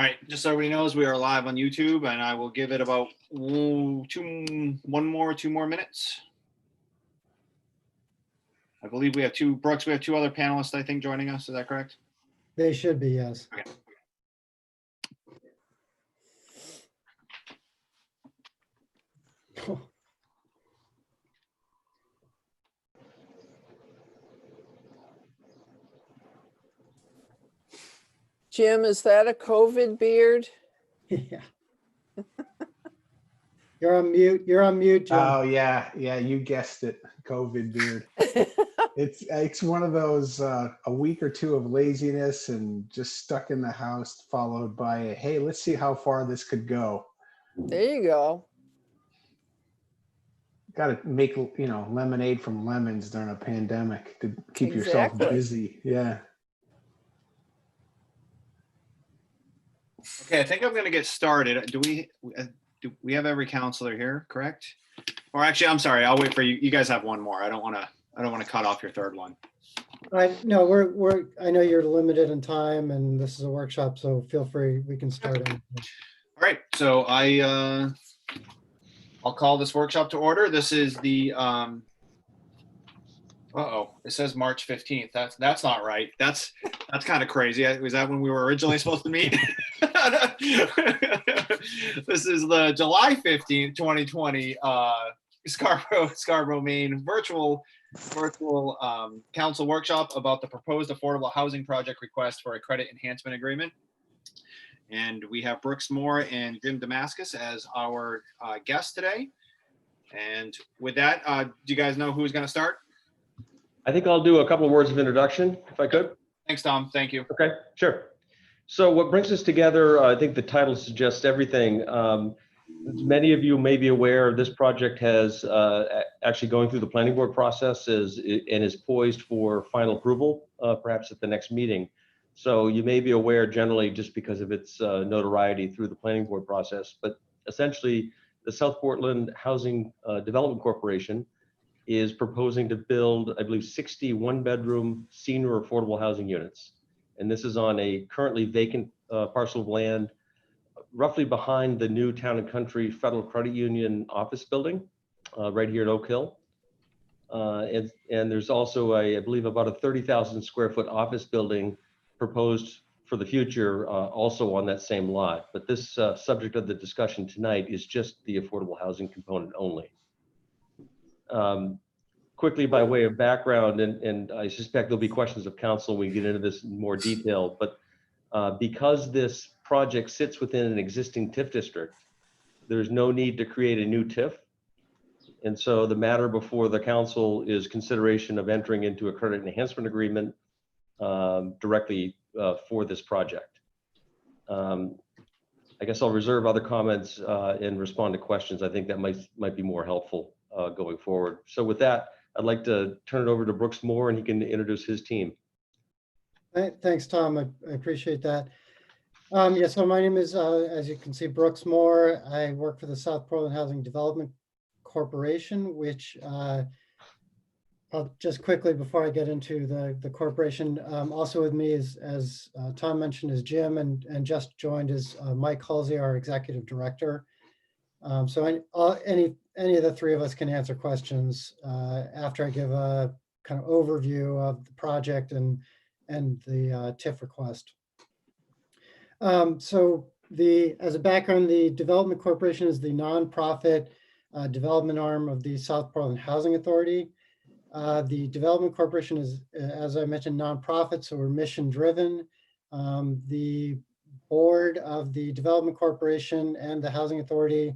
All right, just so everybody knows, we are live on YouTube, and I will give it about two more minutes. I believe we have Brooks, we have two other panelists, I think, joining us. Is that correct? They should be, yes. Okay. Jim, is that a COVID beard? Yeah. You're on mute. You're on mute, Jim. Oh yeah, you guessed it. COVID beard. It's one of those a week or two of laziness and just stuck in the house, followed by a, hey, let's see how far this could go. There you go. Got to make lemonade from lemons during a pandemic to keep yourself Exactly. busy. Yeah. Okay, I think I'm going to get started. Do we have every counselor here, correct? Or actually, I'm sorry. I'll wait for you. You guys have one more. I don't want to cut off your third one. No, I know you're limited in time, and this is a workshop, so feel free. We can start. All right. So I'll call this workshop to order. This is the it says March 15th. That's not right. That's kind of crazy. Was that when we were originally supposed to meet? This is the July 15th, 2020 Scarborough, Maine virtual council workshop about the proposed affordable housing project request for a credit enhancement agreement. And we have Brooks Moore and Jim Damascus as our guests today. And with that, do you guys know who's going to start? I think I'll do a couple of words of introduction, if I could. Thanks, Tom. Thank you. Okay, sure. So what brings us together, I think the title suggests everything. Many of you may be aware this project has actually going through the planning board process and is poised for final approval, perhaps at the next meeting. So you may be aware generally just because of its notoriety through the planning board process, but essentially the South Portland Housing Development Corporation is proposing to build, I believe, 60 one-bedroom senior affordable housing units. And this is on a currently vacant parcel of land roughly behind the new Town and Country Federal Credit Union office building right here at Oak Hill. And there's also I believe about a 30,000 square foot office building proposed for the future also on that same lot. But this subject of the discussion tonight is just the affordable housing component only. Quickly by way of background, and I suspect there'll be questions of council when we get into this in more detail, but because this project sits within an existing TIF district, there's no need to create a new TIF. And so the matter before the council is consideration of entering into a credit enhancement agreement directly for this project. I guess I'll reserve other comments and respond to questions. I think that might be more helpful going forward. So with that, I'd like to turn it over to Brooks Moore and he can introduce his team. Thanks, Tom. I appreciate that. Yeah, so my name is, as you can see, Brooks Moore. I work for the South Portland Housing Development Corporation, which I'll just quickly before I get into the corporation, also with me is, as Tom mentioned, is Jim, and just joined is Mike Halsey, our executive director. So any of the three of us can answer questions after I give a kind of overview of the project and the TIF request. So as a background, the Development Corporation is the nonprofit development arm of the South Portland Housing Authority. The Development Corporation is, as I mentioned, nonprofit, so we're mission driven. The board of the Development Corporation and the Housing Authority,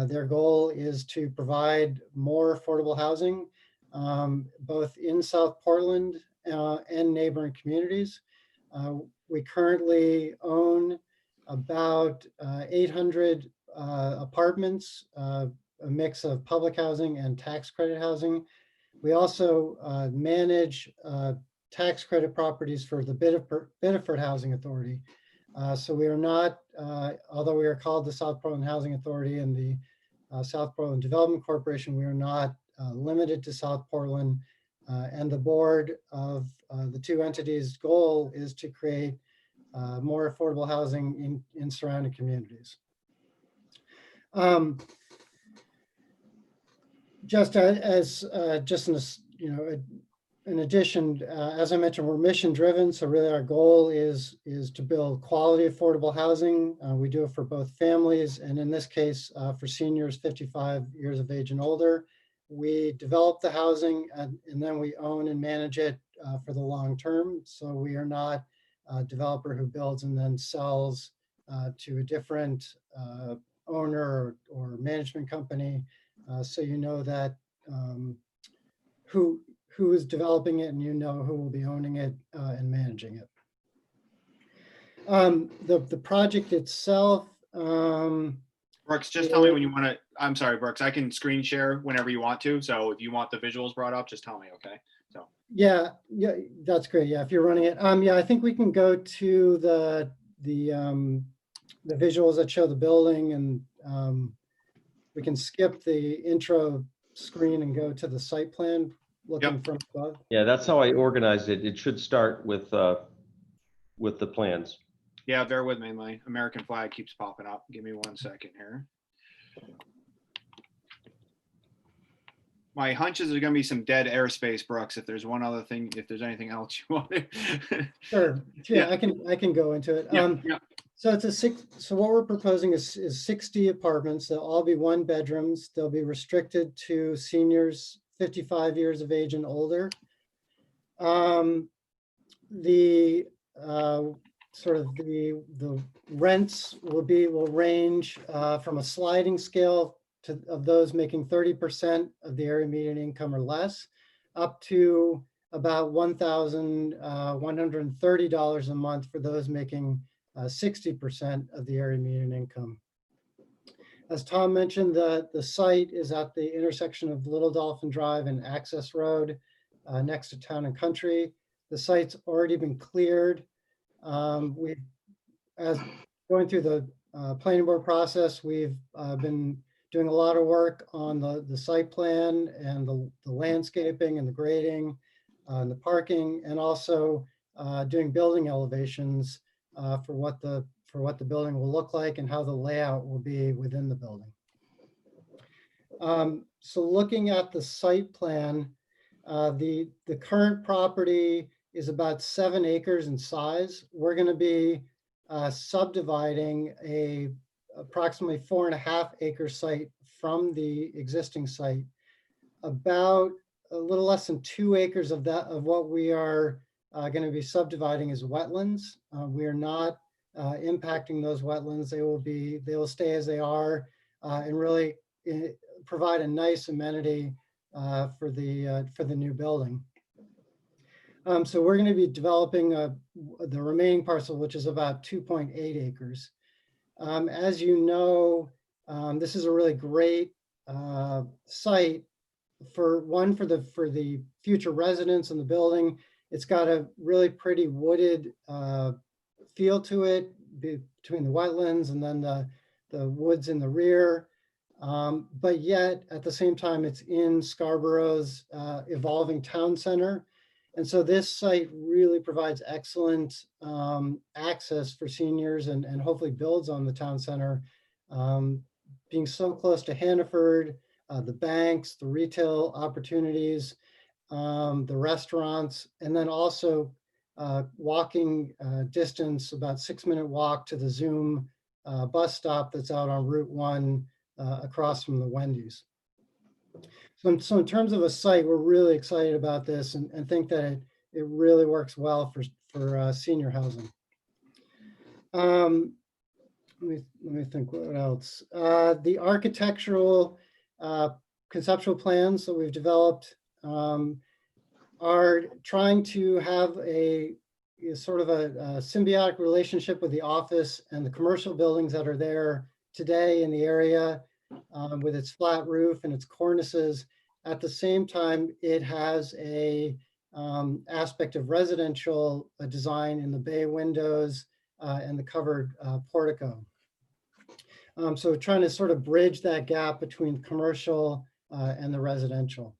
their goal is to provide more affordable housing, both in South Portland and neighboring communities. We currently own about 800 apartments, a mix of public housing and tax credit housing. We also manage tax credit properties for the Biddeford Housing Authority. So we are not, although we are called the South Portland Housing Authority and the South Portland Development Corporation, we are not limited to South Portland. And the board of the two entities' goal is to create more affordable housing in surrounding communities. Just in addition, as I mentioned, we're mission driven. So really our goal is to build quality, affordable housing. We do it for both families, and in this case, for seniors 55 years of age and older. We develop the housing and then we own and manage it for the long term. So we are not a developer who builds and then sells to a different owner or management company. So you know that who is developing it, and you know who will be owning it and managing it. The project itself. Brooks, just tell me when you want to. I'm sorry, Brooks. I can screen share whenever you want to. So if you want the visuals brought up, just tell me. Okay. So. Yeah, that's great. Yeah, if you're running it. Yeah, I think we can go to the visuals that show the building, and we can skip the intro screen and go to the site plan looking from above. Yeah, that's how I organized it. It should start with the plans. Yeah, bear with me. My American flag keeps popping up. Give me 1 second here. My hunch is there's going to be some dead airspace, Brooks. If there's one other thing, if there's anything else you want. Sure. Yeah, Yeah. I can go into it. Yeah. So so what we're proposing is 60 apartments. They'll all be 1 bedrooms. They'll be restricted to seniors 55 years of age and older. The rents will range from a sliding scale of those making 30% of the area median income or less, up to about $1,130 a month for those making 60% of the area median income. As Tom mentioned, the site is at the intersection of Little Dolphin Drive and Access Road next to Town and Country. The site's already been cleared. As going through the planning board process, we've been doing a lot of work on the site plan and the landscaping and the grading and the parking, and also doing building elevations for what the building will look like and how the layout will be within the building. So looking at the site plan, the current property is about 7 acres in size. We're going to be subdividing approximately 4.5 acre site from the existing site. About a little less than 2 acres of what we are going to be subdividing is wetlands. We are not impacting those wetlands. They will stay as they are and really provide a nice amenity for the new building. So we're going to be developing the remaining parcel, which is about 2.8 acres. As you know, this is a really great site for the future residents in the building. It's got a really pretty wooded feel to it between the wetlands and then the woods in the rear. But yet at the same time, it's in Scarborough's evolving town center. And so this site really provides excellent access for seniors and hopefully builds on the town center. Being so close to Hannaford, the banks, the retail opportunities, the restaurants, and then also walking distance, about 6-minute walk to the Zoom bus stop that's out on Route 1 across from the Wendy's. So in terms of a site, we're really excited about this and think that it really works well for senior housing. Let me think what else. The architectural conceptual plans that we've developed are trying to have a sort of a symbiotic relationship with the office and the commercial buildings that are there today in the area, with its flat roof and its cornices. At the same time, it has a aspect of residential design in the bay windows and the covered portico. So trying to sort of bridge that gap between commercial and the residential.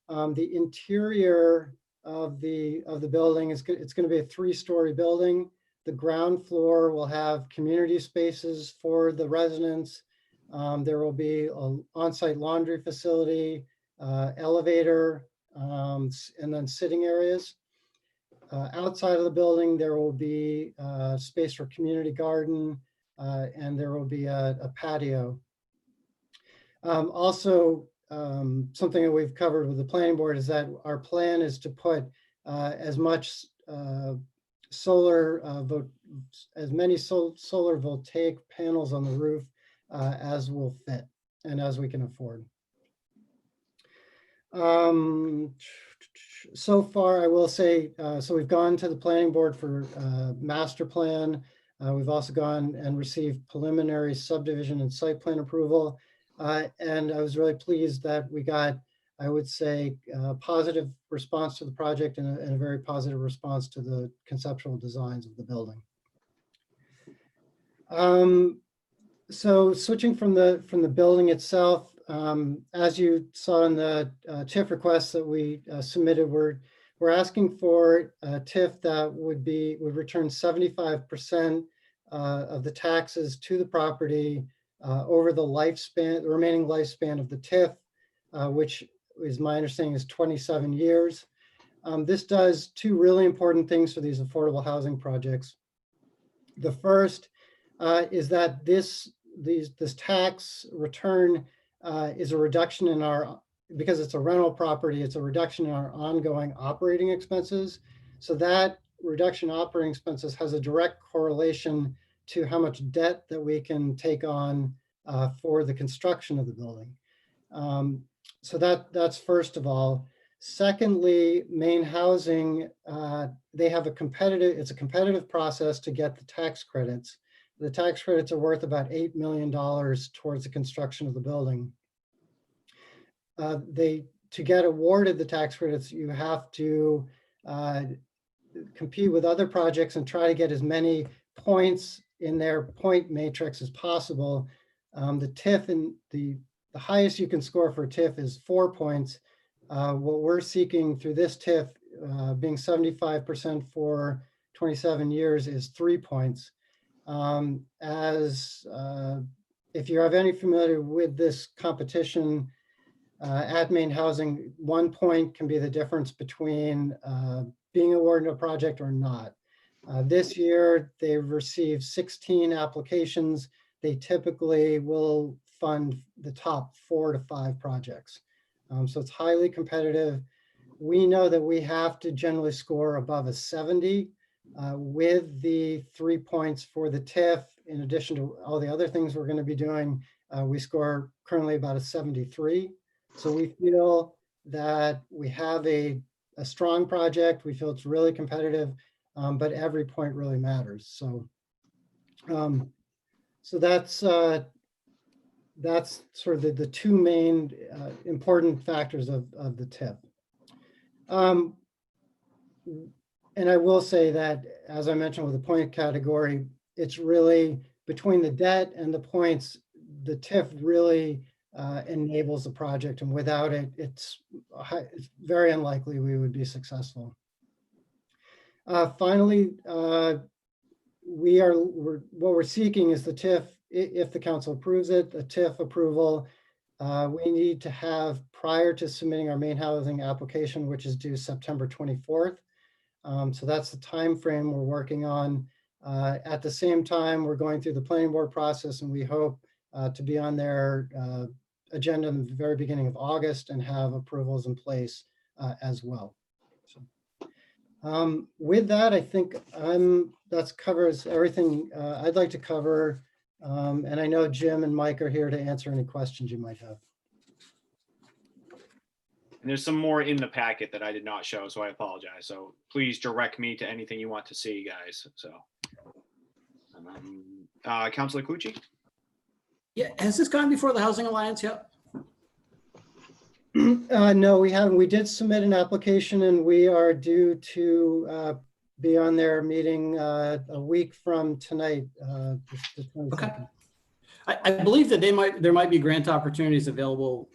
The interior of the building it's going to be a 3-story building. the ground floor will have community spaces for the residents. There will be an on-site laundry facility, elevator, and then sitting areas. Outside of the building, there will be space for community garden, and there will be a patio. Also, something that we've covered with the planning board is that our plan is to put as much solar voltaic panels on the roof as will fit and as we can afford. So far, I will say, so we've gone to the planning board for master plan. We've also gone and received preliminary subdivision and site plan approval. And I was really pleased that we got, I would say, a positive response to the project and a very positive response to the conceptual designs of the building. So switching from the building itself, as you saw in the TIF requests that we submitted, we're asking for a TIF that would return 75% of the taxes to the property over the remaining lifespan of the TIF, which is my understanding is 27 years. This does two really important things for these affordable housing projects. The first is that this tax return is a reduction in because it's a rental property, it's a reduction in our ongoing operating expenses. So that reduction in operating expenses has a direct correlation to how much debt that we can take on for the construction of the building. So that's first of all. Secondly, Maine Housing, they have it's a competitive process to get the tax credits. The tax credits are worth about $8 million towards the construction of the building. To get awarded the tax credits, you have to compete with other projects and try to get as many points in their point matrix as possible. The TIF and the highest you can score for TIF is 4 points. What we're seeking through this TIF, being 75% for 27 years, is 3 points. If you have any familiarity with this competition at Maine Housing, 1 point can be the difference between being awarded a project or not. This year, they've received 16 applications. They typically will fund the top 4 to 5 projects. So it's highly competitive. We know that we have to generally score above a 70 with the 3 points for the TIF. In addition to all the other things we're going to be doing, we score currently about a 73. So we feel that we have a strong project. We feel it's really competitive, but every point really matters. So, so that's sort of the two main important factors of the TIF. And I will say that, as I mentioned with the point category, it's really between the debt and the points, the TIF really enables the project, and without it, it's very unlikely we would be successful. Finally, what we're seeking is the TIF, if the council approves it, the TIF approval, we need to have prior to submitting our Maine Housing application, which is due September 24th. So that's the time frame we're working on. At the same time, we're going through the planning board process, and we hope to be on their agenda in the very beginning of August and have approvals in place as well. So, with that, I think that covers everything I'd like to cover. And I know Jim and Mike are here to answer any questions you might have. And there's some more in the packet that I did not show, so I apologize. So please direct me to anything you want to see, guys. So, Councilor Cucci? Yeah, has this gone before the Housing Alliance yet? No, we haven't. We did submit an application, and we are due to be on their meeting a week from tonight. Okay. I believe that there might be grant opportunities available,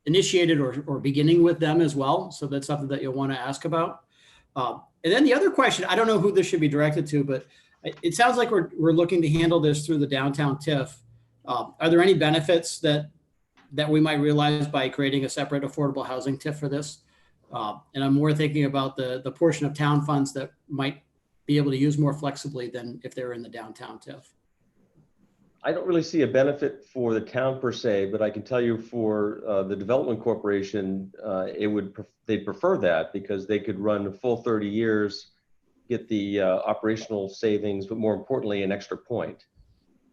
initiated or beginning with them as well. So that's something that you'll want to ask about. And then the other question, I don't know who this should be directed to, but it sounds like we're looking to handle this through the downtown TIF. Are there any benefits that we might realize by creating a separate affordable housing TIF for this? And I'm more thinking about the portion of town funds that might be able to use more flexibly than if they're in the downtown TIF. I don't really see a benefit for the town per se, but I can tell you for the development corporation, they'd prefer that because they could run a full 30 years, get the operational savings, but more importantly, an extra point.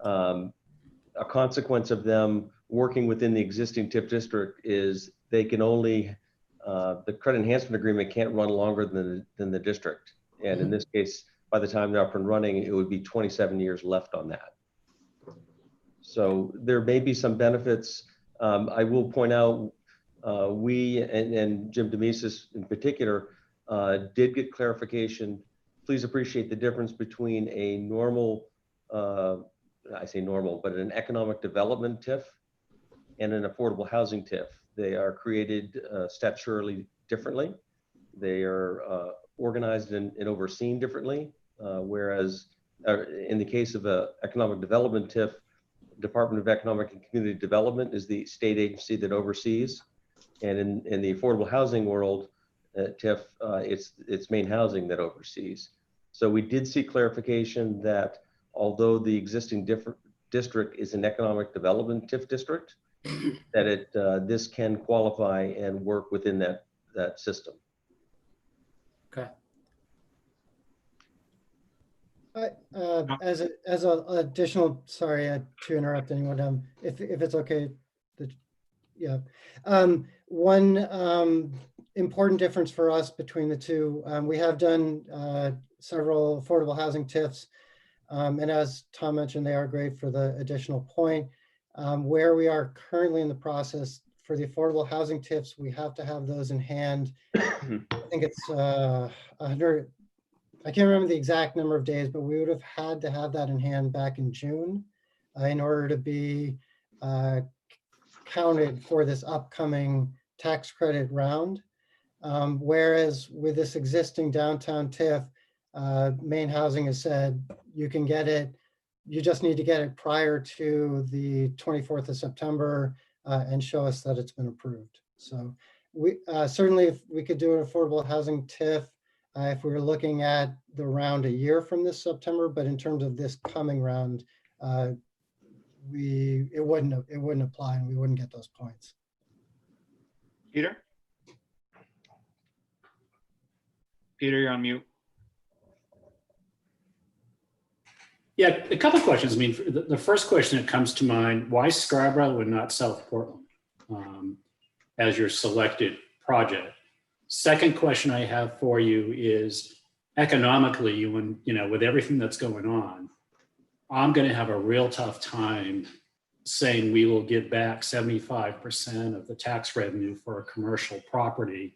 A consequence of them working within the existing TIF district is they can only, the credit enhancement agreement can't run longer than the district. And in this case, by the time they're up and running, it would be 27 years left on that. So there may be some benefits. I will point out, we and Jim Demesis in particular did get clarification. Please appreciate the difference between a normal, I say normal, but an economic development TIF and an affordable housing TIF. They are created statutorily differently. They are organized and overseen differently. Whereas in the case of an economic development TIF, Department of Economic and Community Development is the state agency that oversees. And in the affordable housing world, TIF, it's Maine Housing that oversees. So we did see clarification that although the existing district is an economic development TIF district, that this can qualify and work within that system. Okay. As a additional, sorry to interrupt anyone, if it's okay, yeah. One important difference for us between the two, we have done several affordable housing TIFs, and as Tom mentioned, they are great for the additional point. Where we are currently in the process for the affordable housing TIFs, we have to have those in hand. I think it's 100. I can't remember the exact number of days, but we would have had to have that in hand back in June in order to be counted for this upcoming tax credit round. Whereas with this existing downtown TIF, Maine Housing has said you can get it, you just need to get it prior to the 24th of September and show us that it's been approved. So we certainly, if we could do an affordable housing TIF, if we were looking at the round a year from this September, but in terms of this coming round, it wouldn't apply and we wouldn't get those points. Peter? Peter, you're on mute. Yeah, a couple of questions. I mean, the first question that comes to mind, why Scarborough and not South Portland as your selected project? Second question I have for you is economically, when, with everything that's going on, I'm going to have a real tough time saying we will give back 75% of the tax revenue for a commercial property.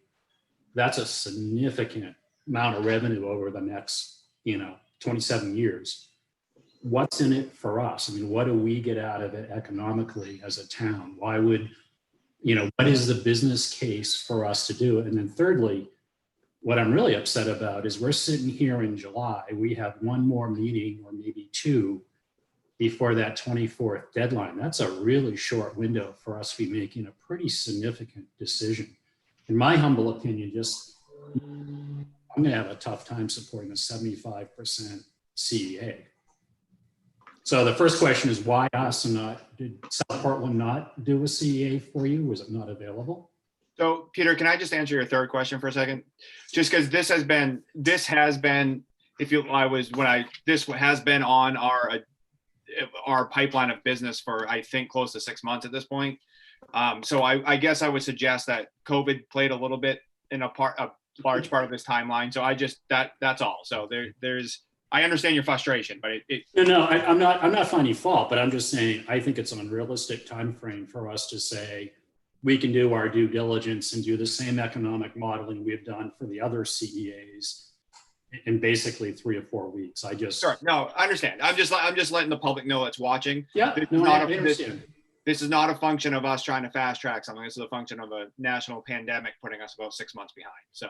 That's a significant amount of revenue over the next, 27 years. What's in it for us? I mean, what do we get out of it economically as a town? Why would, what is the business case for us to do it? And then thirdly, what I'm really upset about is we're sitting here in July, we have one more meeting or maybe two before that 24th deadline. That's a really short window for us to be making a pretty significant decision. In my humble opinion, I'm gonna have a tough time supporting a 75% CEA. So the first question is why us and not, did South Portland not do a CEA for you? Was it not available? So Peter, can I just answer your third question for a second? Just because this has been on our pipeline of business for, I think, close to 6 months at this point. So I guess I would suggest that COVID played a little bit in a large part of this timeline. So that's all. So I understand your frustration, but I'm not finding fault, but I'm just saying, I think it's an unrealistic time frame for us to say, we can do our due diligence and do the same economic modeling we've done for the other CEAs in basically 3 or 4 weeks. Sure. No, I understand. I'm just letting the public know that's watching. Yeah, This is no, not I understand. this is not a function of us trying to fast track something. This is a function of a national pandemic putting us about 6 months behind. So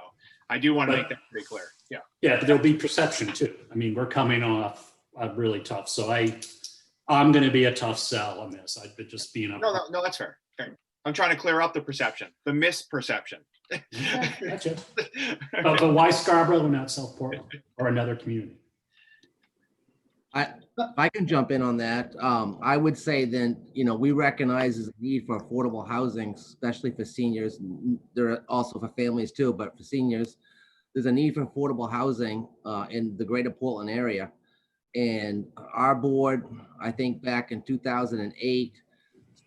I do want to make that pretty clear. Yeah. Yeah, but there'll be perception too. I mean, we're coming off a really tough, so I'm going to be a tough sell on this. I've been just being No, that's fair. Okay. I'm trying to clear up the perception, the misperception. Gotcha. But why Scarborough and not South Portland or another community? I can jump in on that. I would say then, we recognize there's a need for affordable housing, especially for seniors. There are also for families too, but for seniors, there's a need for affordable housing in the greater Portland area. And our board, I think back in 2008,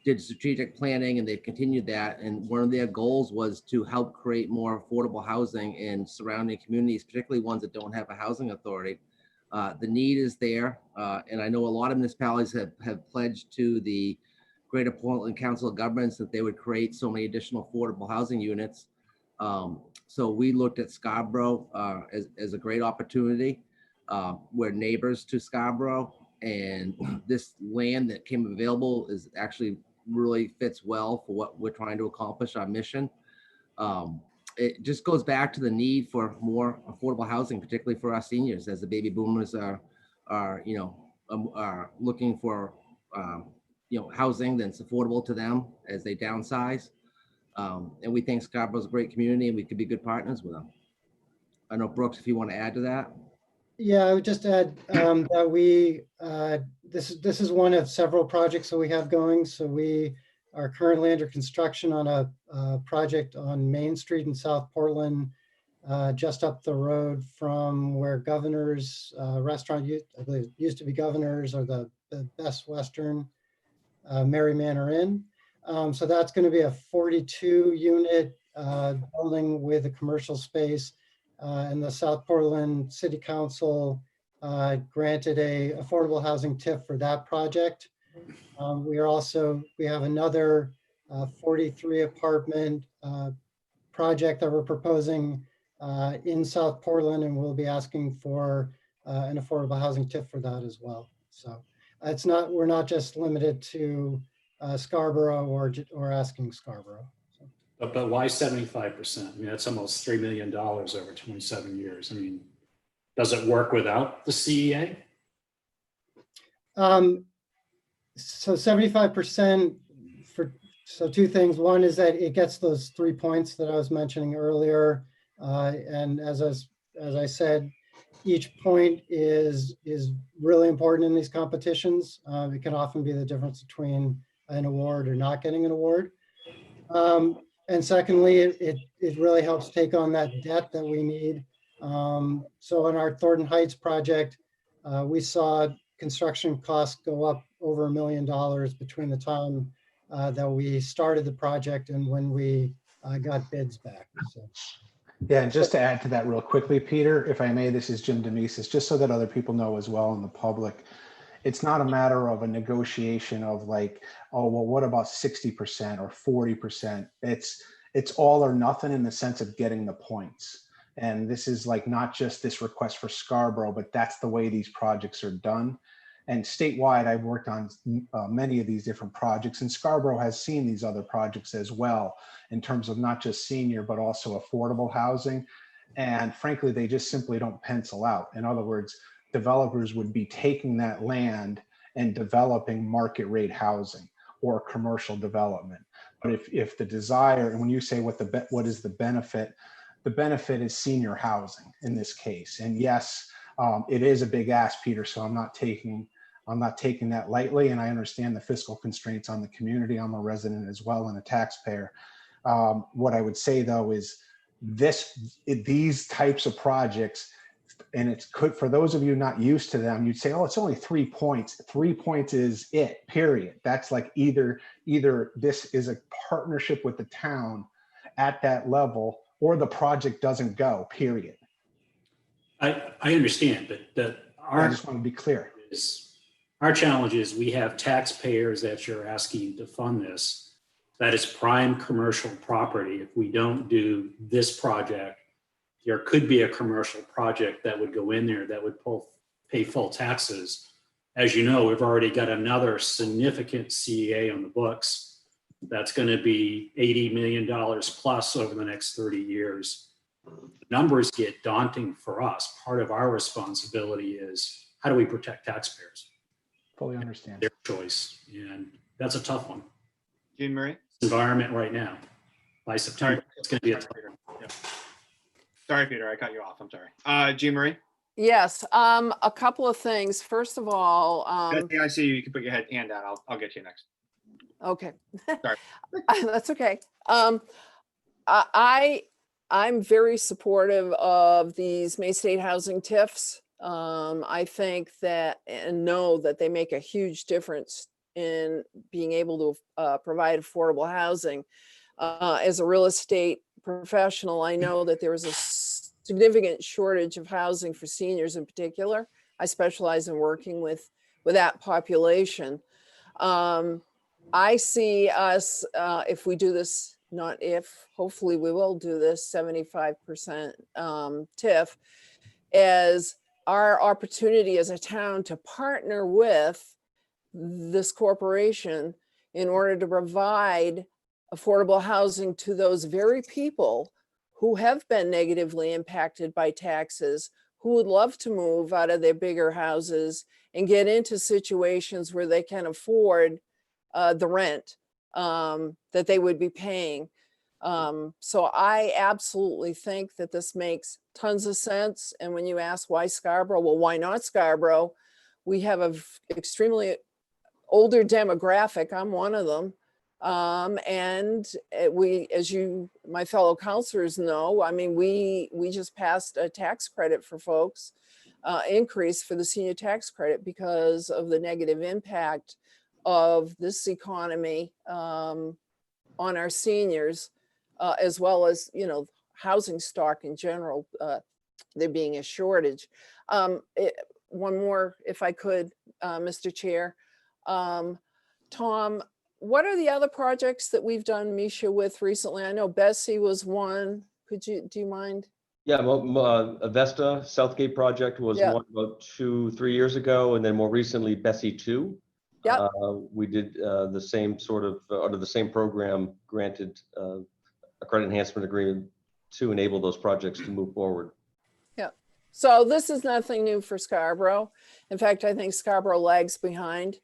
did strategic planning, and they've continued that. And one of their goals was to help create more affordable housing in surrounding communities, particularly ones that don't have a housing authority. The need is there, and I know a lot of municipalities have pledged to the Greater Portland Council of Governments that they would create so many additional affordable housing units. So we looked at Scarborough as a great opportunity. We're neighbors to Scarborough, and this land that came available is actually really fits well for what we're trying to accomplish, our mission. It just goes back to the need for more affordable housing, particularly for our seniors, as the baby boomers are looking for, housing that's affordable to them as they downsize. And we think Scarborough's a great community, and we could be good partners with them. I know, Brooks, if you want to add to that. Yeah, I would just add that we, this is one of several projects that we have going. So we are currently under construction on a project on Main Street in South Portland, just up the road from where Governor's restaurant, I believe used to be Governor's, or the Best Western Mary Manor Inn. So that's going to be a 42 unit building with a commercial space. And the South Portland City Council granted a affordable housing TIF for that project. We have another 43 apartment project that we're proposing in South Portland, and we'll be asking for an affordable housing TIF for that as well. So we're not just limited to Scarborough or asking Scarborough. But why 75%? I mean, that's almost $3 million over 27 years. I mean, does it work without the CEA? So 75% so two things. One is that it gets those 3 points that I was mentioning earlier. And as I said, each point is really important in these competitions. It can often be the difference between an award or not getting an award. And secondly, it really helps take on that debt that we need. So in our Thornton Heights project, we saw construction costs go up over $1 million between the time that we started the project and when we got bids back. So. Yeah, and just to add to that real quickly, Peter, if I may, this is Jim Demesis, just so that other people know as well in the public. It's not a matter of a negotiation of like, oh, well, what about 60% or 40%? It's all or nothing in the sense of getting the points. And this is like not just this request for Scarborough, but that's the way these projects are done. And statewide, I've worked on many of these different projects, and Scarborough has seen these other projects as well in terms of not just senior, but also affordable housing. And frankly, they just simply don't pencil out. In other words, developers would be taking that land and developing market rate housing or commercial development. But if the desire, and when you say what is the benefit is senior housing in this case. And yes, it is a big ask, Peter, so I'm not taking that lightly, and I understand the fiscal constraints on the community. I'm a resident as well and a taxpayer. What I would say though is these types of projects, and it's good for those of you not used to them, you'd say, oh, it's only 3 points. 3 points is it, period. That's like either this is a partnership with the town at that level, or the project doesn't go, period. I understand, but I just want to be clear. Our challenge is we have taxpayers that you're asking to fund this. That is prime commercial property. If we don't do this project, there could be a commercial project that would go in there that would pay full taxes as you know, we've already got another significant CEA on the books. That's going to be $80 million plus over the next 30 years. Numbers get daunting for us. Part of our responsibility is how do we protect taxpayers? Fully understand. Their choice. And that's a tough one. Jean Marie? Environment right now. By September, it's going to be a tough Peter. Yeah. Sorry, Peter, I cut you off. I'm sorry. Jean Marie? Yes, a couple of things. First of all, Betsy, I see you. You can put your hand down. I'll get you next. okay. Sorry. That's okay. I'm very supportive of these May State Housing TIFs. I think that and know that they make a huge difference in being able to provide affordable housing. As a real estate professional, I know that there is a significant shortage of housing for seniors in particular. I specialize in working with that population. I see us, if we do this, not if, hopefully we will do this 75% TIF, as our opportunity as a town to partner with this corporation in order to provide affordable housing to those very people who have been negatively impacted by taxes, who would love to move out of their bigger houses and get into situations where they can afford the rent that they would be paying. So I absolutely think that this makes tons of sense. And when you ask why Scarborough, well, why not Scarborough? We have an extremely older demographic. I'm one of them. We, as you, my fellow counselors know, I mean, we just passed a tax credit for folks, increase for the senior tax credit because of the negative impact of this economy on our seniors, as well as, you know, housing stock in general, there being a shortage. One more, if I could, Mr. Chair. Tom, what are the other projects that we've done Misha with recently? I know Bessie was one. Do you mind? Yeah, Avesta Southgate project was Yeah. one about 2-3 years ago, and then more recently Bessie 2. Yep. We did the same sort of under the same program, granted a credit enhancement agreement to enable those projects to move forward. Yeah. So this is nothing new for Scarborough. In fact, I think Scarborough lags behind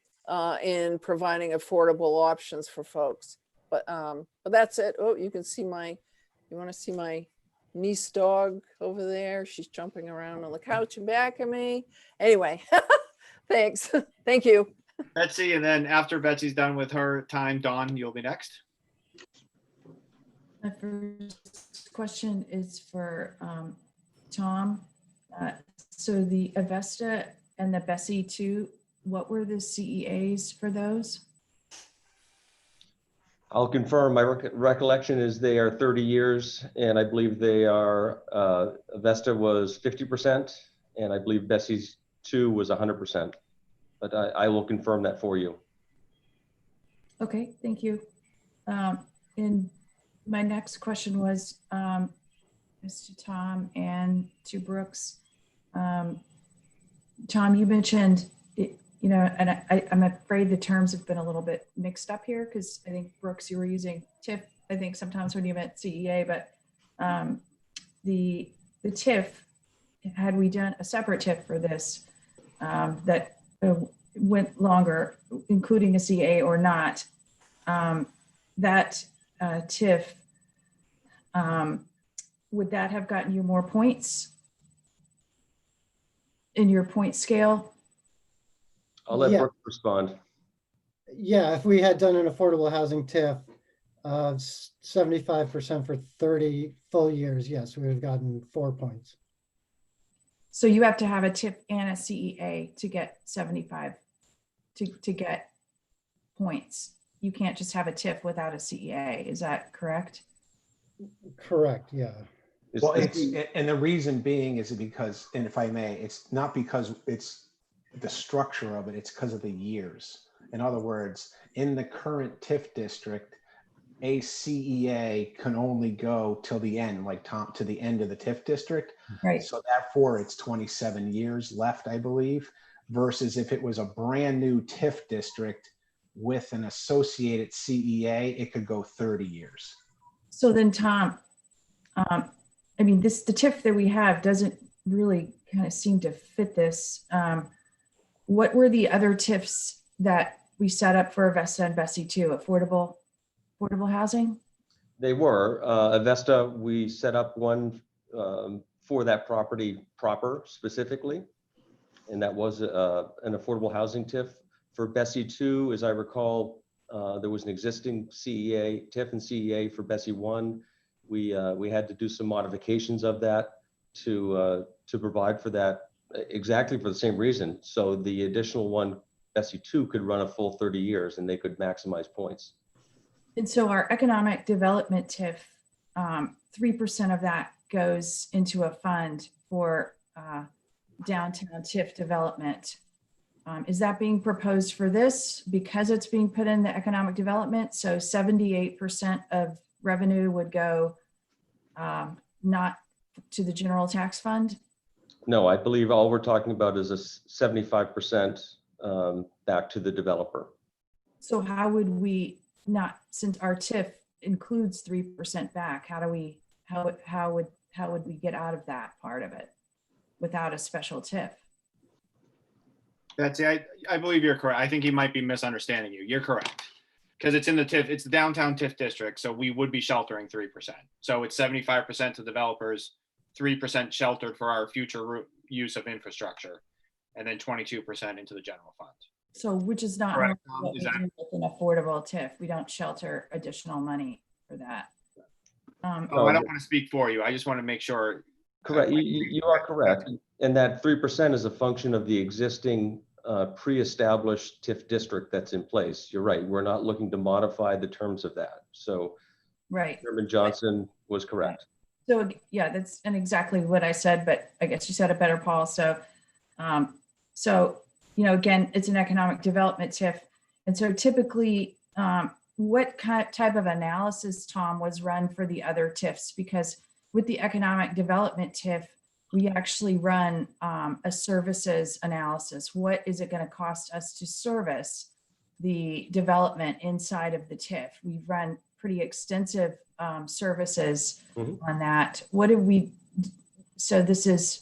in providing affordable options for folks. But that's it. Oh, you can see you want to see my niece dog over there? She's jumping around on the couch in back of me. Anyway, thanks. Thank you. Betsy, and then after Betsy's done with her time, Dawn, you'll be next. My first question is for Tom. So the Avesta and the Bessie 2, what were the CEAs for those? I'll confirm. My recollection is they are 30 years, and I believe they are, Avesta was 50%, and I believe Bessie's 2 was 100%. But I will confirm that for you. Okay, thank you. And my next question was, Mr. Tom and to Brooks. Tom, you mentioned, you know, and I'm afraid the terms have been a little bit mixed up here because I think Brooks, you were using TIF, I think sometimes when you meant CEA, but the TIF, had we done a separate TIF for this that went longer, including a CA or not, that TIF, would that have gotten you more points in your point scale? I'll let Yeah. Brooke respond. Yeah, if we had done an affordable housing TIF, 75% for 30 full years, yes, we would have gotten 4 points. So you have to have a TIF and a CEA to get 75, to get points. You can't just have a TIF without a CEA. Is that correct? Correct, yeah. Well, and the reason being is because, and if I may, it's not because it's the structure of it, it's because of the years. In other words, in the current TIF district, a CEA can only go till the end, like Tom, to the end of the TIF district. Right. So therefore it's 27 years left, I believe. versus if it was a brand new TIF district with an associated CEA, it could go 30 years. So then, Tom, I mean, the TIF that we have doesn't really kind of seem to fit this. What were the other TIFs that we set up for Avesta and Bessie too? Affordable housing? They were. Avesta, we set up one for that property proper specifically, and that was an affordable housing TIF. For Bessie 2, as I recall, there was an existing CEA, TIF and CEA for Bessie 1. We had to do some modifications of that to provide for that exactly for the same reason. So the additional one, Bessie 2, could run a full 30 years and they could maximize points. And so our economic development TIF, 3% of that goes into a fund for downtown TIF development. Is that being proposed for this because it's being put in the economic development? So 78% of revenue would go not to the general tax fund? No, I believe all we're talking about is a 75% back to the developer. So how would we not, since our TIF includes 3% back, how would we get out of that part of it without a special TIF? Betsy, I believe you're correct. I think he might be misunderstanding you. You're correct. Because it's in the TIF, it's the downtown TIF district, so we would be sheltering 3%. So it's 75% to developers, 3% sheltered for our future use of infrastructure, and then 22% into the general fund. So which is not Correct. what we do with an affordable TIF. We don't shelter additional money for that. Oh, I don't want to speak for you. I just want to make sure. Correct. You are correct. And that 3% is a function of the existing pre-established TIF district that's in place. You're right. We're not looking to modify the terms of that. So Right. Chairman Johnson was correct. So yeah, that's exactly what I said, but I guess you said it better, Paul. So, you know, again, it's an economic development TIF. And so typically, what type of analysis, Tom, was run for the other TIFs? Because with the economic development TIF, we actually run a services analysis. What is it going to cost us to service the development inside of the TIF? We've run pretty extensive services on that. What have we, so this is,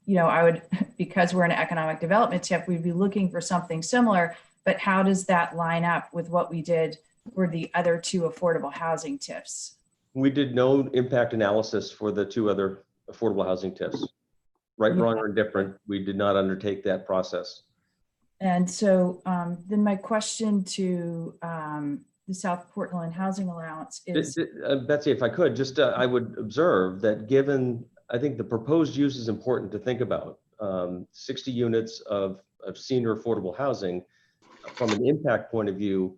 you know, I would, because we're an economic development TIF, we'd be looking for something similar, but how does that line up with what we did for the other two affordable housing TIFs? We did no impact analysis for the two other affordable housing TIFs. Right, wrong, or indifferent, we did not undertake that process. And so then my question to the South Portland Housing Allowance is— Betsy, if I could, just I would observe that given, I think the proposed use is important to think about. 60 units of senior affordable housing from an impact point of view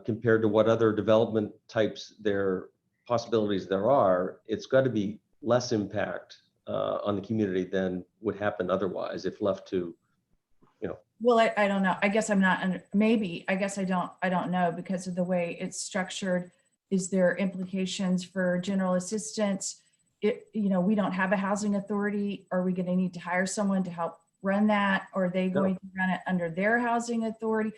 compared to what other development types possibilities there are, it's got to be less impact on the community than would happen otherwise if left to, you know. Well, I don't know. I guess I'm not, maybe, I guess I don't know because of the way it's structured. Is there implications for general assistance? You know, we don't have a housing authority. Are we going to need to hire someone to help run that? Or are they going to run it under their housing authority?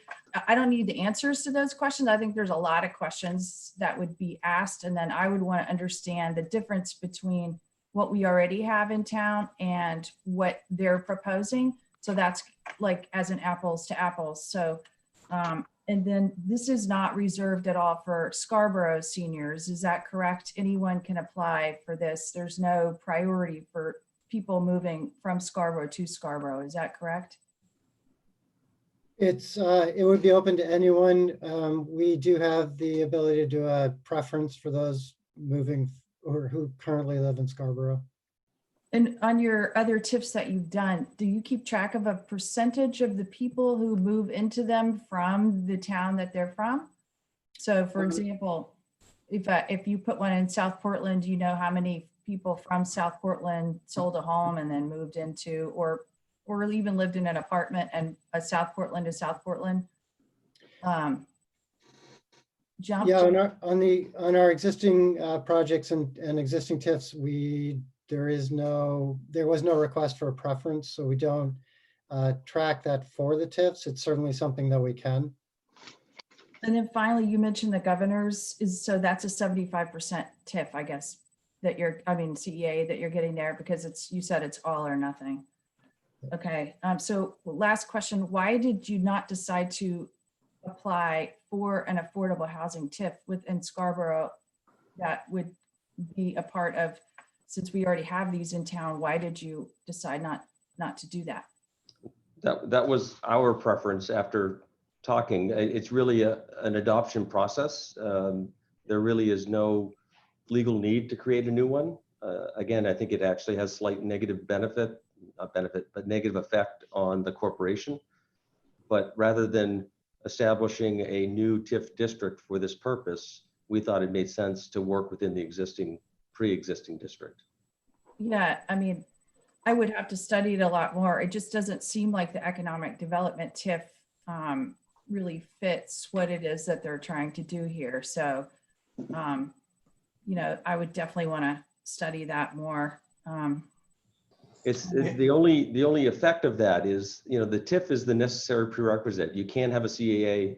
I don't need the answers to those questions. I think there's a lot of questions that would be asked. And then I would want to understand the difference between what we already have in town and what they're proposing. So that's like as an apples to apples. So, and then this is not reserved at all for Scarborough seniors. Is that correct? Anyone can apply for this. There's no priority for people moving from Scarborough to Scarborough. Is that correct? It would be open to anyone. We do have the ability to do a preference for those moving or who currently live in Scarborough. And on your other TIFs that you've done, do you keep track of a percentage of the people who move into them from the town that they're from? So for example, if you put one in South Portland, do you know how many people from South Portland sold a home and then moved into, or even lived in an apartment and a South Portland to South Portland? Jump? Yeah, on our existing projects and existing TIFs, there was no request for a preference, so we don't track that for the TIFs, it's certainly something that we can. And then finally, you mentioned the governor's so that's a 75% TIF, I guess, that CEA that you're getting there because you said it's all or nothing. Okay, so last question, why did you not decide to apply for an affordable housing TIF within Scarborough that would be a part of, since we already have these in town, why did you decide not to do that? That was our preference after talking. It's really an adoption process. There really is no legal need to create a new one. Again, I think it actually has slight negative negative effect on the corporation. But rather than establishing a new TIF district for this purpose, we thought it made sense to work within the pre-existing district. Yeah, I mean, I would have to study it a lot more. It just doesn't seem like the economic development TIF really fits what it is that they're trying to do here. So, I would definitely want to study that more. It's the only effect of that is, the TIF is the necessary prerequisite. You can't have a CAA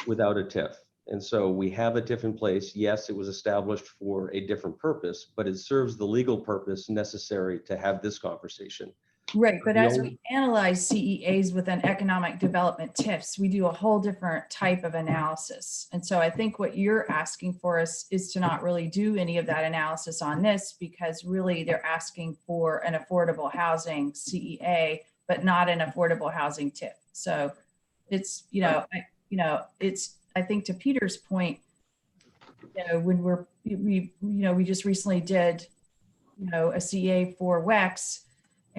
without a TIF. And so we have a TIF in place. Yes, it was established for a different purpose, but it serves the legal purpose necessary to have this conversation. Right, but as we analyze CEAs with an economic development TIFs, we do a whole different type of analysis. And so I think what you're asking for us is to not really do any of that analysis on this, because really they're asking for an affordable housing CEA, but not an affordable housing TIF. So it's, I think to Peter's point, when we just recently did, a CEA for WEX.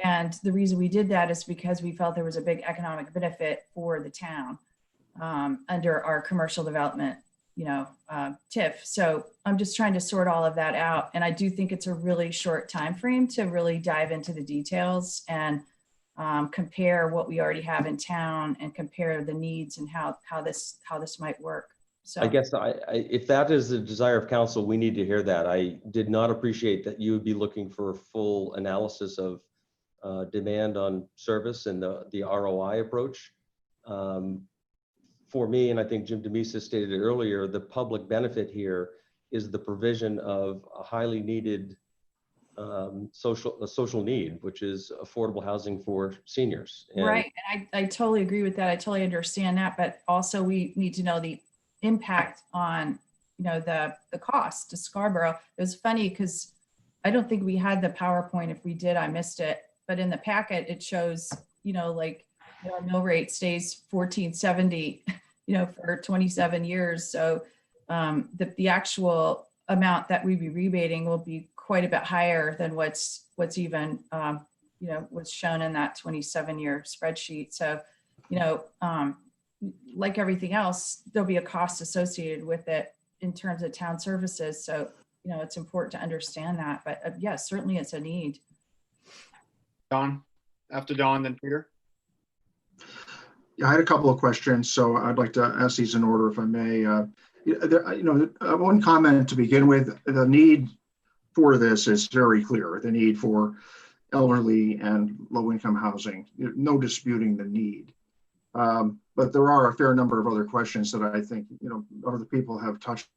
And the reason we did that is because we felt there was a big economic benefit for the town under our commercial development, TIF. So I'm just trying to sort all of that out. And I do think it's a really short time frame to really dive into the details and compare what we already have in town and compare the needs and how this might work. So I guess if that is the desire of council, we need to hear that. I did not appreciate that you would be looking for a full analysis of demand on service and the ROI approach. For me, and I think Jim Demisa stated it earlier, the public benefit here is the provision of a highly needed social need, which is affordable housing for seniors. And right, and I totally agree with that. I totally understand that, but also we need to know the impact on the cost to Scarborough. It was funny because I don't think we had the PowerPoint. If we did, I missed it. But in the packet, it shows, our mill rate stays 1470, for 27 years. So the actual amount that we'd be rebating will be quite a bit higher than what's even, what's shown in that 27-year spreadsheet. So, like everything else, there'll be a cost associated with it in terms of town services. So, it's important to understand that. But yes, certainly it's a need. Don, after Don, then Peter. Yeah, I had a couple of questions, so I'd like to ask these in order if I may. One comment to begin with, the need for this is very clear, the need for elderly and low-income housing, no disputing the need. But there are a fair number of other questions that I think, other people have touched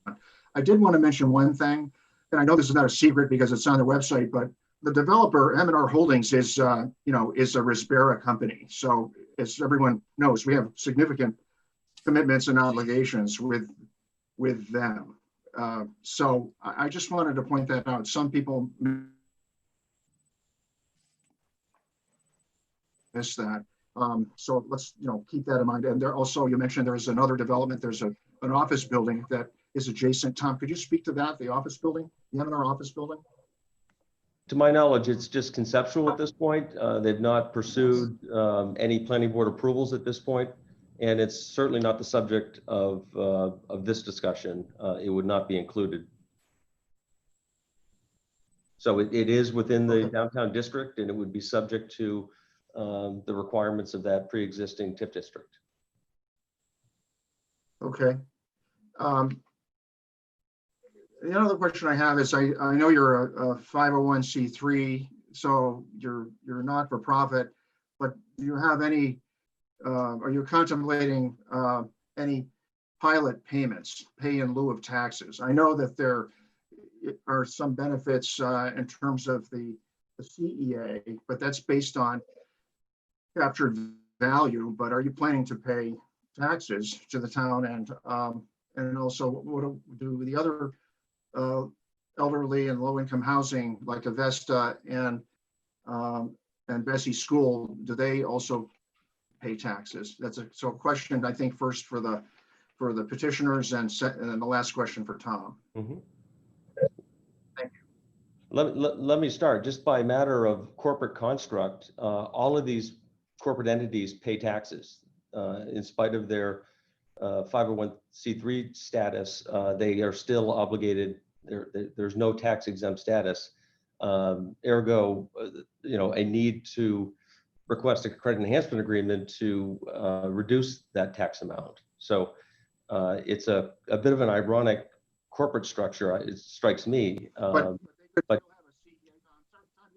on. I did want to mention one thing, and I know this is not a secret because it's on their website, but the developer, M&R Holdings, is a Risbera company. So as everyone knows, we have significant commitments and obligations with them. So I just wanted to point that out. Some people miss that. So let's keep that in mind. And there also, you mentioned there's another development. There's an office building that is adjacent. Tom, could you speak to that, the office building, the M&R office building? To my knowledge, it's just conceptual at this point. They've not pursued any planning board approvals at this point, and it's certainly not the subject of this discussion. It would not be included. So it is within the downtown district, and it would be subject to the requirements of that pre-existing TIF district. Okay. The other question I have is, I know you're a 501c3, so you're not for profit, but do you have any, are you contemplating any pilot payments, pay in lieu of taxes? I know that there are some benefits in terms of the CEA, but that's based on captured value. But are you planning to pay taxes to the town, and also what do the other elderly and low-income housing like Avesta and Bessie School, do they also pay taxes? That's a question, I think, first for the petitioners, and then the last question for Tom. Mhm. Thank you. Let me start. Just by matter of corporate construct, all of these corporate entities pay taxes. In spite of their 501c3 status, they are still obligated. There's no tax exempt status. Ergo, a need to request a credit enhancement agreement to reduce that tax amount. So it's a bit of an ironic corporate structure, it strikes me. But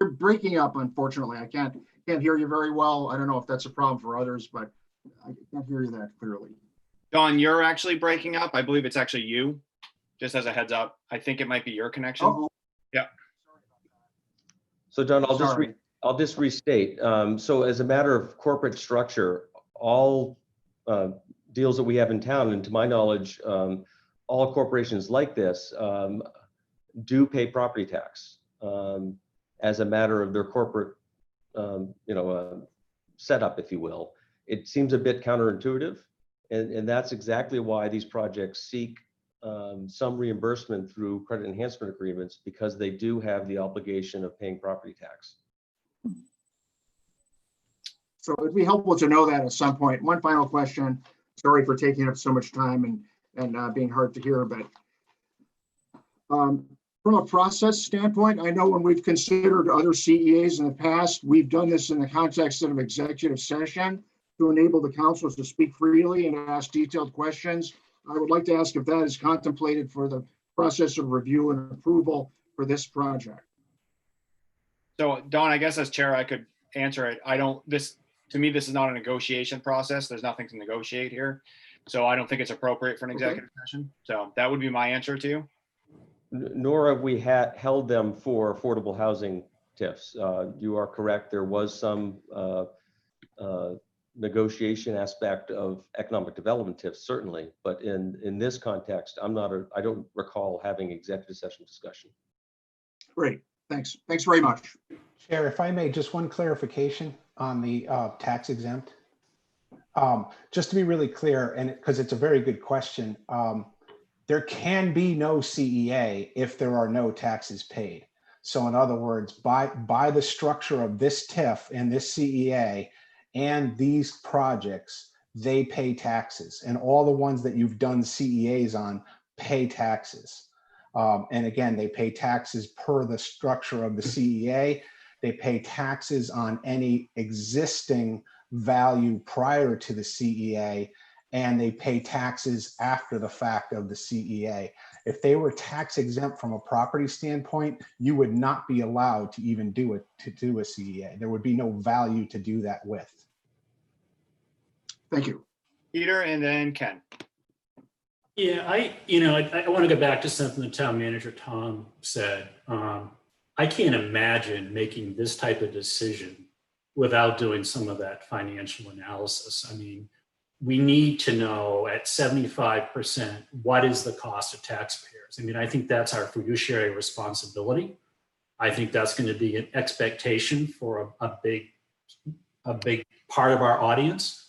you're breaking up, unfortunately. I can't hear you very well. I don't know if that's a problem for others, but I can't hear you that clearly. Don, you're actually breaking up. I believe it's actually you, just as a heads up. I think it might be your connection. Uh-oh. Yeah. So Don, Sorry. I'll just restate. So as a matter of corporate structure, all deals that we have in town, and to my knowledge, all corporations like this do pay property tax as a matter of their corporate, setup, if you will. It seems a bit counterintuitive, and that's exactly why these projects seek some reimbursement through credit enhancement agreements, because they do have the obligation of paying property tax. So it'd be helpful to know that at some point. One final question. Sorry for taking up so much time and being hard to hear, but from a process standpoint, I know when we've considered other CEAs in the past, we've done this in the context of an executive session to enable the councils to speak freely and ask detailed questions. I would like to ask if that is contemplated for the process of review and approval for this project. So Don, I guess as chair, I could answer it. To me, this is not a negotiation process. There's nothing to negotiate here. So I don't think it's appropriate for an executive session. So that would be my answer to you. Nor have we held them for affordable housing TIFs. You are correct. There was some negotiation aspect of economic development TIFs, certainly, but in this context, I don't recall having executive session discussion. Great, thanks. Thanks very much. Chair, if I may, just one clarification on the tax exempt. Just to be really clear, and because it's a very good question, there can be no CEA if there are no taxes paid. So in other words, by the structure of this TIF and this CEA and these projects, they pay taxes, and all the ones that you've done CEAs on pay taxes. And again, they pay taxes per the structure of the CEA. They pay taxes on any existing value prior to the CEA, and they pay taxes after the fact of the CEA. If they were tax exempt from a property standpoint, you would not be allowed to even do a CEA. There would be no value to do that with. Thank you. Peter and then Ken. Yeah, I want to go back to something the town manager, Tom, said. I can't imagine making this type of decision without doing some of that financial analysis. I mean, we need to know at 75%, what is the cost of taxpayers? I mean, I think that's our fiduciary responsibility. I think that's going to be an expectation for a big part of our audience.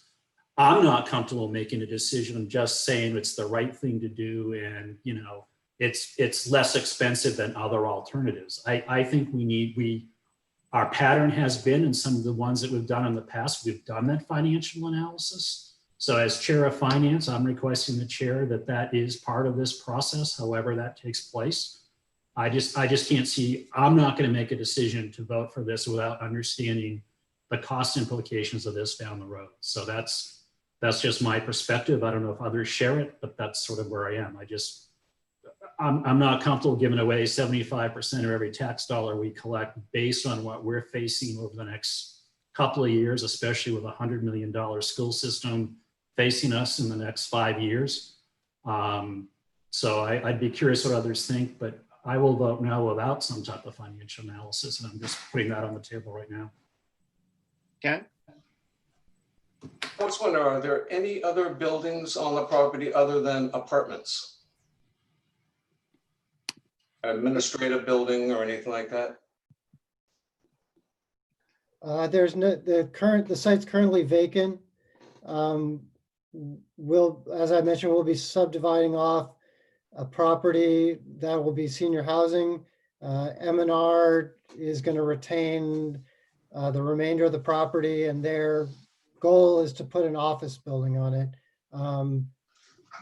I'm not comfortable making a decision just saying it's the right thing to do and, it's less expensive than other alternatives. I think our pattern has been, and some of the ones that we've done in the past, we've done that financial analysis. So as chair of finance, I'm requesting the chair that is part of this process, however that takes place. I just can't see, I'm not going to make a decision to vote for this without understanding the cost implications of this down the road. So that's just my perspective. I don't know if others share it, but that's sort of where I am. I'm not comfortable giving away 75% of every tax dollar we collect based on what we're facing over the next couple of years, especially with a $100 million school system facing us in the next 5 years. So I'd be curious what others think, but I will vote no without some type of financial analysis, and I'm just putting that on the table right now. Ken? I was wondering, are there any other buildings on the property other than apartments? Administrative building or anything like that? There's no, the site's currently vacant. We'll, as I mentioned, we'll be subdividing off a property that will be senior housing. M&R is going to retain the remainder of the property, and their goal is to put an office building on it.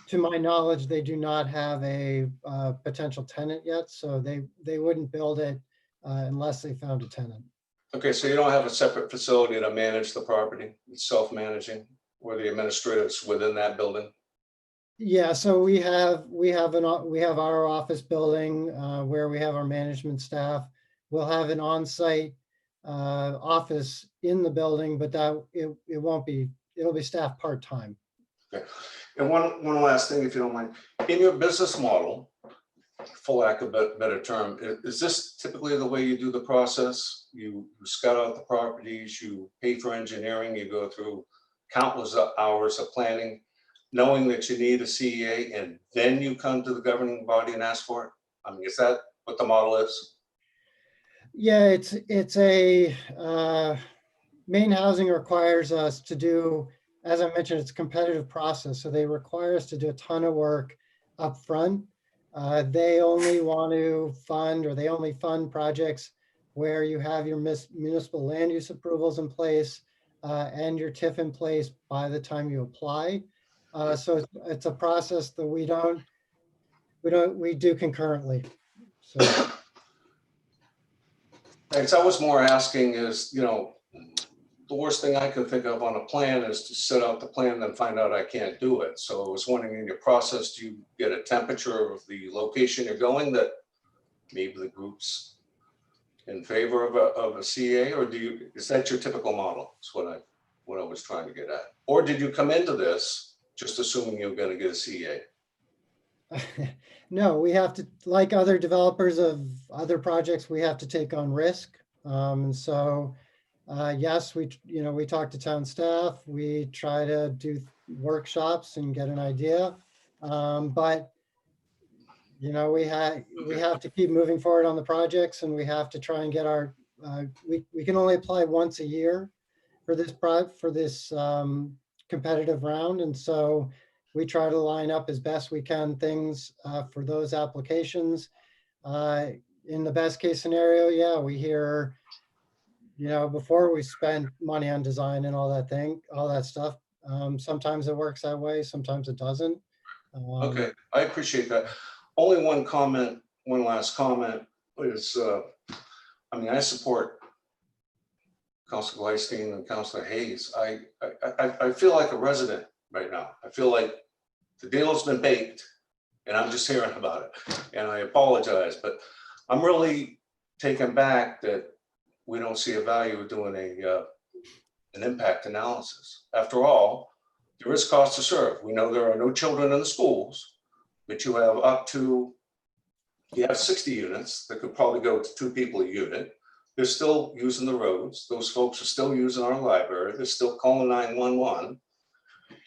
To my knowledge, they do not have a potential tenant yet, so they wouldn't build it unless they found a tenant. Okay, so you don't have a separate facility to manage the property, it's self-managing, where the administrators within that building? Yeah, so we have our office building where we have our management staff. We'll have an on-site office in the building, but that it won't be. It'll be staffed part-time. Okay. And one last thing, if you don't mind, in your business model, for lack of a better term, is this typically the way you do the process? You scout out the properties, you pay for engineering, you go through countless hours of planning, knowing that you need a CEA, and then you come to the governing body and ask for it? I mean, is that what the model is? Yeah, it's a Maine Housing requires us to do, as I mentioned, it's a competitive process. So they require us to do a ton of work up front. They only want to fund, or they only fund projects where you have your municipal land use approvals in place and your TIF in place by the time you apply. So it's a process that we do concurrently. So. Thanks. I was more asking is, you know, the worst thing I can think of on a plan is to set out the plan and then find out I can't do it. So I was wondering, in your process, do you get a temperature of the location you're going that maybe the group's in favor of a CA, or is that your typical model? That's what I was trying to get at. Or did you come into this just assuming you're going to get a CA? No, we have to, like other developers of other projects, we have to take on risk. And so, yes, we talk to town staff, we try to do workshops and get an idea. But, you know, we have to keep moving forward on the projects, and we have to try and get our, we can only apply once a year for this competitive round. And so we try to line up as best we can things for those applications. In the best case scenario, yeah, we hear, you know, before we spend money on design and all that stuff. Sometimes it works that way, sometimes it doesn't. Okay, I appreciate that. Only one last comment is, I mean, I support Councilor Gleisteen and Councilor Hayes. I feel like a resident right now. I feel like the deal has been baked and I'm just hearing about it. And I apologize, but I'm really taken back that we don't see a value of doing an impact analysis. After all, there is cost to serve. We know there are no children in the schools, but you have 60 units that could probably go to 2 people a unit. They're still using the roads. Those folks are still using our library. They're still calling 911.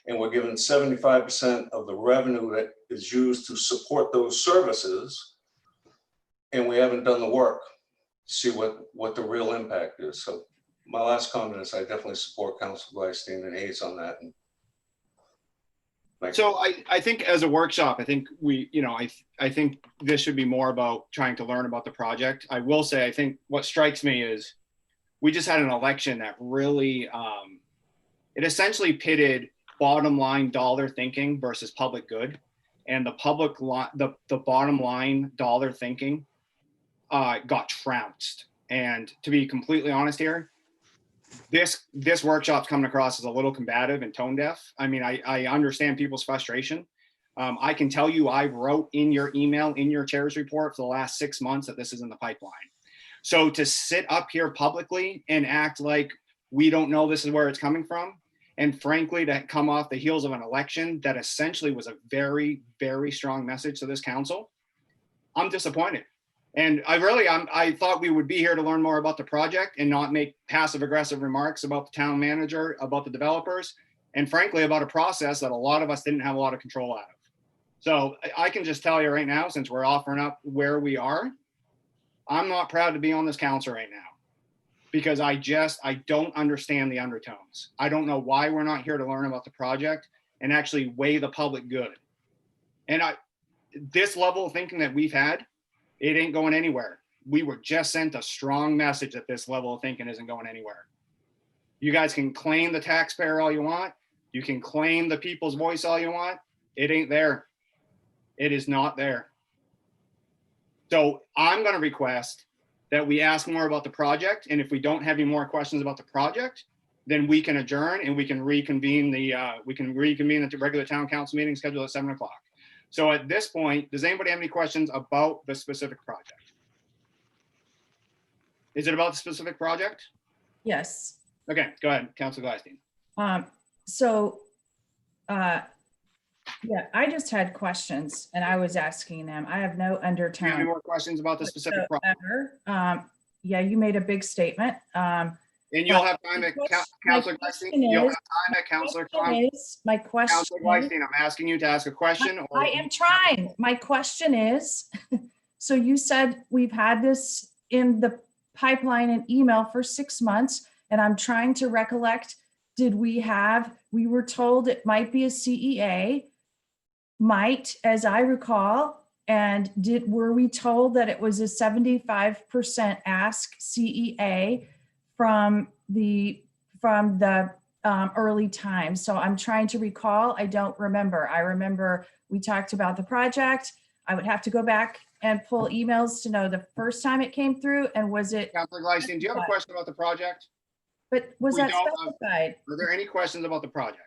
And we're given 75% of the revenue that is used to support those services. And we haven't done the work to see what the real impact is. So my last comment is I definitely support Councilor Gleisteen and Hayes on that. So I think as a workshop, I think I think this should be more about trying to learn about the project. I will say, I think what strikes me is we just had an election that really, it essentially pitted bottom line dollar thinking versus public good. And the bottom line dollar thinking got trounced. And to be completely honest here, this workshop's coming across as a little combative and tone deaf. I mean, I understand people's frustration, I can tell you, I wrote in your email, in your chair's report for the last 6 months that this is in the pipeline. So to sit up here publicly and act like we don't know this is where it's coming from, and frankly, to come off the heels of an election that essentially was a very, very strong message to this council, I'm disappointed. And I thought we would be here to learn more about the project and not make passive aggressive remarks about the town manager, about the developers, and frankly, about a process that a lot of us didn't have a lot of control out of. So I can just tell you right now, since we're offering up where we are, I'm not proud to be on this council right now because I don't understand the undertones. I don't know why we're not here to learn about the project and actually weigh the public good. And this level of thinking that we've had, it ain't going anywhere. We were just sent a strong message that this level of thinking isn't going anywhere. You guys can claim the taxpayer all you want. You can claim the people's voice all you want. It ain't there. It is not there. So I'm going to request that we ask more about the project. And if we don't have any more questions about the project, then we can adjourn and we can reconvene the regular town council meeting scheduled at 7 o'clock. So at this point, does anybody have any questions about the specific project? Is it about the specific project? Yes. Okay, go ahead, Councilor Gladstein. Yeah, I just had questions and I was asking them. I have no Do you have any undertone more questions about the specific project? whatsoever. Yeah, you made a big statement. And you'll have time at Councilor Gladstein. You'll have time at Councilor My question Councilor Gladstein, I'm asking you to ask a question. I am trying. My question is, so you said we've had this in the pipeline and email for 6 months, and I'm trying to recollect, we were told it might be a CEA, as I recall, and were we told that it was a 75% ask CEA from the early times? So I'm trying to recall. I don't remember. I remember we talked about the project. I would have to go back and pull emails to know the first time it came through, and was it? Councilor Gladstein, do you have a question about the project? But was We that don't, specified? Are there any questions about the project?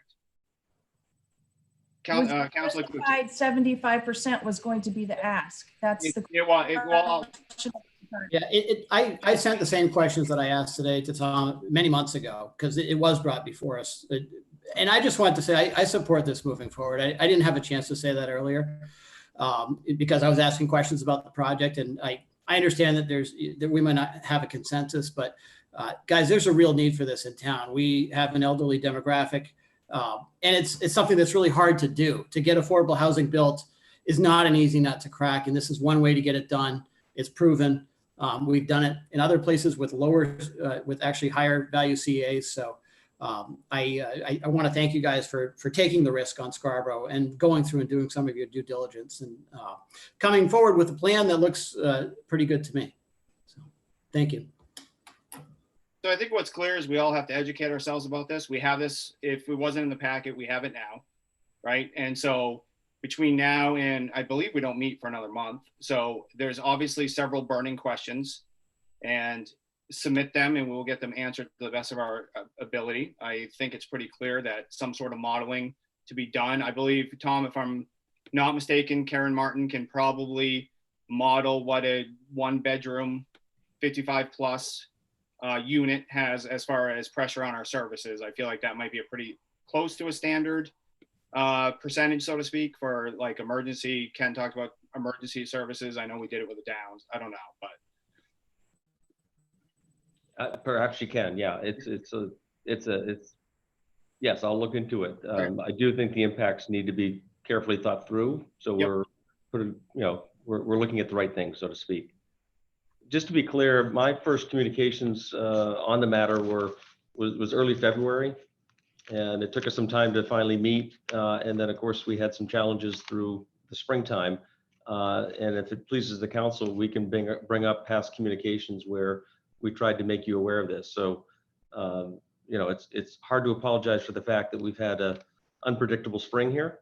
Was it Councilor specified 75% was going to be the ask? That's the. Yeah, I sent the same questions that I asked today to Tom many months ago, because it was brought before us. And I just wanted to say, I support this moving forward. I didn't have a chance to say that earlier because I was asking questions about the project, and I understand that we might not have a consensus, but guys, there's a real need for this in town. We have an elderly demographic, and it's something that's really hard to do. To get affordable housing built is not an easy nut to crack, and this is one way to get it done. It's proven. We've done it in other places with with actually higher value CAs. So I want to thank you guys for taking the risk on Scarborough and going through and doing some of your due diligence and coming forward with a plan that looks pretty good to me. So thank you. So I think what's clear is we all have to educate ourselves about this. We have this, if it wasn't in the packet, we have it now, right? And so between now and I believe we don't meet for another month. So there's obviously several burning questions, and submit them and we'll get them answered to the best of our ability. I think it's pretty clear that some sort of modeling to be done. I believe, Tom, if I'm not mistaken, Karen Martin can probably model what a 1-bedroom 55 plus unit has as far as pressure on our services. I feel like that might be a pretty close to a standard percentage, so to speak, for like emergency. Ken talked about emergency services. I know we did it with the Downs. I don't know, but perhaps you can. Yeah, yes, I'll look into it. I do think the impacts need to be carefully thought through. So we're looking at the right things, so to speak. Just to be clear, my first communications on the matter was early February, and it took us some time to finally meet. And then of course we had some challenges through the springtime. And if it pleases the council, we can bring up past communications where we tried to make you aware of this. So, it's hard to apologize for the fact that we've had an unpredictable spring here.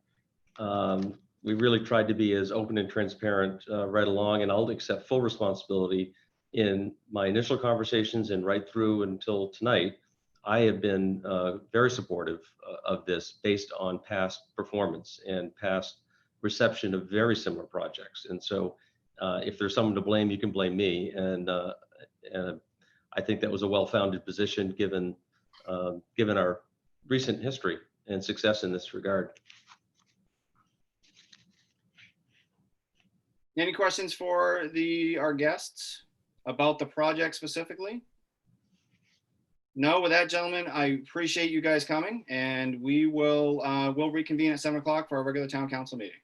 We really tried to be as open and transparent right along, and I'll accept full responsibility. In my initial conversations and right through until tonight, I have been very supportive of this based on past performance and past reception of very similar projects. And so if there's someone to blame, you can blame me. And I think that was a well-founded position given given our recent history and success in this regard. Any questions for our guests about the project specifically? No, with that, gentlemen, I appreciate you guys coming, and we'll reconvene at 7 o'clock for our regular town council meeting.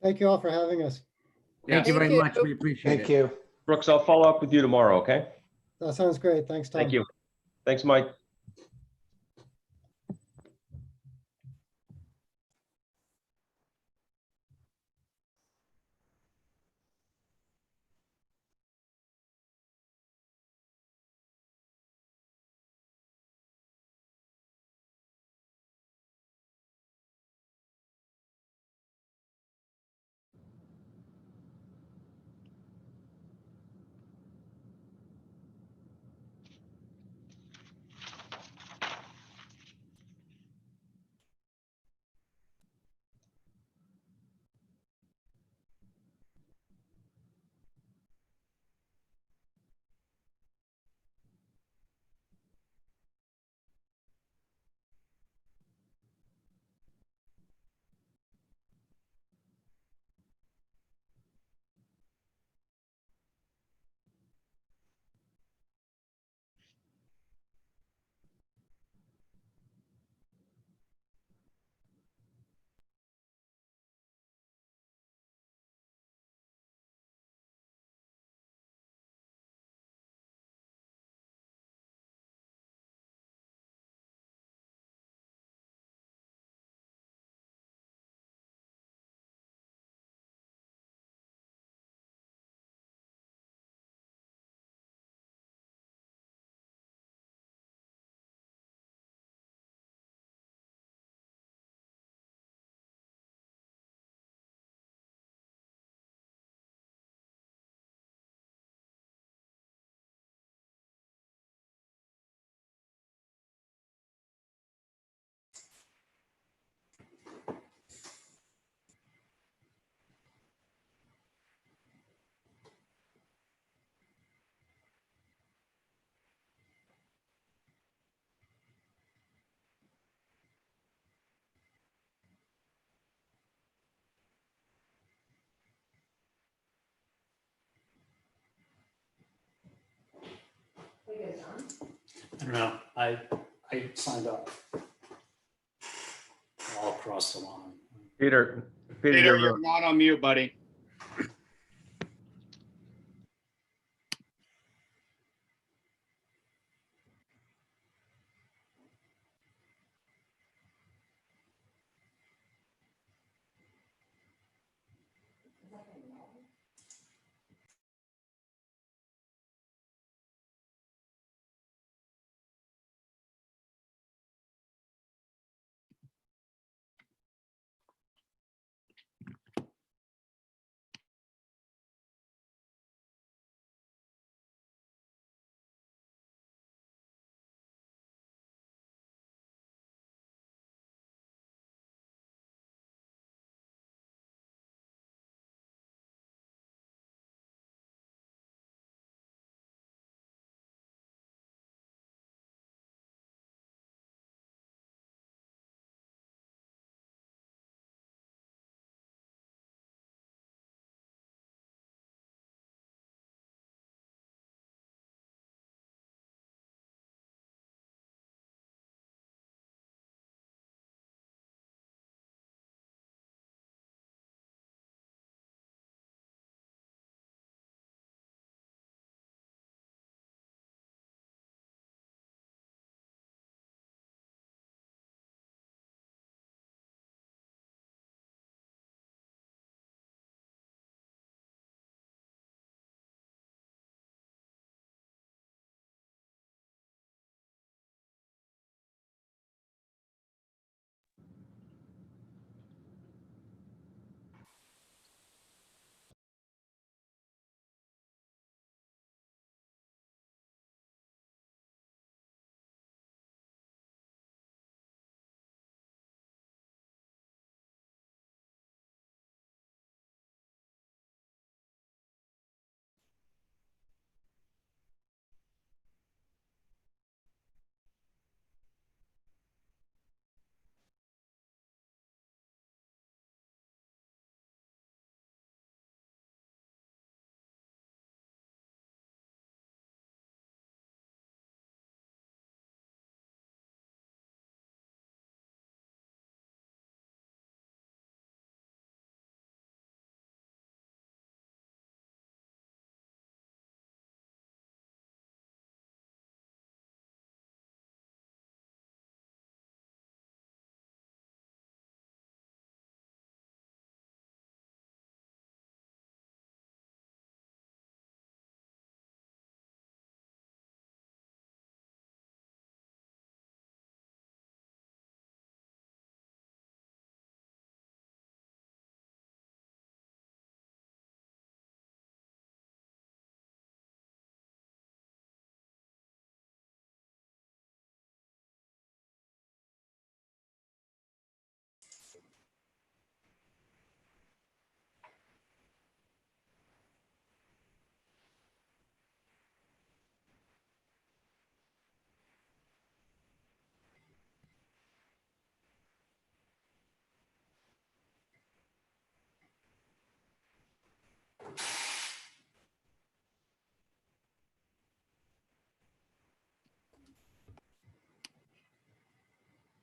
Thank you all for having us. Thank you Thank very you. much. We appreciate it. Thank you. Brooks, I'll follow up with you tomorrow, okay? That sounds great. Thanks, Tom. Thank you. Thanks, Mike. I don't know. I signed up all across the line. Peter, Peter, you're you're not on mute, buddy.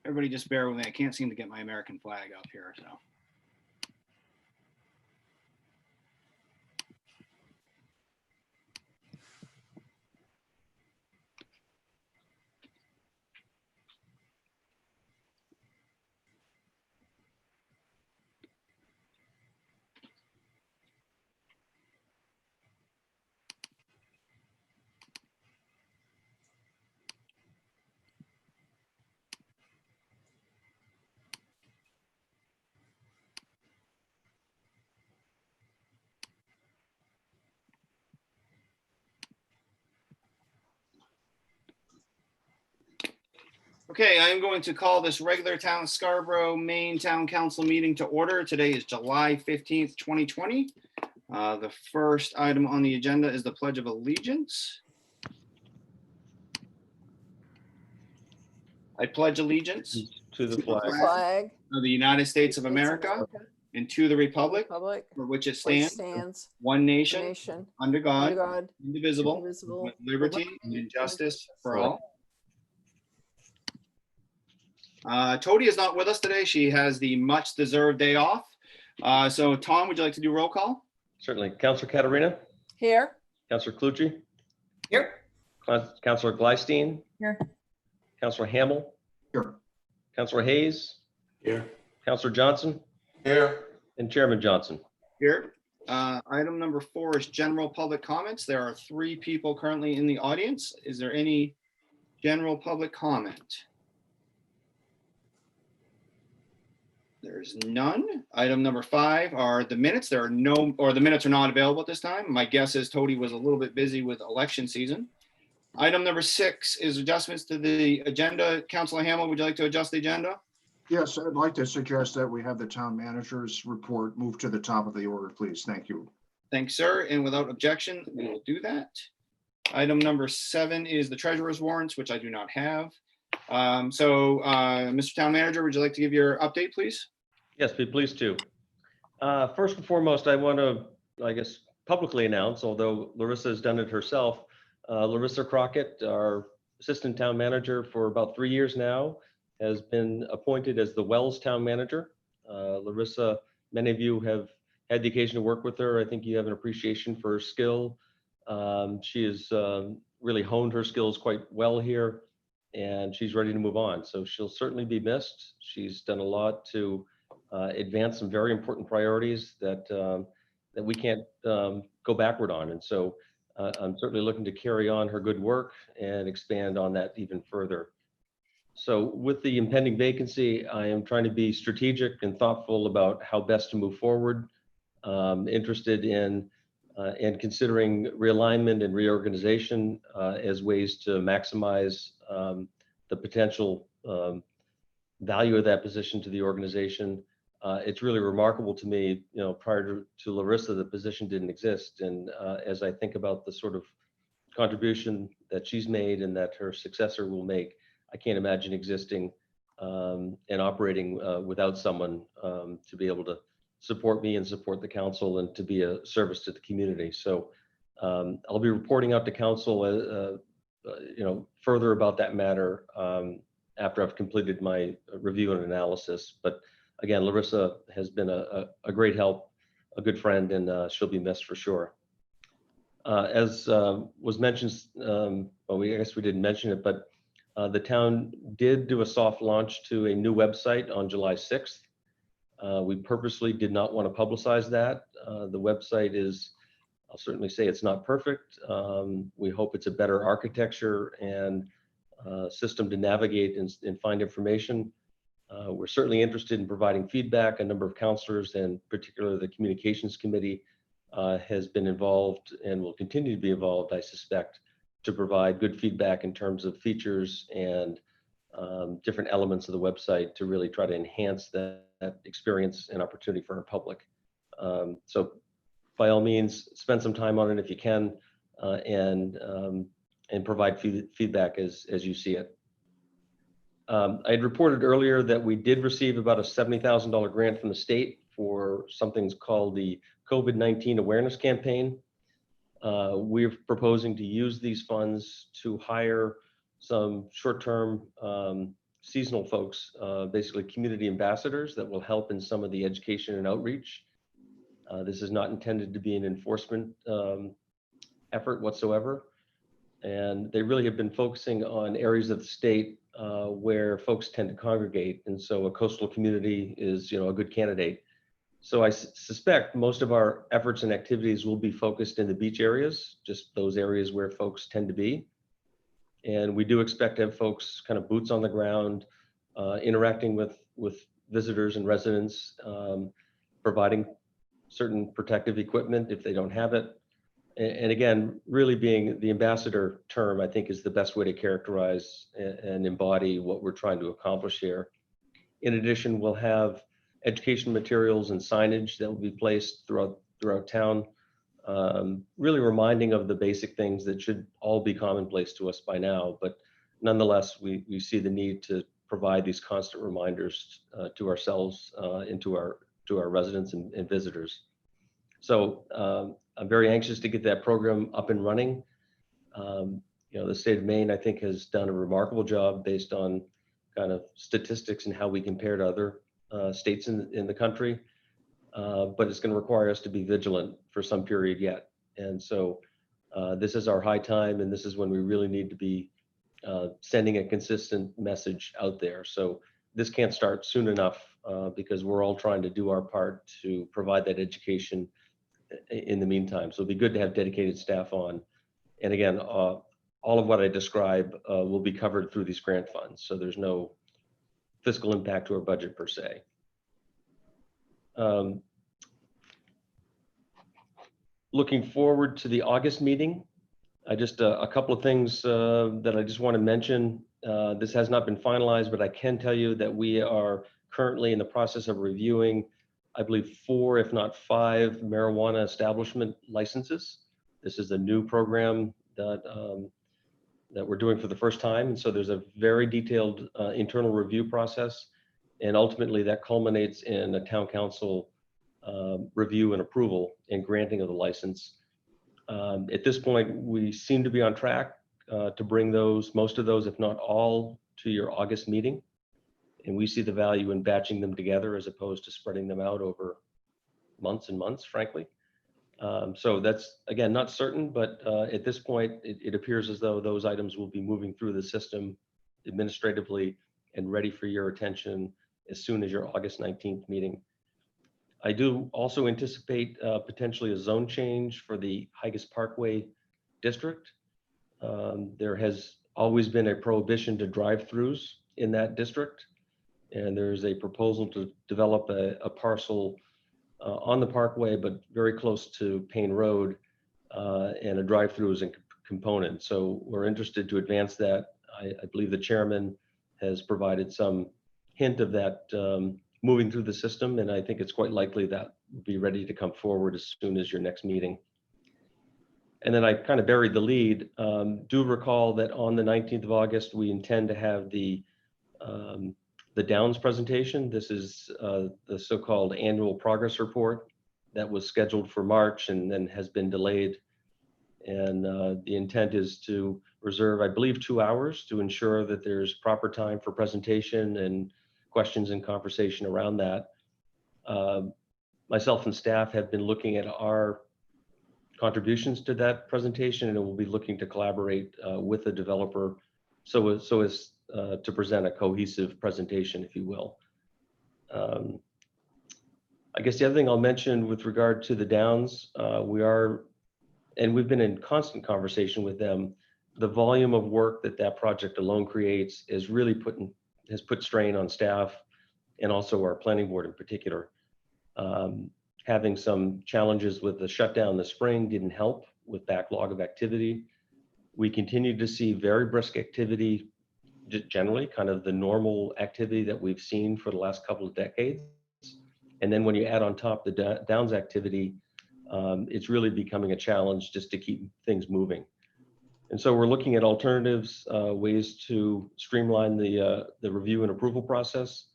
Everybody just bear with me. I can't seem to get my American flag up here, so. Okay, I am going to call this regular Town of Scarborough, Maine Town Council meeting to order. Today is July 15th, 2020. The first item on the agenda is the Pledge of Allegiance. I pledge allegiance To the to the flag Flag. of the United States of America and to the republic Republic. for which it Which stands, stands. one nation, Nation. under Under God, God. indivisible, Indivisible. with liberty and injustice for all. Tody is not with us today. She has the much deserved day off. So Tom, would you like to do roll call? Certainly. Councillor Katarina, Here. Councillor Clucci, Here. Councillor Glystein, Here. Councillor Hamel, Here. Councillor Hayes, Here. Councillor Johnson, Here, and Chairman Johnson. Here. Item number 4 is general public comments. There are 3 people currently in the audience. Is there any general public comment? There's none. Item number 5 are the minutes. There are no, or the minutes are not available at this time. My guess is Tody was a little bit busy with election season. Item number 6 is adjustments to the agenda. Councilor Hamel, would you like to adjust the agenda? Yes, I'd like to suggest that we have the town manager's report moved to the top of the order, please. Thank you. Thanks, sir. And without objection, we will do that. Item number 7 is the treasurer's warrants, which I do not have. Mr. Town Manager, would you like to give your update, please? Yes, be pleased to. First and foremost, I want to, I guess, publicly announce, although Larissa has done it herself, Larissa Crockett, our Assistant Town Manager for about 3 years now, has been appointed as the Wells Town Manager. Larissa, many of you have had the occasion to work with her. I think you have an appreciation for her skill. She has really honed her skills quite well here, and she's ready to move on. So she'll certainly be missed. She's done a lot to advance some very important priorities that that we can't go backward on. And so I'm certainly looking to carry on her good work and expand on that even further. So with the impending vacancy, I am trying to be strategic and thoughtful about how best to move forward. Interested in and considering realignment and reorganization as ways to maximize the potential value of that position to the organization. It's really remarkable to me, prior to Larissa, the position didn't exist. And as I think about the sort of contribution that she's made and that her successor will make, I can't imagine existing and operating without someone to be able to support me and support the council and to be a service to the community. So I'll be reporting out to council, further about that matter after I've completed my review and analysis. But again, Larissa has been a great help, a good friend, and she'll be missed for sure. As was mentioned, I guess we didn't mention it, but the town did do a soft launch to a new website on July 6th. We purposely did not want to publicize that. The website is, I'll certainly say it's not perfect. We hope it's a better architecture and system to navigate and find information. We're certainly interested in providing feedback. A number of councilors, and particularly the communications committee, has been involved and will continue to be involved, I suspect, to provide good feedback in terms of features and different elements of the website to really try to enhance that experience and opportunity for our public. So by all means, spend some time on it if you can, and provide feedback as you see it. I had reported earlier that we did receive about a $70,000 grant from the state for something called the COVID-19 awareness campaign. We're proposing to use these funds to hire some short-term seasonal folks, basically community ambassadors that will help in some of the education and outreach. This is not intended to be an enforcement effort whatsoever. And they really have been focusing on areas of the state where folks tend to congregate. And so a coastal community is, a good candidate. So I suspect most of our efforts and activities will be focused in the beach areas, just those areas where folks tend to be. And we do expect to have folks kind of boots on the ground, interacting with visitors and residents, providing certain protective equipment if they don't have it. And again, really being the ambassador term, I think, is the best way to characterize and embody what we're trying to accomplish here. In addition, we'll have education materials and signage that will be placed throughout town, really reminding of the basic things that should all be commonplace to us by now. But nonetheless, we see the need to provide these constant reminders to ourselves and to our residents and visitors. So I'm very anxious to get that program up and running. The state of Maine, I think, has done a remarkable job based on kind of statistics and how we compare to other states in the country. But it's going to require us to be vigilant for some period yet. And so this is our high time, and this is when we really need to be sending a consistent message out there. So this can't start soon enough because we're all trying to do our part to provide that education in the meantime. So it'll be good to have dedicated staff on. And again, all of what I describe will be covered through these grant funds. So there's no fiscal impact to our budget per se. Looking forward to the August meeting, I just a couple of things that I just want to mention. This has not been finalized, but I can tell you that we are currently in the process of reviewing, I believe, 4, if not 5 marijuana establishment licenses. This is a new program that we're doing for the first time. And so there's a very detailed internal review process. And ultimately that culminates in a town council review and approval and granting of the license. At this point, we seem to be on track to bring most of those, if not all, to your August meeting. And we see the value in batching them together as opposed to spreading them out over months and months, frankly. So that's, again, not certain, but at this point, it appears as though those items will be moving through the system administratively and ready for your attention as soon as your August 19th meeting. I do also anticipate potentially a zone change for the Higas Parkway district. There has always been a prohibition to drive-throughs in that district. And there's a proposal to develop a parcel on the parkway, but very close to Payne Road, and a drive-through is a component. So we're interested to advance that. I believe the chairman has provided some hint of that moving through the system, and I think it's quite likely that will be ready to come forward as soon as your next meeting. And then I kind of buried the lead. Do recall that on the 19th of August, we intend to have the Downs presentation. This is the so-called annual progress report that was scheduled for March and then has been delayed. And the intent is to reserve, I believe, 2 hours to ensure that there's proper time for presentation and questions and conversation around that. Myself and staff have been looking at our contributions to that presentation, and we'll be looking to collaborate with the developer so as to present a cohesive presentation, if you will. I guess the other thing I'll mention with regard to the Downs, we've been in constant conversation with them. The volume of work that project alone creates is really has put strain on staff and also our planning board in particular. Having some challenges with the shutdown this spring didn't help with backlog of activity. We continue to see very brisk activity, generally kind of the normal activity that we've seen for the last couple of decades. And then when you add on top the Downs activity, it's really becoming a challenge just to keep things moving. And so we're looking at alternatives, ways to streamline the review and approval process.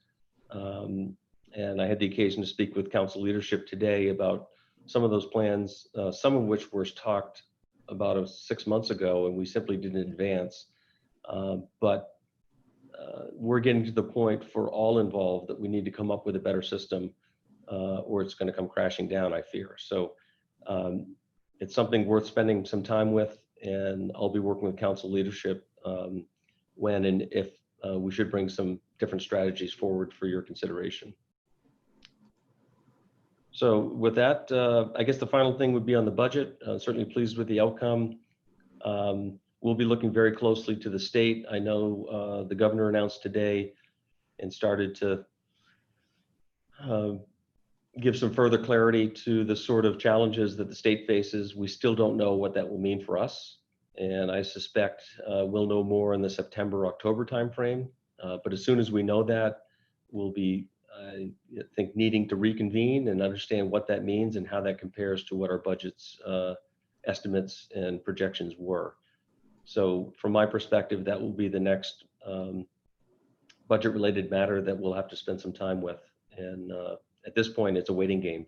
And I had the occasion to speak with council leadership today about some of those plans, some of which were talked about 6 months ago, and we simply didn't advance. But we're getting to the point for all involved that we need to come up with a better system, or it's going to come crashing down, I fear. So it's something worth spending some time with, and I'll be working with council leadership when and if we should bring some different strategies forward for your consideration. So with that, I guess the final thing would be on the budget. Certainly pleased with the outcome. We'll be looking very closely to the state. I know the governor announced today and started to give some further clarity to the sort of challenges that the state faces. We still don't know what that will mean for us. And I suspect we'll know more in the September, October timeframe. But as soon as we know that, we'll be, I think, needing to reconvene and understand what that means and how that compares to what our budget's estimates and projections were. So from my perspective, that will be the next budget-related matter that we'll have to spend some time with. And at this point, it's a waiting game.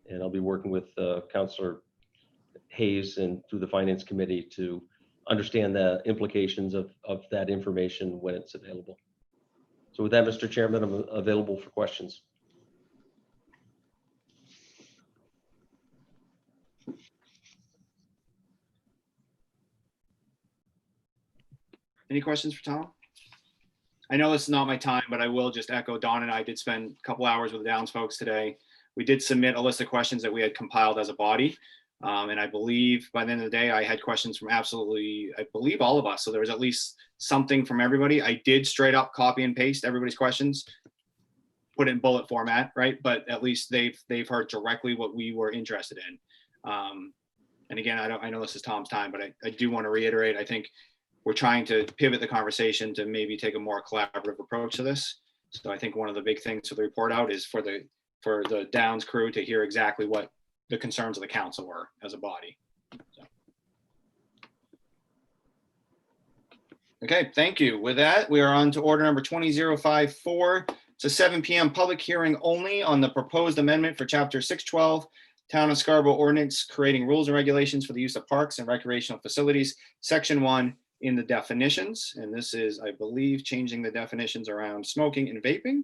And I'll be working with Councillor Hayes and through the Finance Committee to understand the implications of that information when it's available. So with that, Mr. Chairman, I'm available for questions. Any questions for Tom? I know this is not my time, but I will just echo Don and I did spend a couple hours with the Downs folks today. We did submit a list of questions that we had compiled as a body. And I believe by the end of the day, I had questions from absolutely, I believe all of us. So there was at least something from everybody. I did straight up copy and paste everybody's questions, put it in bullet format, right? But at least they've heard directly what we were interested in. And again, I know this is Tom's time, but I do want to reiterate, I think we're trying to pivot the conversation to maybe take a more collaborative approach to this. So I think one of the big things to the report out is for the Downs crew to hear exactly what the concerns of the council were as a body. So. Okay, thank you. With that, we are on to order number 20054. It's a 7 p.m. public hearing only on the proposed amendment for chapter 612, Town of Scarborough Ordinance, creating rules and regulations for the use of parks and recreational facilities, section 1 in the definitions. And this is, I believe, changing the definitions around smoking and vaping.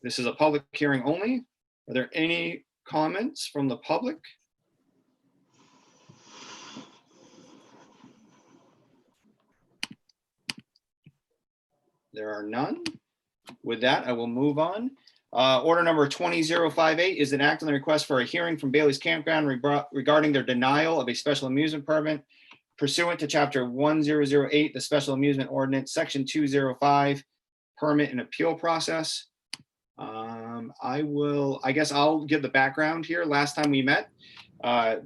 This is a public hearing only. Are there any comments from the public? There are none. With that, I will move on. Order number 20058 is an act on the request for a hearing from Bailey's Campground regarding their denial of a special amusement permit pursuant to chapter 1008, the special amusement ordinance, section 205, permit and appeal process. I guess I'll give the background here. Last time we met,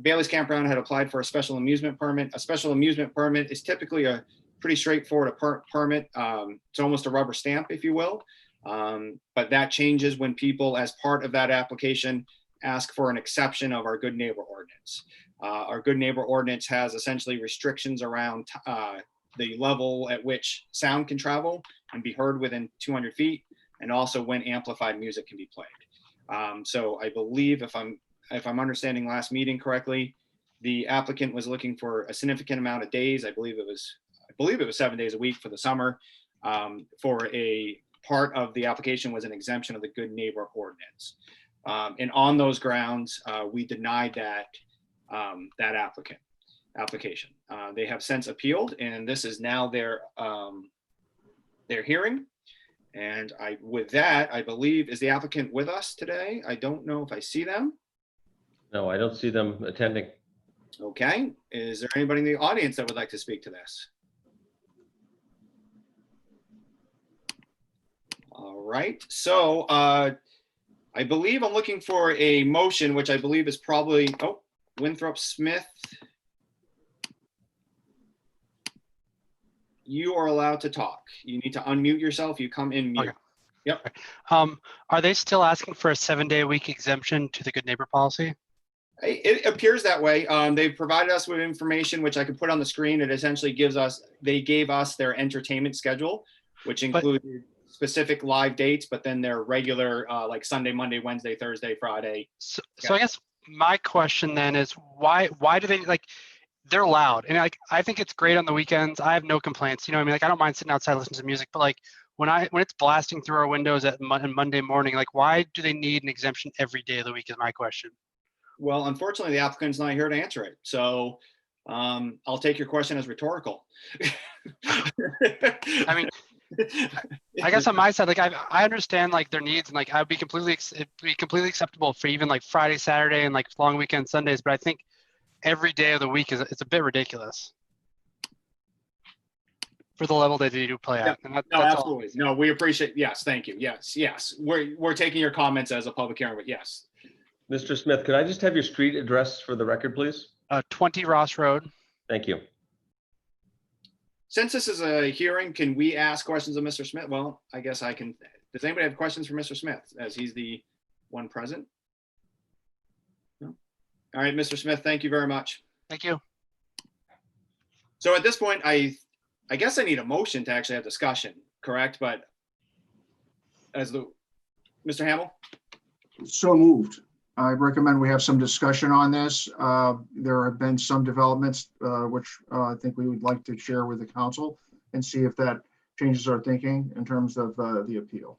Bailey's Campground had applied for a special amusement permit. A special amusement permit is typically a pretty straightforward permit. It's almost a rubber stamp, if you will. But that changes when people, as part of that application, ask for an exception of our Good Neighbor ordinance. Our Good Neighbor ordinance has essentially restrictions around the level at which sound can travel and be heard within 200 feet, and also when amplified music can be played. So I believe, if I'm understanding last meeting correctly, the applicant was looking for a significant amount of days. I believe it was 7 days a week for the summer. For a part of the application was an exemption of the Good Neighbor ordinance. And on those grounds, we denied that application. They have since appealed, and this is now their hearing. And with that, I believe, is the applicant with us today? I don't know if I see them. No, I don't see them attending. Okay. Is there anybody in the audience that would like to speak to this? All right. So I believe I'm looking for a motion, which I believe is probably, Winthrop Smith. You are allowed to talk. You need to unmute yourself. You come in mute. Okay. Yep. Are they still asking for a 7-day-a-week exemption to the Good Neighbor policy? It appears that way. They've provided us with information, which I could put on the screen. It essentially they gave us their entertainment schedule, which included specific live dates, but then their regular like Sunday, Monday, Wednesday, Thursday, Friday. So I guess my question then is why do they, like, they're loud, and like I think it's great on the weekends. I have no complaints. You know what I mean? Like, I don't mind sitting outside listening to music, but like when it's blasting through our windows at Monday morning, like why do they need an exemption every day of the week is my question. Well, unfortunately, the applicant's not here to answer it. So I'll take your question as rhetorical. I mean, I guess on my side, like I understand like their needs, and like it'd be completely acceptable for even like Friday, Saturday, and like long weekend Sundays. But I think every day of the week it's a bit ridiculous for the level that they do play at. And No, that's absolutely. No, we appreciate. Yes, thank you. Yes. We're taking your comments as a public hearing, but yes. Mr. Smith, could I just have your street address for the record, please? 20 Ross Road. Thank you. Since this is a hearing, can we ask questions of Mr. Smith? Well, I guess I can. Does anybody have questions for Mr. Smith as he's the one present? No. All right, Mr. Smith, thank you very much. Thank you. So at this point, I guess I need a motion to actually have discussion, correct? But as Mr. Hamel? So moved. I recommend we have some discussion on this. There have been some developments which I think we would like to share with the council and see if that changes our thinking in terms of the appeal.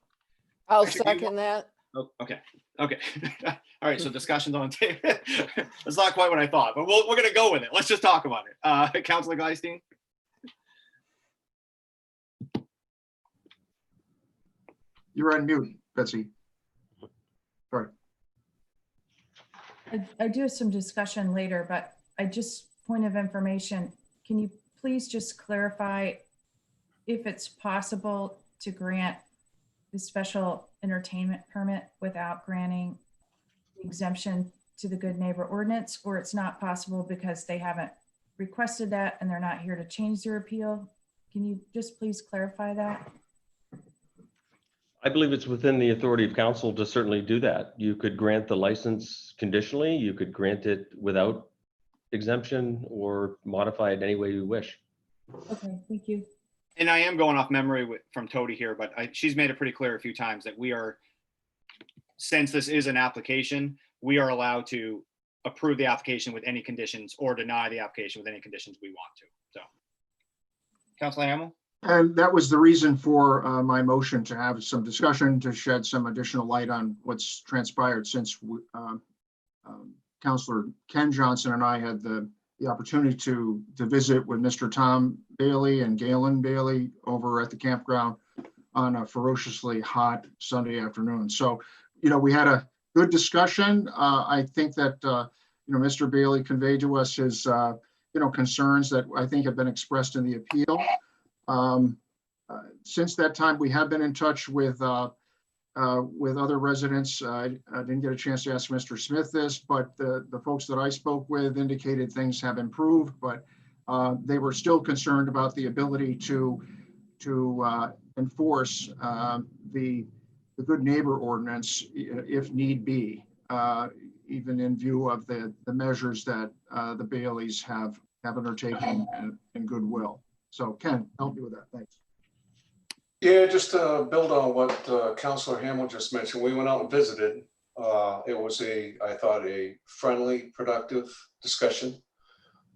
I'll Actually, second that. Oh, okay. All right. So discussions on the table. That's not quite what I thought, but we're going to go with it. Let's just talk about it. Councilor Gleisteen? You're on mute, Betsy. Sorry. I do have some discussion later, but point of information, can you please just clarify if it's possible to grant the special entertainment permit without granting exemption to the good neighbor ordinance, or it's not possible because they haven't requested that and they're not here to change their appeal? Can you just please clarify that? I believe it's within the authority of council to certainly do that. You could grant the license conditionally, you could grant it without exemption, or modify it any way you wish. Okay, thank you. And I am going off memory from Tody here, but she's made it pretty clear a few times that we are, since this is an application, we are allowed to approve the application with any conditions or deny the application with any conditions we want to. So, Councilor Hamel? And that was the reason for my motion to have some discussion, to shed some additional light on what's transpired since Councilor Ken Johnson and I had the opportunity to visit with Mr. Tom Bailey and Galen Bailey over at the campground on a ferociously hot Sunday afternoon. So, we had a good discussion. I think that, Mr. Bailey conveyed to us his, concerns that I think have been expressed in the appeal. Since that time, we have been in touch with other residents. I didn't get a chance to ask Mr. Smith this, but the folks that I spoke with indicated things have improved, but they were still concerned about the ability to enforce the good neighbor ordinance if need be, even in view of the measures that the Baileys have undertaken in goodwill. So Ken, help me with that. Thanks. Yeah, just to build on what Councilor Hamel just mentioned, we went out and visited. It was I thought a friendly, productive discussion.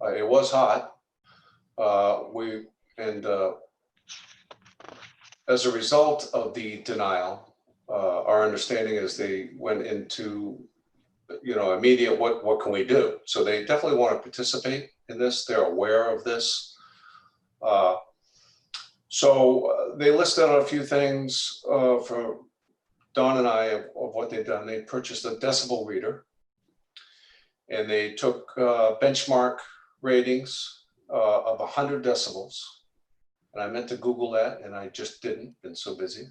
It was hot. As a result of the denial, our understanding is they went into, immediate, what can we do? So they definitely want to participate in this. They're aware of this. So they listed out a few things for Don and I of what they've done. They purchased a decibel reader, and they took benchmark ratings of 100 decibels. And I meant to Google that, and I just didn't, been so busy.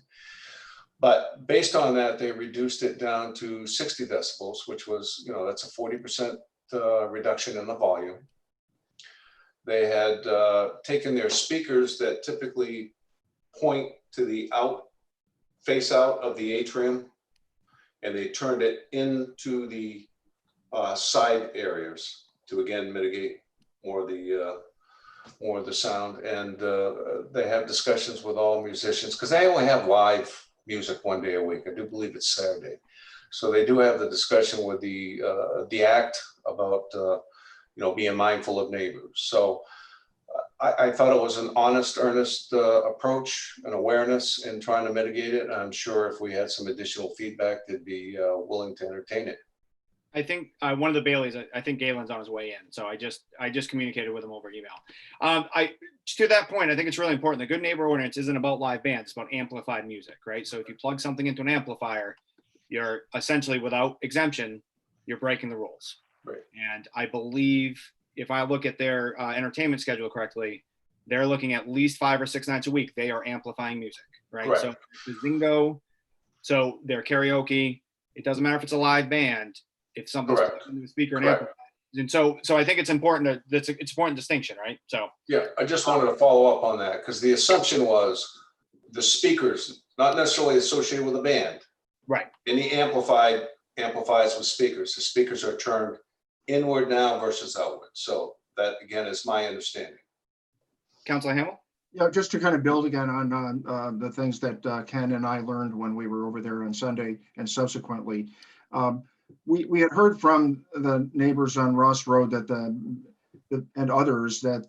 But based on that, they reduced it down to 60 decibels, which was, that's a 40% reduction in the volume. They had taken their speakers that typically point to the face out of the atrium, and they turned it into the side areas to again mitigate more of the sound. And they have discussions with all musicians because they only have live music one day a week. I do believe it's Saturday, so they do have the discussion with the act about being mindful of neighbors. So I thought it was an honest, earnest approach and awareness in trying to mitigate it. I'm sure if we had some additional feedback, they'd be willing to entertain it. I think one of the Baileys, I think Galen's on his way in. So I just communicated with him over email. To that point, I think it's really important. The Good Neighbor Ordinance isn't about live bands, it's about amplified music, right? So if you plug something into an amplifier, you're essentially, without exemption, you're breaking the rules. Right. And I believe if I look at their entertainment schedule correctly, they're looking at least 5 or 6 nights a week. They are amplifying music, right? Correct. So the Zingo, so their karaoke, it doesn't matter if it's a live band, if something's Correct. plugged into a speaker and Correct. amplified. And so I think it's important it's important distinction, right? So Yeah, I just wanted to follow up on that because the assumption was the speakers, not necessarily associated with a band. right. Any amplifies with speakers. The speakers are turned inward now versus outward. So that again is my understanding. Councilor Hamel? Yeah, just to kind of build again on the things that Ken and I learned when we were over there on Sunday and subsequently. We had heard from the neighbors on Ross Road that and others that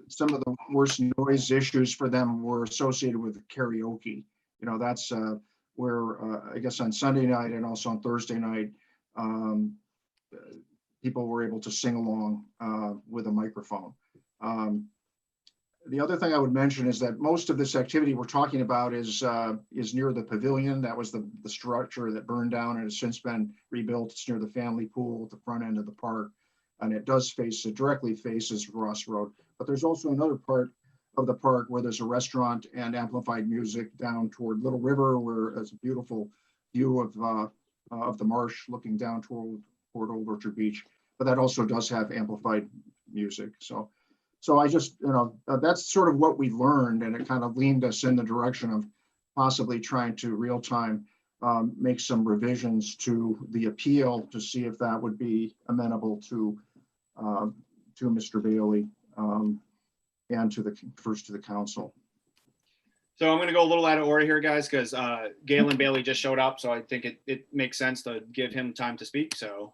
some of the worst noise issues for them were associated with karaoke. You know, that's where I guess on Sunday night and also on Thursday night, people were able to sing along with a microphone. The other thing I would mention is that most of this activity we're talking about is near the pavilion. That was the structure that burned down and has since been rebuilt. It's near the family pool at the front end of the park. And it does directly faces Ross Road. But there's also another part of the park where there's a restaurant and amplified music down toward Little River, where there's a beautiful view of the marsh looking down toward Old Orchard Beach. But that also does have amplified music. So I just, that's sort of what we learned, and it kind of leaned us in the direction of possibly trying to real time make some revisions to the appeal to see if that would be amenable to Mr. Bailey and to the council. So I'm going to go a little out of order here, guys, because Galen Bailey just showed up. So I think it makes sense to give him time to speak. So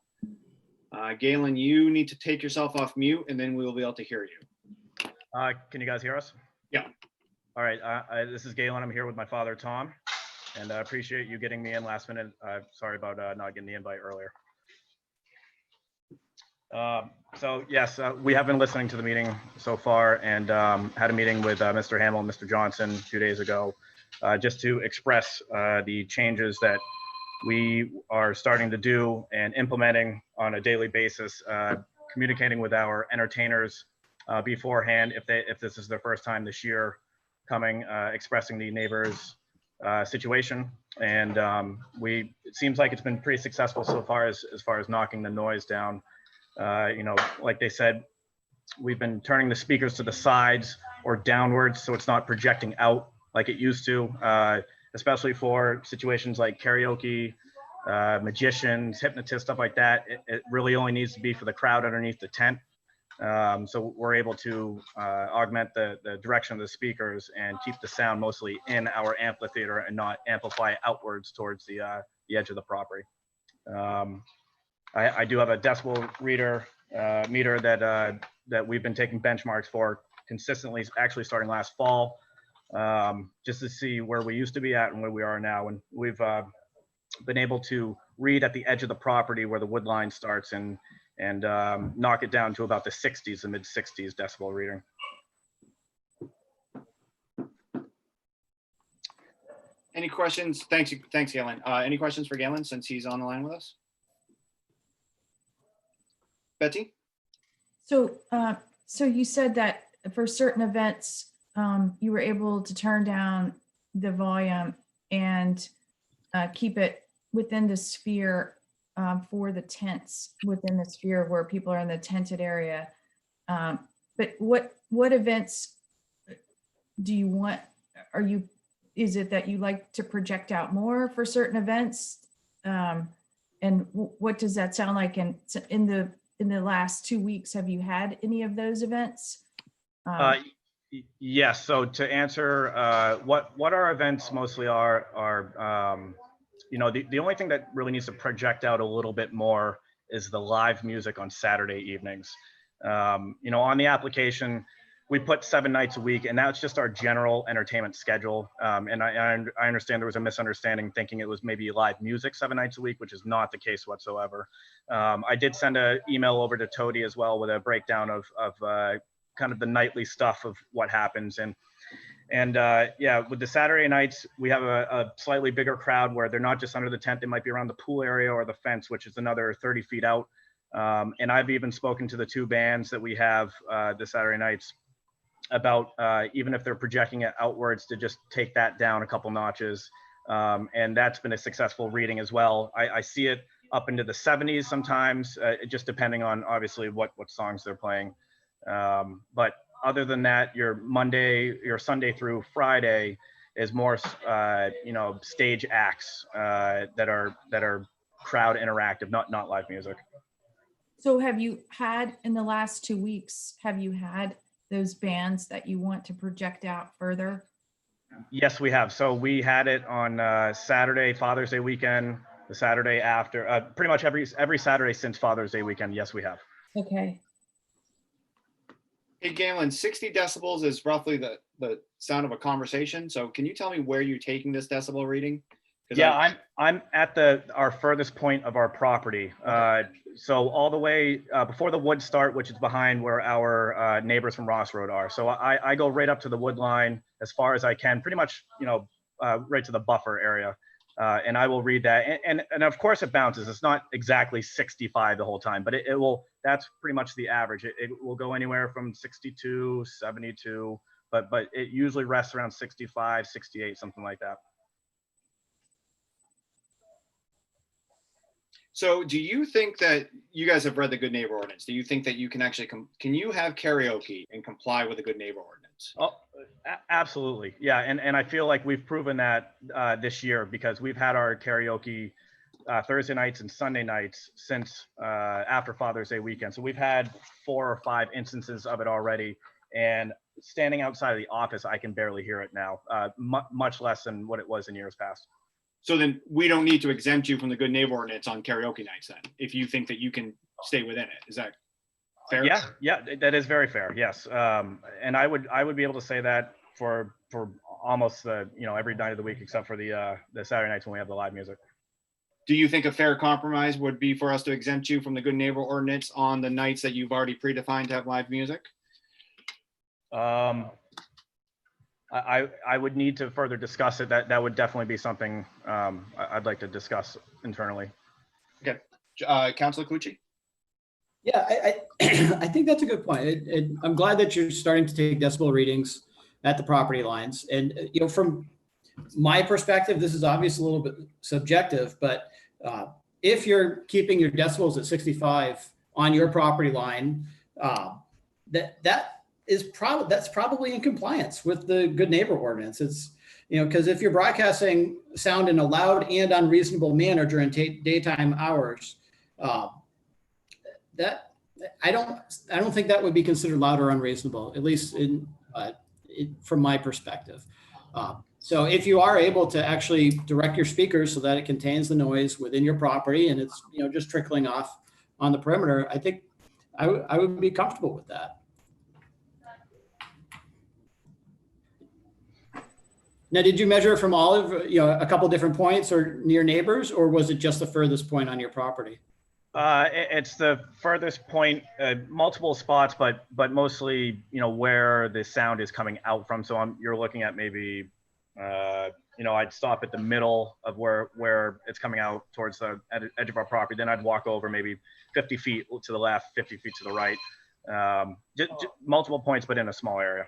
Galen, you need to take yourself off mute and then we will be able to hear you. Can you guys hear us? Yeah. All right. This is Galen. I'm here with my father, Tom, and I appreciate you getting me in last minute. Sorry about not getting the invite earlier. So yes, we have been listening to the meeting so far and had a meeting with Mr. Hamel and Mr. Johnson 2 days ago, just to express the changes that we are starting to do and implementing on a daily basis, communicating with our entertainers beforehand if this is their first time this year coming, expressing the neighbors situation. And it seems like it's been pretty successful so far as far as knocking the noise down. Like they said, we've been turning the speakers to the sides or downwards so it's not projecting out like it used to, especially for situations like karaoke, magicians, hypnotists, stuff like that. It really only needs to be for the crowd underneath the tent. So we're able to augment the direction of the speakers and keep the sound mostly in our amphitheater and not amplify outwards towards the edge of the property. I do have a decibel meter that we've been taking benchmarks for consistently, actually starting last fall, just to see where we used to be at and where we are now. And we've been able to read at the edge of the property where the wood line starts and knock it down to about the 60s, the mid 60s decibel reading. Any questions? Thanks, Galen. Any questions for Galen since he's on the line with us? Betsy? So you said that for certain events, you were able to turn down the volume and keep it within the sphere for the tents within the sphere where people are in the tented area. But what events do you want? Is it that you like to project out more for certain events? And what does that sound like? And in the last 2 weeks, have you had any of those events? Yes. So to answer what our events mostly are, the only thing that really needs to project out a little bit more is the live music on Saturday evenings. On the application, we put 7 nights a week, and that's just our general entertainment schedule. And I understand there was a misunderstanding thinking it was maybe live music 7 nights a week, which is not the case whatsoever. I did send an email over to Tody as well with a breakdown of kind of the nightly stuff of what happens. And yeah, with the Saturday nights, we have a slightly bigger crowd where they're not just under the tent, they might be around the pool area or the fence, which is another 30 feet out. And I've even spoken to the 2 bands that we have the Saturday nights about even if they're projecting it outwards to just take that down a couple notches. And that's been a successful reading as well. I see it up into the 70s sometimes, just depending on obviously what songs they're playing. But other than that, your Sunday through Friday is more, stage acts that are crowd interactive, not live music. So have you had, in the last 2 weeks, have you had those bands that you want to project out further? Yes, we have. So we had it on Saturday, Father's Day weekend, the Saturday after, pretty much every Saturday since Father's Day weekend. Yes, we have. Okay. Hey, Galen, 60 decibels is roughly the sound of a conversation. So can you tell me where you're taking this decibel reading? Yeah, I'm at our furthest point of our property. So all the way before the wood start, which is behind where our neighbors from Ross Road are. So I go right up to the wood line as far as I can, pretty much, right to the buffer area. And I will read that. And of course it bounces. It's not exactly 65 the whole time, but it will, that's pretty much the average. It will go anywhere from 62, 72, but it usually rests around 65, 68, something like that. So do you think that you guys have read the Good Neighbor Ordinance? Do you think that you can actually, can you have karaoke and comply with the Good Neighbor Ordinance? Oh, absolutely. Yeah. And I feel like we've proven that this year because we've had our karaoke Thursday nights and Sunday nights since after Father's Day weekend. So we've had 4 or 5 instances of it already. And standing outside of the office, I can barely hear it now, much less than what it was in years past. So then we don't need to exempt you from the Good Neighbor Ordinance on karaoke nights then, if you think that you can stay within it. Is that fair? Yeah, that is very fair. Yes. And I would be able to say that for almost every night of the week, except for the Saturday nights when we have the live music. Do you think a fair compromise would be for us to exempt you from the Good Neighbor Ordinance on the nights that you've already predefined to have live music? I would need to further discuss it. That would definitely be something I'd like to discuss internally. Okay. Councilor Clucci? Yeah, I think that's a good point. I'm glad that you're starting to take decibel readings at the property lines. And, from my perspective, this is obviously a little bit subjective, but if you're keeping your decibels at 65 on your property line, that's probably in compliance with the Good Neighbor Ordinance. It's, because if you're broadcasting sound in a loud and unreasonable manner during daytime hours, that I don't think that would be considered loud or unreasonable, at least from my perspective. So if you are able to actually direct your speakers so that it contains the noise within your property and it's just trickling off on the perimeter, I think I would be comfortable with that. Now, did you measure from all of, a couple different points or near neighbors, or was it just the furthest point on your property? It's the furthest point, multiple spots, but mostly, where the sound is coming out from. So you're looking at maybe, I'd stop at the middle of where it's coming out towards the edge of our property. Then I'd walk over maybe 50 feet to the left, 50 feet to the right. Just multiple points, but in a small area.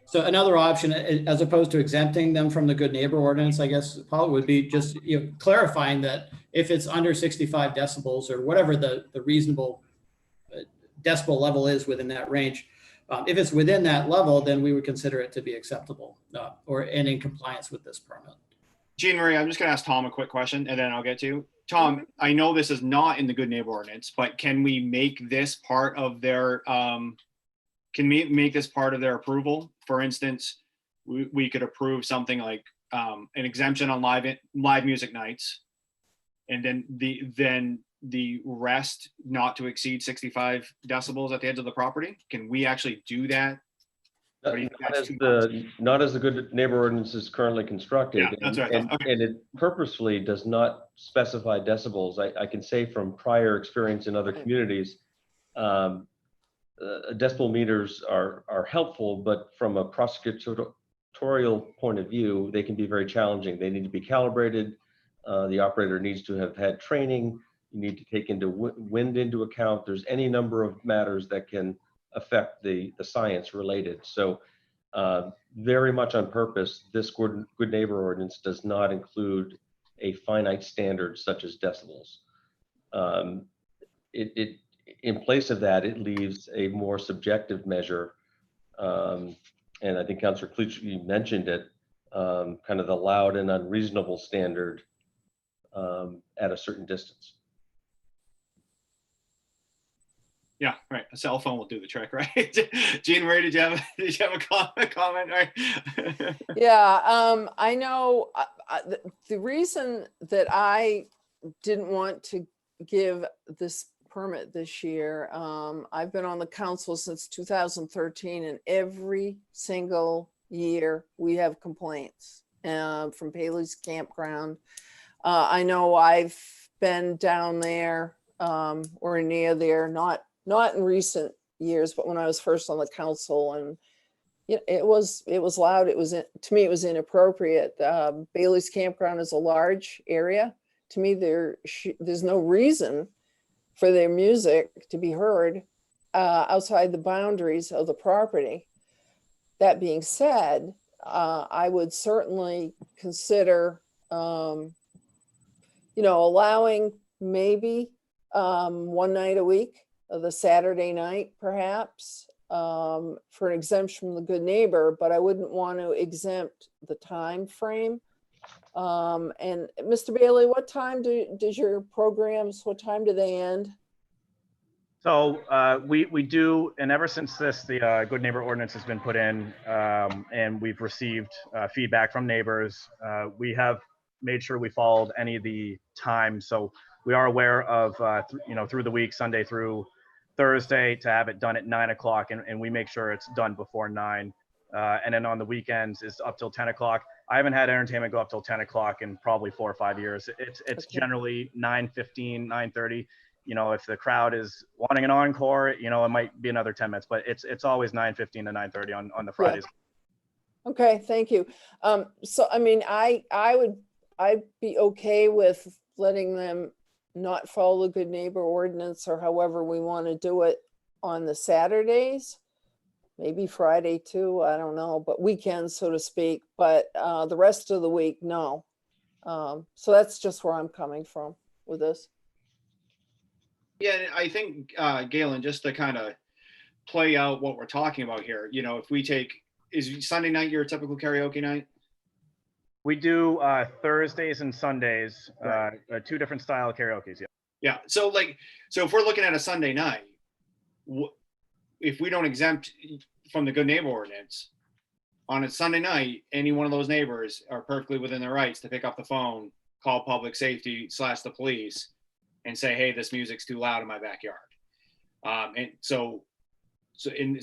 So another option, as opposed to exempting them from the Good Neighbor Ordinance, I guess, Paul, would be just clarifying that if it's under 65 decibels or whatever the reasonable decibel level is within that range, if it's within that level, then we would consider it to be acceptable and in compliance with this permit. Jean Marie, I'm just going to ask Tom a quick question and then I'll get to you. Tom, I know this is not in the Good Neighbor Ordinance, but can we make this part of their approval? For instance, we could approve something like an exemption on live music nights, and then the rest not to exceed 65 decibels at the edge of the property? Can we actually do that? Or do you think that's too much? Not as the good neighbor ordinance is currently constructed. Yeah, that's what I thought. Okay. And it purposefully does not specify decibels. I can say from prior experience in other communities, decibel meters are helpful, but from a prosecutorial point of view, they can be very challenging. They need to be calibrated. The operator needs to have had training. You need to take wind into account. There's any number of matters that can affect the science related. So very much on purpose, this good neighbor ordinance does not include a finite standard such as decibels. In place of that, it leaves a more subjective measure. And I think Councillor Klutsch, you mentioned it, kind of the loud and unreasonable standard at a certain distance. Yeah, right. A cell phone will do the trick, right? Jean Marie, did you have a comment? Right? Yeah, I know the reason that I didn't want to give this permit this year, I've been on the council since 2013, and every single year we have complaints from Paley's Campground. I know I've been down there or near there, not in recent years, but when I was first on the council, and you know, it was loud. To me, it was inappropriate. Bailey's Campground is a large area. To me, there's no reason for their music to be heard outside the boundaries of the property. That being said, I would certainly consider, allowing maybe one night a week, the Saturday night, perhaps, for an exemption from the good neighbor, but I wouldn't want to exempt the time frame. And Mr. Bailey, what time does your programs, what time do they end? So we do, and ever since the Good Neighbor Ordinance has been put in, and we've received feedback from neighbors, we have made sure we followed any of the times. So we are aware of, through the week, Sunday through Thursday, to have it done at 9 o'clock, and we make sure it's done before 9. And then on the weekends is up till 10 o'clock. I haven't had entertainment go up till 10 o'clock in probably 4 or 5 years. It's generally 9:15, 9:30. If the crowd is wanting an encore, it might be another 10 minutes, but it's always 9:15 to 9:30 on the Fridays. Yeah. Okay, thank you. So, I mean, I'd be okay with letting them not follow the Good Neighbor Ordinance, or however we want to do it, on the Saturdays, maybe Friday too, I don't know, but weekends, so to speak, but the rest of the week, no. So that's just where I'm coming from with this. Yeah, I think, Galen, just to kind of play out what we're talking about here, if we is Sunday night your typical karaoke night? We do Thursdays and Sundays, Right. 2 different style karaoke's. Yeah. Yeah. So if we're looking at a Sunday night, if we don't exempt from the Good Neighbor Ordinance, on a Sunday night, any one of those neighbors are perfectly within their rights to pick up the phone, call public safety / the police, and say, hey, this music's too loud in my backyard. And so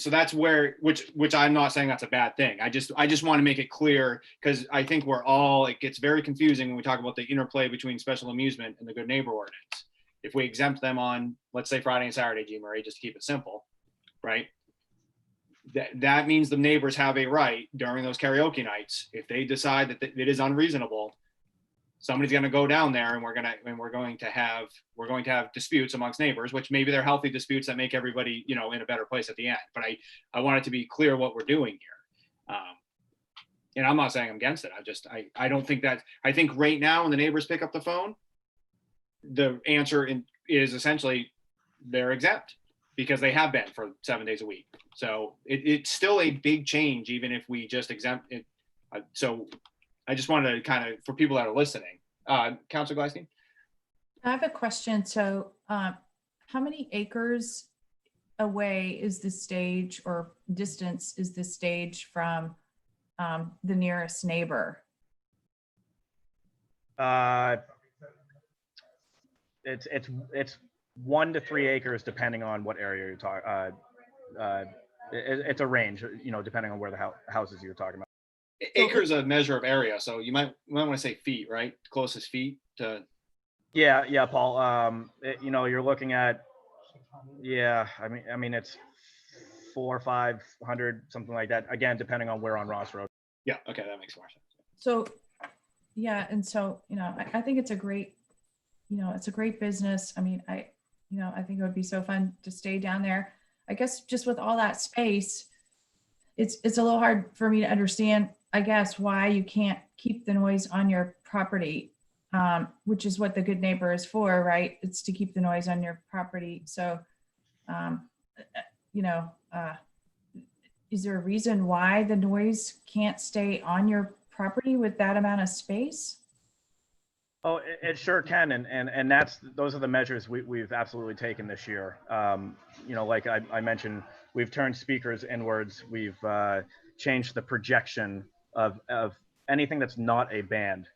that's where, which I'm not saying that's a bad thing. I just want to make it clear, because I think it gets very confusing when we talk about the interplay between special amusement and the Good Neighbor Ordinance. If we exempt them on, let's say, Friday and Saturday, Jean Marie, just to keep it simple, right? That means the neighbors have a right during those karaoke nights, if they decide that it is unreasonable, somebody's going to go down there, and we're going to have disputes amongst neighbors, which maybe they're healthy disputes that make everybody, in a better place at the end. But I want it to be clear what we're doing here. And I'm not saying I'm against it. I don't think that, I think right now when the neighbors pick up the phone, the answer is essentially they're exempt, because they have been for 7 days a week. So it's still a big change, even if we just exempt it. So I just wanted to kind of, for people that are listening, Councilor Gleisteen? I have a question. So how many acres away is the stage, or distance is the stage from the nearest neighbor? it's 1 to 3 acres depending on what area you're talking. It's a range, you know, depending on where the houses you're talking about. Acres a measure of area, so you might want to say feet, right? Closest feet to. Yeah, Paul. You know, you're looking at, yeah, I mean, it's 400 or 500, something like that. Again, depending on where on Ross Road. Yeah, okay, that makes more sense. So, yeah, and so, you know, I think it's a great, you know, it's a great business. I mean, you know, I think it would be so fun to stay down there. I guess just with all that space, it's a little hard for me to understand, I guess, why you can't keep the noise on your property, which is what the good neighbor is for, right? It's to keep the noise on your property. So, you know, is there a reason why the noise can't stay on your property with that amount of space? Oh, it sure can, and those are the measures we've absolutely taken this year. You know, like I mentioned, we've turned speakers inwards. We've changed the projection of anything that's not a band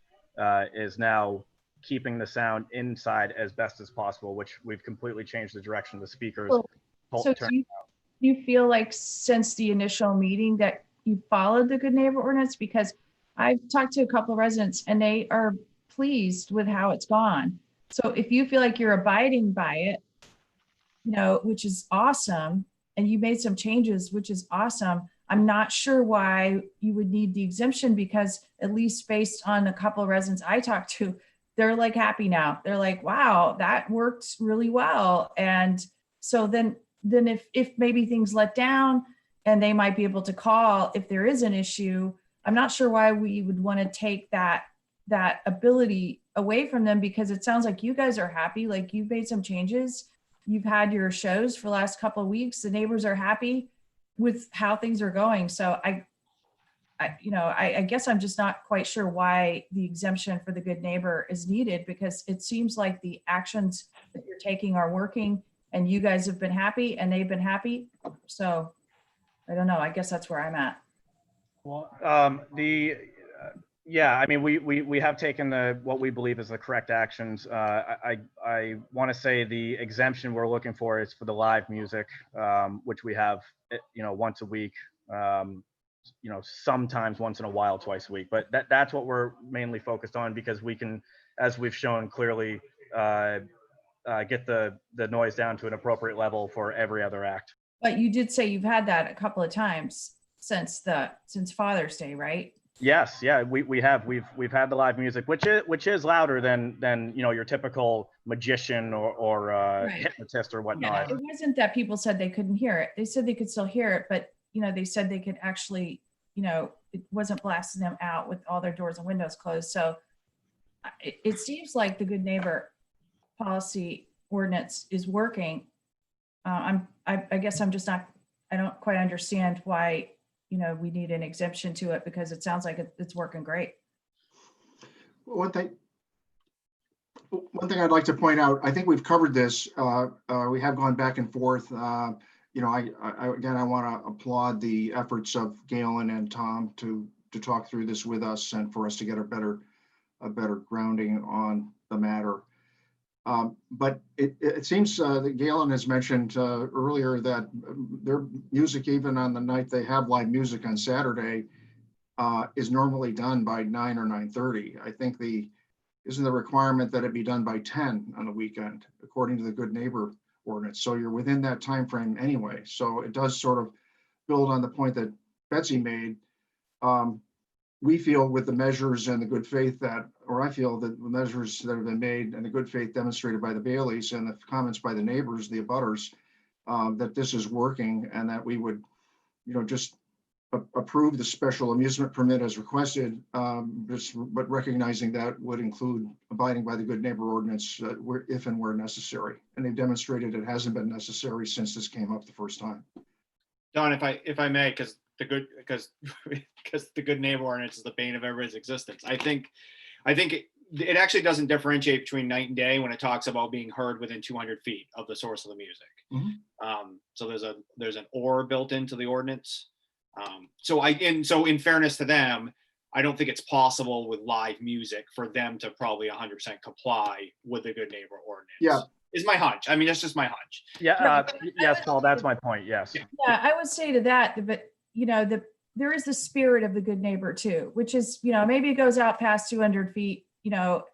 is now keeping the sound inside as best as possible, which we've completely changed the direction of the speakers. So do you feel like since the initial meeting that you followed the good neighbor ordinance? Because I've talked to a couple of residents and they are pleased with how it's gone. So if you feel like you're abiding by it, you know, which is awesome, and you made some changes, which is awesome, I'm not sure why you would need the exemption, because at least based on a couple of residents I talked to, they're like happy now. They're like, wow, that worked really well. And so then if maybe things let down and they might be able to call if there is an issue, I'm not sure why we would want to take that ability away from them, because it sounds like you guys are happy. Like you've made some changes. You've had your shows for the last couple of weeks. The neighbors are happy with how things are going. So I guess I'm just not quite sure why the exemption for the good neighbor is needed, because it seems like the actions that you're taking are working and you guys have been happy and they've been happy. So I don't know. I guess that's where I'm at. Well, yeah, I mean, we have taken what we believe is the correct actions. I want to say the exemption we're looking for is for the live music, which we have, you know, once a week, you know, sometimes once in a while, twice a week. But that's what we're mainly focused on, because we can, as we've shown clearly, get the noise down to an appropriate level for every other act. But you did say you've had that a couple of times since Father's Day, right? Yes, yeah, we've had the live music, which is louder than you know, your typical magician or Right. hypnotist or whatnot. Yeah, it wasn't that people said they couldn't hear it. They said they could still hear it, but you know, they said they could actually, you know, it wasn't blasting them out with all their doors and windows closed. So it seems like the good neighbor policy ordinance is working. I guess I'm just not, I don't quite understand why, you know, we need an exemption to it, because it sounds like it's working great. One thing I'd like to point out, I think we've covered this. We have gone back and forth. You know, I want to applaud the efforts of Galen and Tom to talk through this with us and for us to get a better grounding on the matter. But it seems that Galen has mentioned earlier that their music, even on the night they have live music on Saturday, is normally done by 9 or 9:30. I think isn't the requirement that it be done by 10 on the weekend, according to the good neighbor ordinance. So you're within that time frame anyway. So it does sort of build on the point that Betsy made. We feel with the measures and the good faith I feel that the measures that have been made and the good faith demonstrated by the Baileys and the comments by the neighbors, the abutters, that this is working, and that we would, you know, just approve the special amusement permit as requested, but recognizing that would include abiding by the good neighbor ordinance if and where necessary. And they've demonstrated it hasn't been necessary since this came up the first time. Don, if I may, because the good neighbor ordinance is the bane of everybody's existence. I think it actually doesn't differentiate between night and day when it talks about being heard within 200 feet of the source of the music. Mm-hmm. So there's an or built into the ordinance. So in fairness to them, I don't think it's possible with live music for them to probably 100% comply with the good neighbor ordinance. Yeah. Is my hunch. I mean, that's just my hunch. Yeah, yes, Paul, that's my point, yes. Yeah, I would say to that, but there is the spirit of the good neighbor too, which is, maybe it goes out past 200 feet, so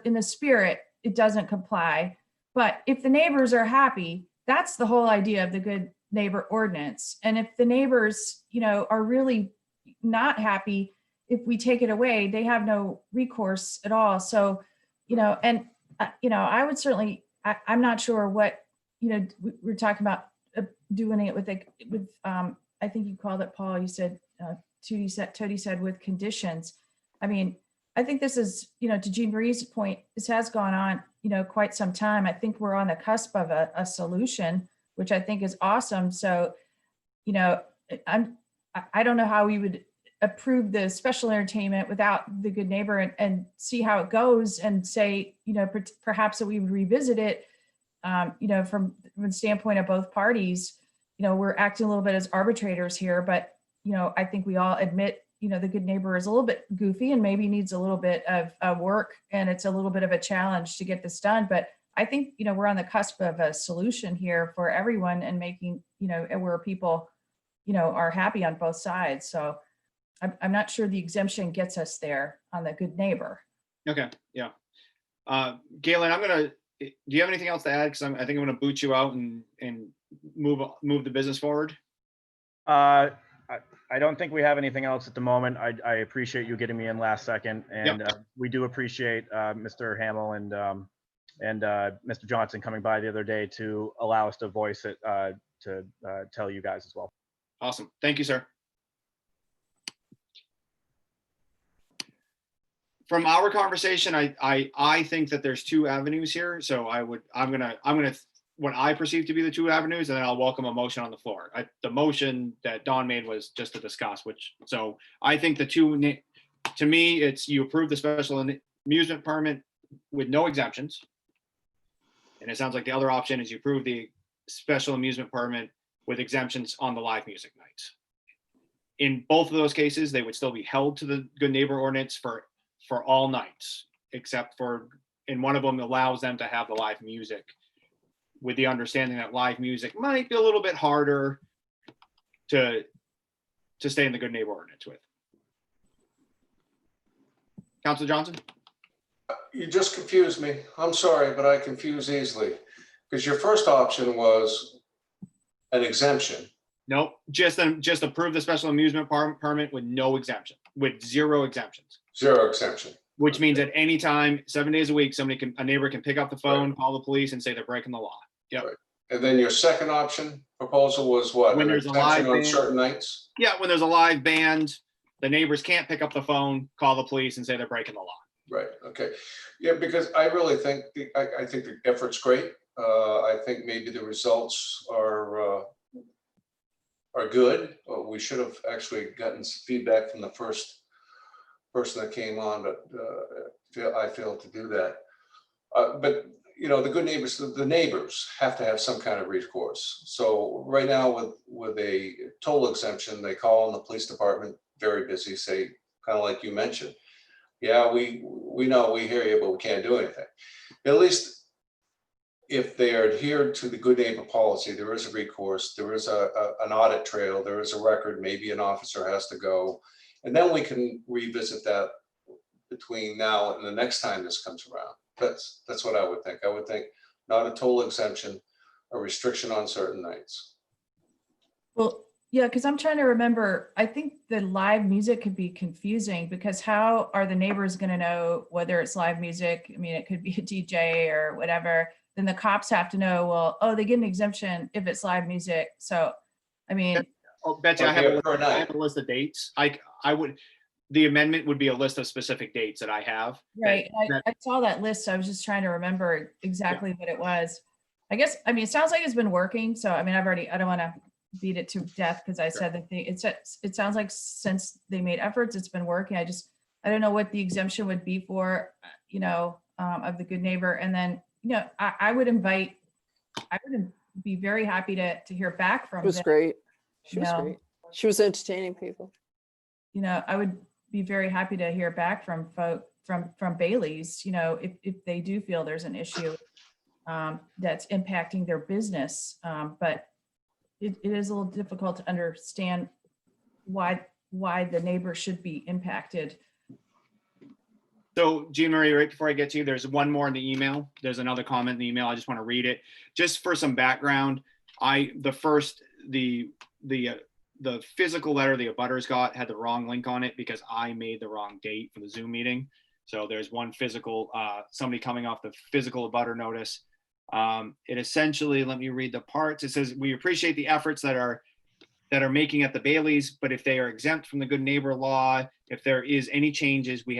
in the spirit, it doesn't comply. But if the neighbors are happy, that's the whole idea of the good neighbor ordinance. And if the neighbors, are really not happy, if we take it away, they have no recourse at all. So, I would certainly, I'm not sure what, we're talking about doing it with, I think you called it, Paul, you said, Tody said with conditions. I mean, I think this is, to Jean Marie's point, this has gone on, quite some time. I think we're on the cusp of a solution, which I think is awesome. So, I don't know how we would approve the special entertainment without the good neighbor and see how it goes and say, perhaps that we would revisit it, from the standpoint of both parties. We're acting a little bit as arbitrators here, but, I think we all admit, the good neighbor is a little bit goofy and maybe needs a little bit of work, and it's a little bit of a challenge to get this done. But I think, we're on the cusp of a solution here for everyone and making, where people, are happy on both sides. So I'm not sure the exemption gets us there on the good neighbor. Okay, yeah. Galen, do you have anything else to add? Because I think I'm gonna boot you out and move the business forward. I don't think we have anything else at the moment. I appreciate you getting me in last second, and we do appreciate Mr. Hamel and Mr. Johnson coming by the other day to allow us to voice it, to tell you guys as well. Awesome. Thank you, sir. From our conversation, I think that there's two avenues here. So I'm gonna what I perceive to be the two avenues, and then I'll welcome a motion on the floor. The motion that Don made was just to discuss so I think the two, to me, it's you approve the special amusement permit with no exemptions. And it sounds like the other option is you approve the special amusement permit with exemptions on the live music nights. In both of those cases, they would still be held to the good neighbor ordinance for all nights, except for, in one of them allows them to have the live music, with the understanding that live music might be a little bit harder to stay in the good neighbor ordinance with. Councilor Johnson? You just confused me. I'm sorry, but I confuse easily. Because your first option was an exemption. Nope, just approve the special amusement permit with no exemption, with zero exemptions. Zero exemption. Which means at any time, 7 days a week, a neighbor can pick up the phone, call the police, and say they're breaking the law. Yep. Right. And then your second option proposal was what? When there's a live on band, certain nights? Yeah, when there's a live band, the neighbors can't pick up the phone, call the police, and say they're breaking the law. Right. Okay. Yeah, because I really think I think the effort's great. I think maybe the results are good. We should have actually gotten some feedback from the first person that came on, but I failed to do that. But the good neighbors, the neighbors have to have some kind of recourse. So right now with a total exemption, they call on the police department, very busy, say, kind of like you mentioned, yeah, we know, we hear you, but we can't do anything. At least if they are adhered to the good neighbor policy, there is a recourse, there is an audit trail, there is a record, maybe an officer has to go. And then we can revisit that between now and the next time this comes around. That's what I would think. I would think not a total exemption, a restriction on certain nights. Well, yeah, because I'm trying to remember, I think the live music could be confusing because how are the neighbors going to know whether it's live music? I mean, it could be a DJ or whatever. Then the cops have to know, well, oh, they get an exemption if it's live music. So, I mean. Oh, Betsy, I have a list of dates. The amendment would be a list of specific dates that I have. Right. I saw that list. So I was just trying to remember exactly what it was. I guess, I mean, it sounds like it's been working. So, I mean, I don't want to beat it to death because I said that it sounds like since they made efforts, it's been working. I don't know what the exemption would be for, of the good neighbor. And then, I would be very happy to hear back from It was them. great. She was great. She was entertaining people. I would be very happy to hear back from from Bailey's, you know, if they do feel there's an issue that's impacting their business. But it is a little difficult to understand why the neighbor should be impacted. So Jean Marie, right before I get to you, there's one more in the email. There's another comment in the email. I just want to read it. Just for some background, the physical letter the abutters got had the wrong link on it because I made the wrong date for the Zoom meeting. So there's one physical, somebody coming off the physical abutter notice. It essentially, let me read the parts. It says, we appreciate the efforts that are making at the Baileys, but if they are exempt from the good neighbor law, if there aren't any changes, we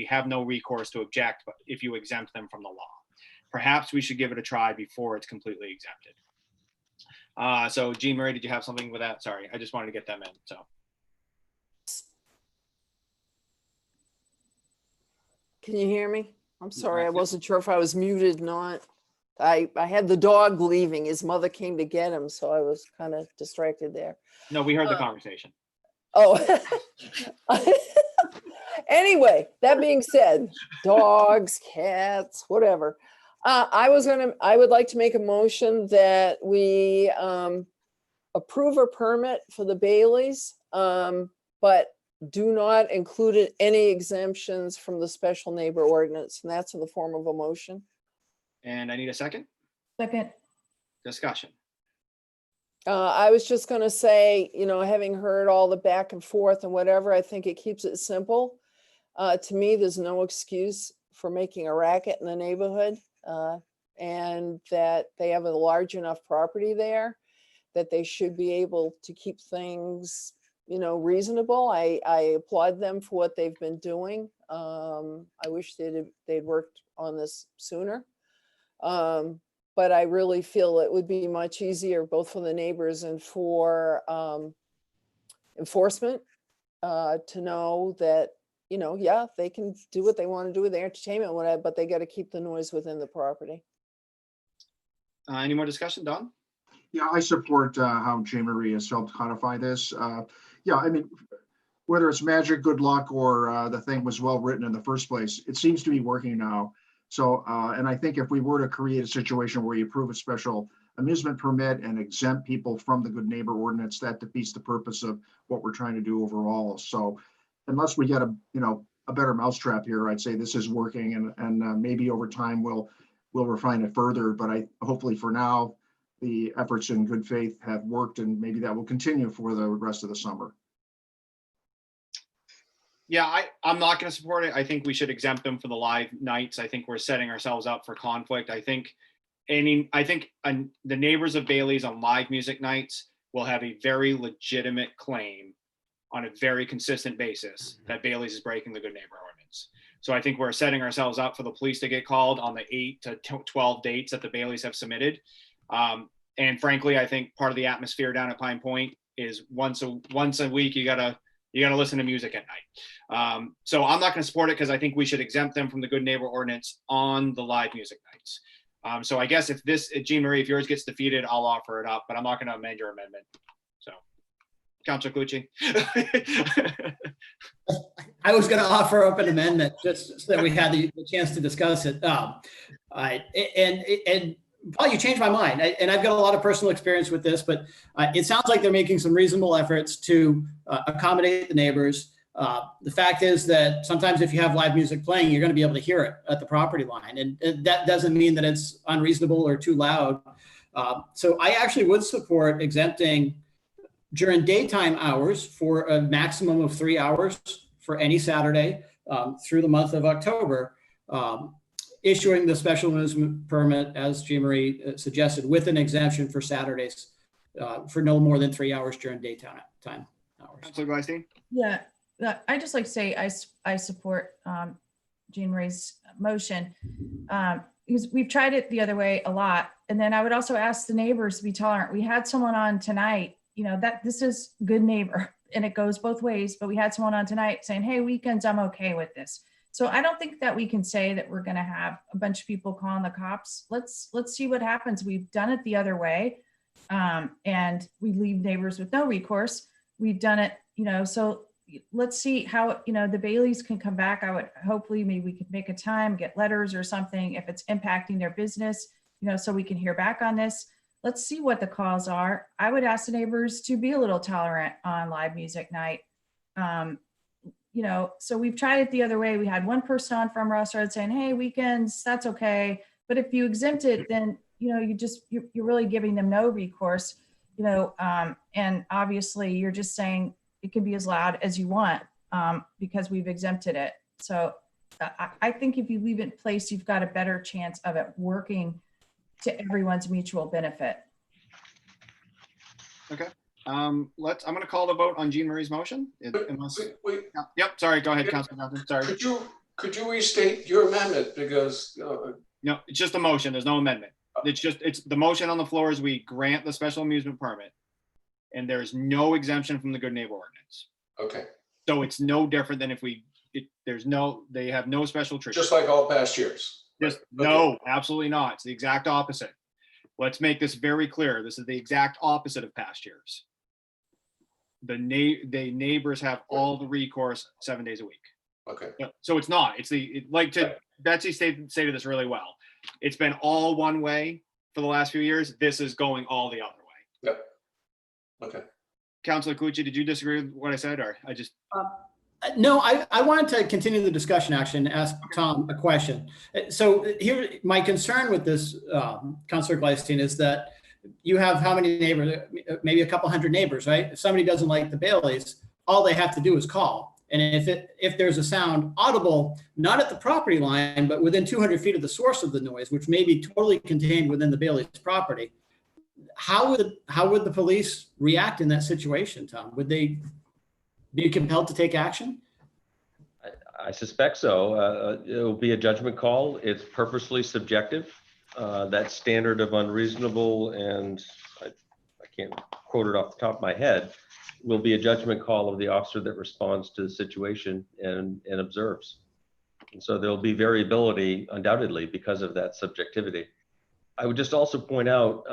have no recourse to object, but if you exempt them from the law. Perhaps we should give it a try before it's completely exempted. So Jean Marie, did you have something with that? Sorry, I just wanted to get them in, so. Can you hear me? I'm sorry, I wasn't sure if I was muted or not. I had the dog leaving. His mother came to get him, so I was kind of distracted there. No, we heard the conversation. Oh. Anyway, that being said, dogs, cats, whatever. I would like to make a motion that we approve a permit for the Baileys, but do not include any exemptions from the special neighbor ordinance, and that's in the form of a motion. And I need a second. Second. Discussion. I was just going to say, you know, having heard all the back and forth and whatever, I think it keeps it simple. To me, there's no excuse for making a racket in the neighborhood, and that they have a large enough property there that they should be able to keep things, you know, reasonable. I applaud them for what they've been doing. I wish they'd worked on this sooner. But I really feel it would be much easier both for the neighbors and for enforcement to know that, you know, yeah, they can do what they want to do with their entertainment, whatever, but they got to keep the noise within the property. Any more discussion, Don? Yeah, I support how Jean Marie has helped codify this. Yeah, I mean, whether it's magic, good luck, or the thing was well written in the first place, it seems to be working now. So, and I think if we were to create a situation where you approve a special amusement permit and exempt people from the good neighbor ordinance, that defeats the purpose of what we're trying to do overall. So unless we get a better mousetrap here, I'd say this is working, and maybe over time we'll refine it further. But hopefully for now, the efforts in good faith have worked, and maybe that will continue for the rest of the summer. Yeah, I'm not going to support it. I think we should exempt them for the live nights. I think we're setting ourselves up for conflict. I think the neighbors of Bailey's on live music nights will have a very legitimate claim on a very consistent basis that Bailey's is breaking the good neighbor ordinance. So I think we're setting ourselves up for the police to get called on the 8 to 12 dates that the Baileys have submitted. And frankly, I think part of the atmosphere down at Pine Point is once a week, you gotta listen to music at night. So I'm not gonna support it because I think we should exempt them from the good neighbor ordinance on the live music nights. So I guess if Jean Marie, if yours gets defeated, I'll offer it up, but I'm not gonna amend your amendment. So, Councilor Clucci. I was going to offer up an amendment just so that we had the chance to discuss it. And Paul, you changed my mind. And I've got a lot of personal experience with this, but it sounds like they're making some reasonable efforts to accommodate the neighbors. The fact is that sometimes if you have live music playing, you're going to be able to hear it at the property line. And that doesn't mean that it's unreasonable or too loud. So I actually would support exempting during daytime hours for a maximum of 3 hours for any Saturday through the month of October, issuing the special amusement permit, as Jean Marie suggested, with an exemption for Saturdays for no more than 3 hours during daytime hours. Councilor Gleisten? Yeah, I just like to say I support Jean Marie's motion because we've tried it the other way a lot. And then I would also ask the neighbors to be tolerant. We had someone on tonight, you know, that this is good neighbor and it goes both ways, but we had someone on tonight saying, hey, weekends, I'm okay with this. So I don't think that we can say that we're going to have a bunch of people calling the cops. Let's see what happens. We've done it the other way, and we leave neighbors with no recourse. We've done it, you know, so let's see how, the Baileys can come back. I would, hopefully maybe we could make a time, get letters or something if it's impacting their business, so we can hear back on this. Let's see what the calls are. I would ask the neighbors to be a little tolerant on live music night. So we've tried it the other way. We had one person on from Rossroad saying, hey, weekends, that's okay. But if you exempt it, then, you're really giving them no recourse, and obviously you're just saying it can be as loud as you want because we've exempted it. So I think if you leave it in place, you've got a better chance of it working to everyone's mutual benefit. Okay. I'm going to call the vote on Jean Marie's motion. Wait. Yep. Sorry. Go ahead, Councilor Johnson. Sorry. Could you restate your amendment because? No, it's just a motion. There's no amendment. It's the motion on the floor is we grant the special amusement permit, and there is no exemption from the good neighbor ordinance. Okay. So it's no different than if they have no special treatment. Just like all past years. Just no, absolutely not. It's the exact opposite. Let's make this very clear. This is the exact opposite of past years. The neighbors have all the recourse 7 days a week. Okay. So it's not. Betsy stated this really well. It's been all one way for the last few years. This is going all the other way. Yep. Okay. Councilor Cucci, did you disagree with what I said, or I just? No, I wanted to continue the discussion actually and ask Tom a question. So here, my concern with this, Councilor Gleisteen, is that you have how many neighbors? Maybe a couple hundred neighbors, right? If somebody doesn't like the Baileys, all they have to do is call. And if there's a sound audible, not at the property line, but within 200 feet of the source of the noise, which may be totally contained within the Bailey's property, how would the police react in that situation, Tom? Would they be compelled to take action? I suspect so. It'll be a judgment call. It's purposely subjective. That standard of unreasonable, and I can't quote it off the top of my head, will be a judgment call of the officer that responds to the situation and observes. And so there'll be variability undoubtedly because of that subjectivity. I would just also point out,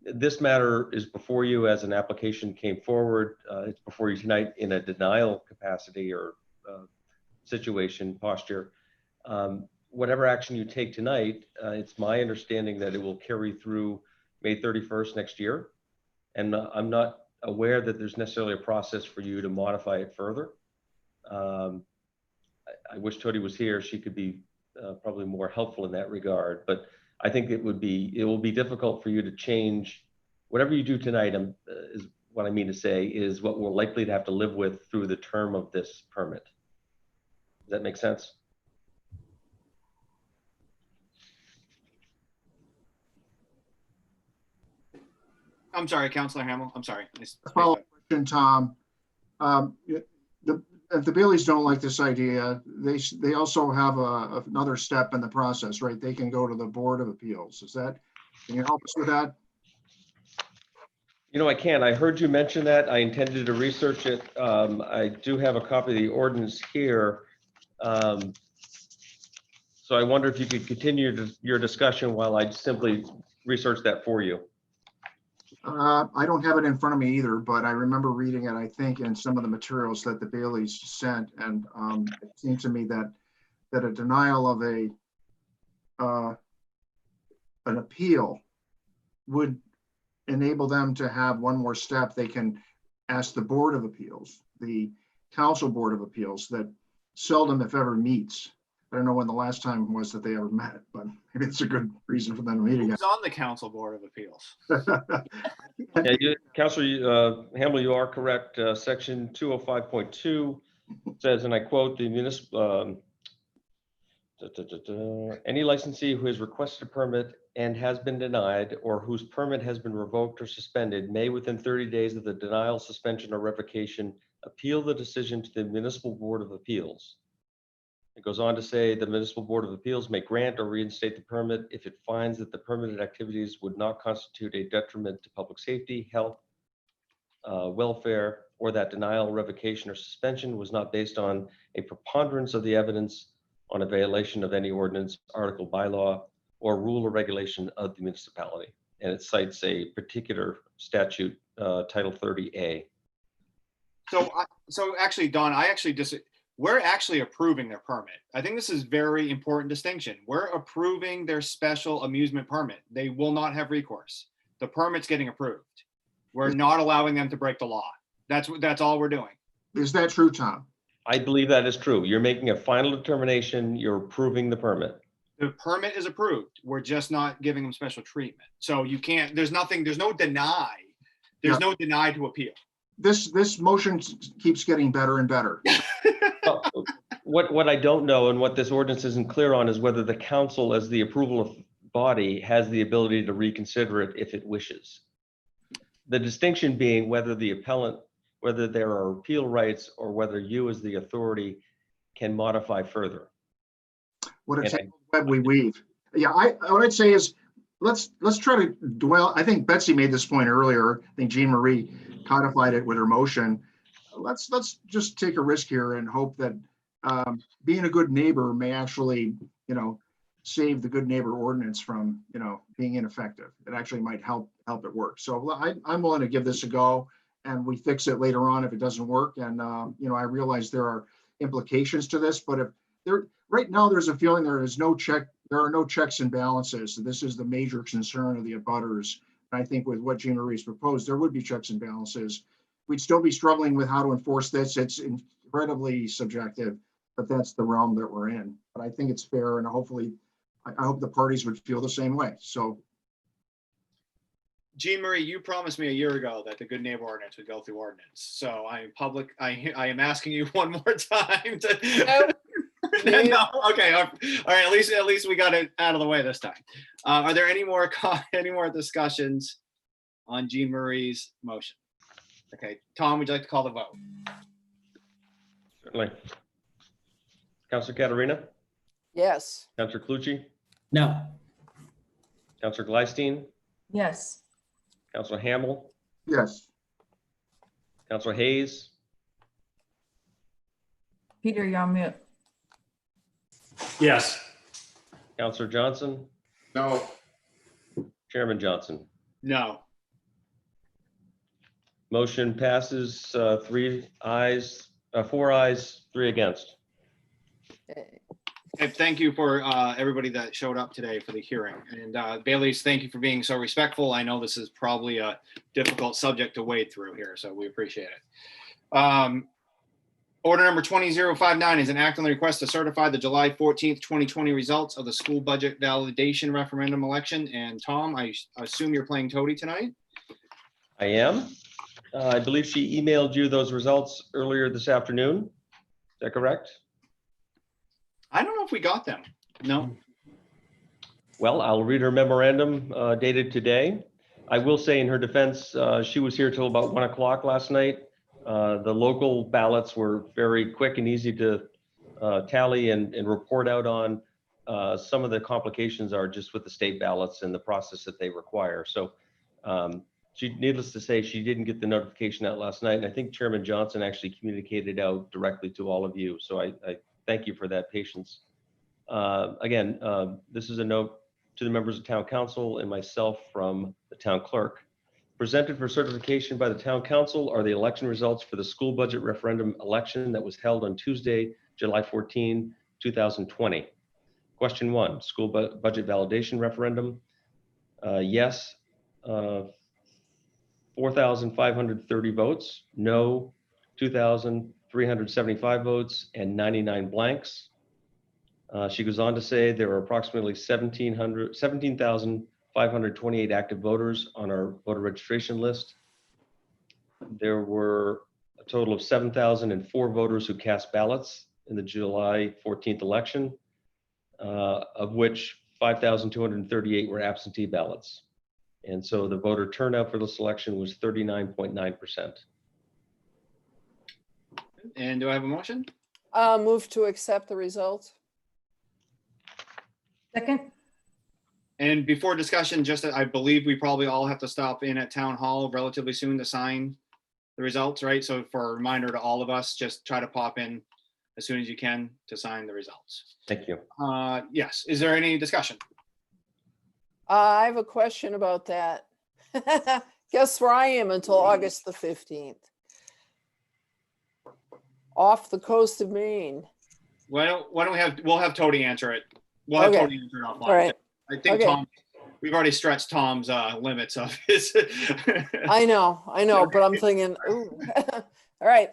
this matter is before you as an application came forward. It's before you tonight in a denial capacity or situation posture. Whatever action you take tonight, it's my understanding that it will carry through May 31st next year. And I'm not aware that there's necessarily a process for you to modify it further. I wish Tody was here. She could be probably more helpful in that regard, but I think it will be difficult for you to change whatever you do tonight. Is what I mean to say is what we're likely to have to live with through the term of this permit. Does that make sense? I'm sorry, Councilor Hamel. I'm sorry. A follow-up question, Tom. If the Baileys don't like this idea, they also have another step in the process, right? They can go to the Board of Appeals. Can you help us with that? I can. I heard you mention that. I intended to research it. I do have a copy of the ordinance here. So I wonder if you could continue your discussion while I simply research that for you. I don't have it in front of me either, but I remember reading it, I think, in some of the materials that the Baileys sent. And it seemed to me that a denial of an appeal would enable them to have one more step. They can ask the Board of Appeals, the Council Board of Appeals, that seldom, if ever, meets. I don't know when the last time was that they ever met, but maybe it's a good reason for them to meet again. Who's on the Council Board of Appeals? Yeah, Councilor Hamel, you are correct. Section 205.2 says, and I quote, the municipal, any licensee who has requested a permit and has been denied, or whose permit has been revoked or suspended, may within 30 days of the denial, suspension, or revocation, appeal the decision to the Municipal Board of Appeals. It goes on to say the Municipal Board of Appeals may grant or reinstate the permit if it finds that the permitted activities would not constitute a detriment to public safety, health, welfare, or that denial, revocation, or suspension was not based on a preponderance of the evidence on a violation of any ordinance, article, bylaw, or rule or regulation of the municipality. And it cites a particular statute, Title 30A. So actually, Don, we're actually approving their permit. I think this is very important distinction. We're approving their special amusement permit. They will not have recourse. The permit's getting approved. We're not allowing them to break the law. That's all we're doing. Is that true, Tom? I believe that is true. You're making a final determination. You're approving the permit. The permit is approved. We're just not giving them special treatment. So you can't, there's no deny. There's no deny to appeal. This motion keeps getting better and better. What I don't know and what this ordinance isn't clear on is whether the council, as the approval of body, has the ability to reconsider it if it wishes. The distinction being whether the appellant, whether there are appeal rights or whether you as the authority can modify further. What a tangled web we weave. Yeah, what I'd say is let's try to dwell. I think Betsy made this point earlier. I think Jean Marie codified it with her motion. Let's just take a risk here and hope that being a good neighbor may actually, save the good neighbor ordinance from, being ineffective. It actually might help it work. So I'm willing to give this a go, and we fix it later on if it doesn't work. And I realize there are implications to this, but if right now there's a feeling there are no checks and balances. So this is the major concern of the abutters. And I think with what Jean Marie's proposed, there would be checks and balances. We'd still be struggling with how to enforce this. It's incredibly subjective, but that's the realm that we're in. But I think it's fair, and hopefully, I hope the parties would feel the same way. So, Jean Marie, you promised me a year ago that the good neighbor ordinance would go through ordinance. So I am asking you one more time to. Nope. No, okay, all right. At least we got it out of the way this time. Are there any more discussions on Jean Marie's motion? Okay, Tom, would you like to call the vote? Certainly. Councilor Caterina? Yes. Councilor Clucci? No. Councilor Gleisteen? Yes. Councilor Hamel? yes. Councilor Hayes? Peter, you're on mute. Yes. Councilor Johnson? No, Chairman Johnson? No. Motion passes 4 ayes, 3 against. And thank you for everybody that showed up today for the hearing. And Bailey's, thank you for being so respectful. I know this is probably a difficult subject to wade through here, so we appreciate it. Order number 20059 is an act on the request to certify the July 14th, 2020 results of the school budget validation referendum election. And Tom, I assume you're playing toady tonight? I am. I believe she emailed you those results earlier this afternoon. Is that correct? I don't know if we got them. No. Well, I'll read her memorandum dated today. I will say in her defense, she was here till about 1 o'clock last night. The local ballots were very quick and easy to tally and report out on. Some of the complications are just with the state ballots and the process that they require. So needless to say, she didn't get the notification out last night. And I think Chairman Johnson actually communicated out directly to all of you. So I thank you for that patience. Again, this is a note to the members of Town Council and myself from the Town Clerk. Presented for certification by the Town Council are the election results for the school budget referendum election that was held on Tuesday, July 14, 2020. Question 1, school budget validation referendum. Yes, 4,530 votes. No, 2,375 votes and 99 blanks. She goes on to say there are approximately 17,528 active voters on our voter registration list. There were a total of 7,004 voters who cast ballots in the July 14th election, of which 5,238 were absentee ballots. And so the voter turnout for this election was 39.9%. And do I have a motion? Move to accept the result. Second. And before discussion, just I believe we probably all have to stop in at Town Hall relatively soon to sign the results, right? So for a reminder to all of us, just try to pop in as soon as you can to sign the results. Thank you. Yes. Is there any discussion? I have a question about that. Guess where I am until August the 15th. off the coast of Maine. Why don't we'll have Tony answer it. We'll have Okay. Tony answer it offline. All right. I think Okay. Tom, we've already stretched Tom's limits of his. I know, but I'm thinking, ooh. All right.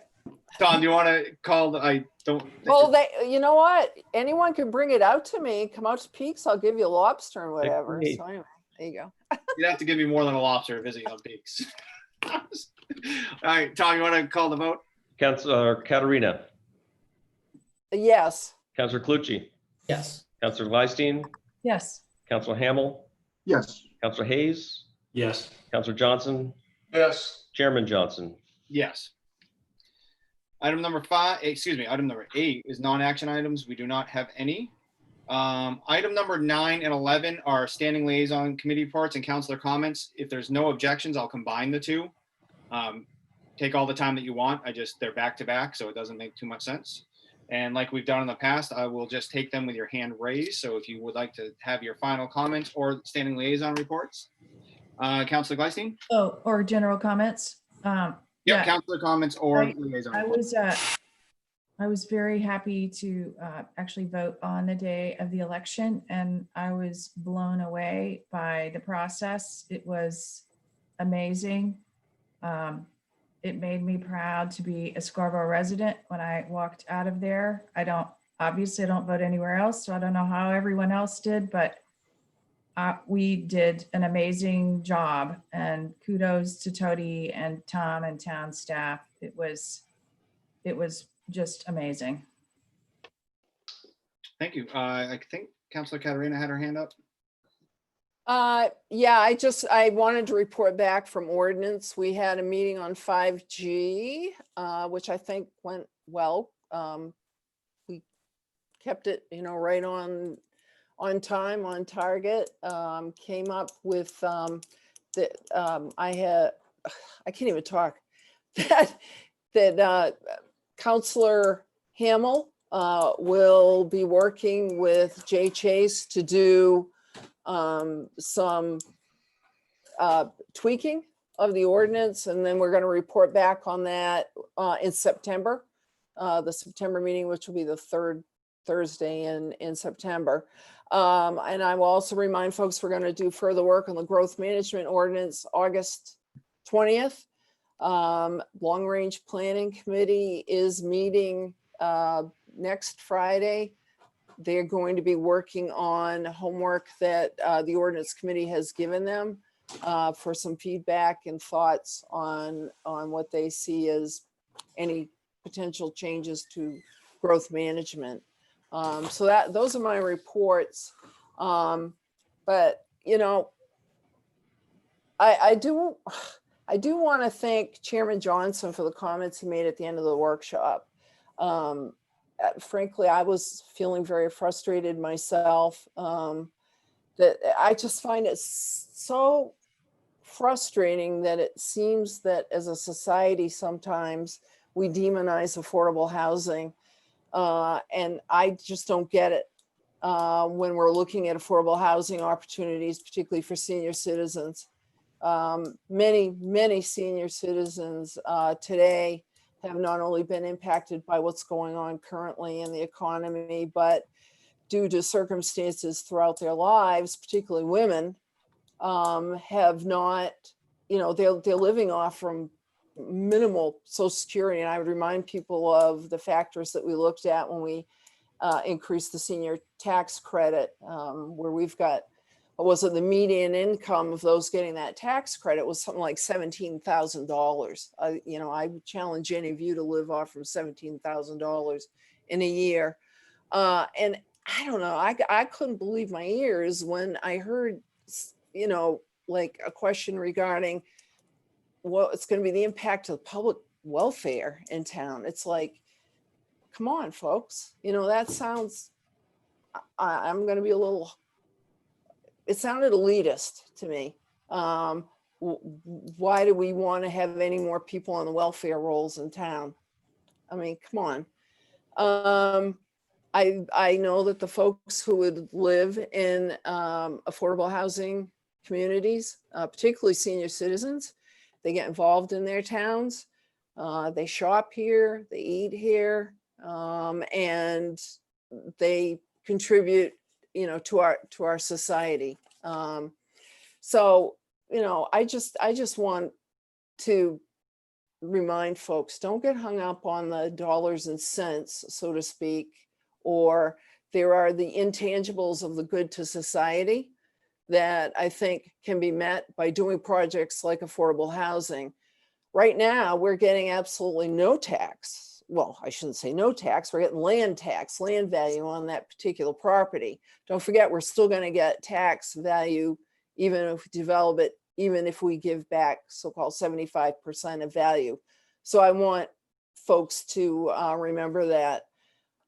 Tom, do you want to call? I don't. Well, you know what? Anyone can bring it out to me. Come out to Peaks. I'll give you a lobster and whatever. me. So anyway, there you go. You'd have to give me more than a lobster to visit you on Peaks. All right, Tom, you want to call the vote? Councilor Katarina, Yes. Councilor Clucci, Yes. Councilor Gleisteen, Yes. Councilor Hamel, Yes. Councilor Hayes, Yes. Councilor Johnson, Yes. Chairman Johnson. Yes. Item number 8 is non-action items. We do not have any. Item number 9 and 11 are standing liaison committee reports and councilor comments. If there's no objections, I'll combine the two. Take all the time that you want. They're back to back, so it doesn't make too much sense. And like we've done in the past, I will just take them with your hand raised. So if you would like to have your final comments or standing liaison reports. Councilor Gleisteen? Oh, or general comments. Yep, Yeah. councilor comments or liaison reports. I was very happy to actually vote on the day of the election, and I was blown away by the process. It was amazing. It made me proud to be a Scarborough resident when I walked out of there. I don't vote anywhere else, so I don't know how everyone else did, but we did an amazing job, and kudos to Tody and Tom and town staff. It was just amazing. Thank you. I think Councilor Katarina had her hand up. Yeah, I wanted to report back from ordinance. We had a meeting on 5G, which I think went well. We kept it, right on time, on target. Came up with I can't even talk. that Councilor Hamel will be working with Jay Chase to do some tweaking of the ordinance, and then we're going to report back on that in September, the September meeting, which will be the third Thursday in September. And I will also remind folks we're going to do further work on the growth management ordinance August 20th. Long Range Planning Committee is meeting next Friday. They're going to be working on homework that the ordinance committee has given them for some feedback and thoughts on what they see as any potential changes to growth management. So those are my reports. But I do want to thank Chairman Johnson for the comments he made at the end of the workshop. Frankly, I was feeling very frustrated myself. That I just find it so frustrating that it seems that as a society, sometimes we demonize affordable housing. And I just don't get it when we're looking at affordable housing opportunities, particularly for senior citizens. Many senior citizens today have not only been impacted by what's going on currently in the economy, but due to circumstances throughout their lives, particularly women, have not, they're living off from minimal Social Security. And I would remind people of the factors that we looked at when we increased the senior tax credit, where we've got, the median income of those getting that tax credit was something like $17,000. I would challenge any of you to live off from $17,000 in a year. And I don't know, I couldn't believe my ears when I heard, like a question regarding what's going to be the impact of public welfare in town. It's like, come on, folks. That sounds, I'm going to be it sounded elitist to me. Why do we want to have any more people on the welfare rolls in town? I mean, come on. I know that the folks who would live in affordable housing communities, particularly senior citizens, they get involved in their towns. They shop here, they eat here, and they contribute, you know, to our society. So, you know, I just want to remind folks, don't get hung up on the dollars and cents, so to speak, or there are the intangibles of the good to society that I think can be met by doing projects like affordable housing. Right now, we're getting absolutely no tax. Well, I shouldn't say no tax, we're getting land tax, land value on that particular property. Don't forget, we're still going to get tax value even if we develop it, even if we give back so-called 75% of value. So I want folks to remember that.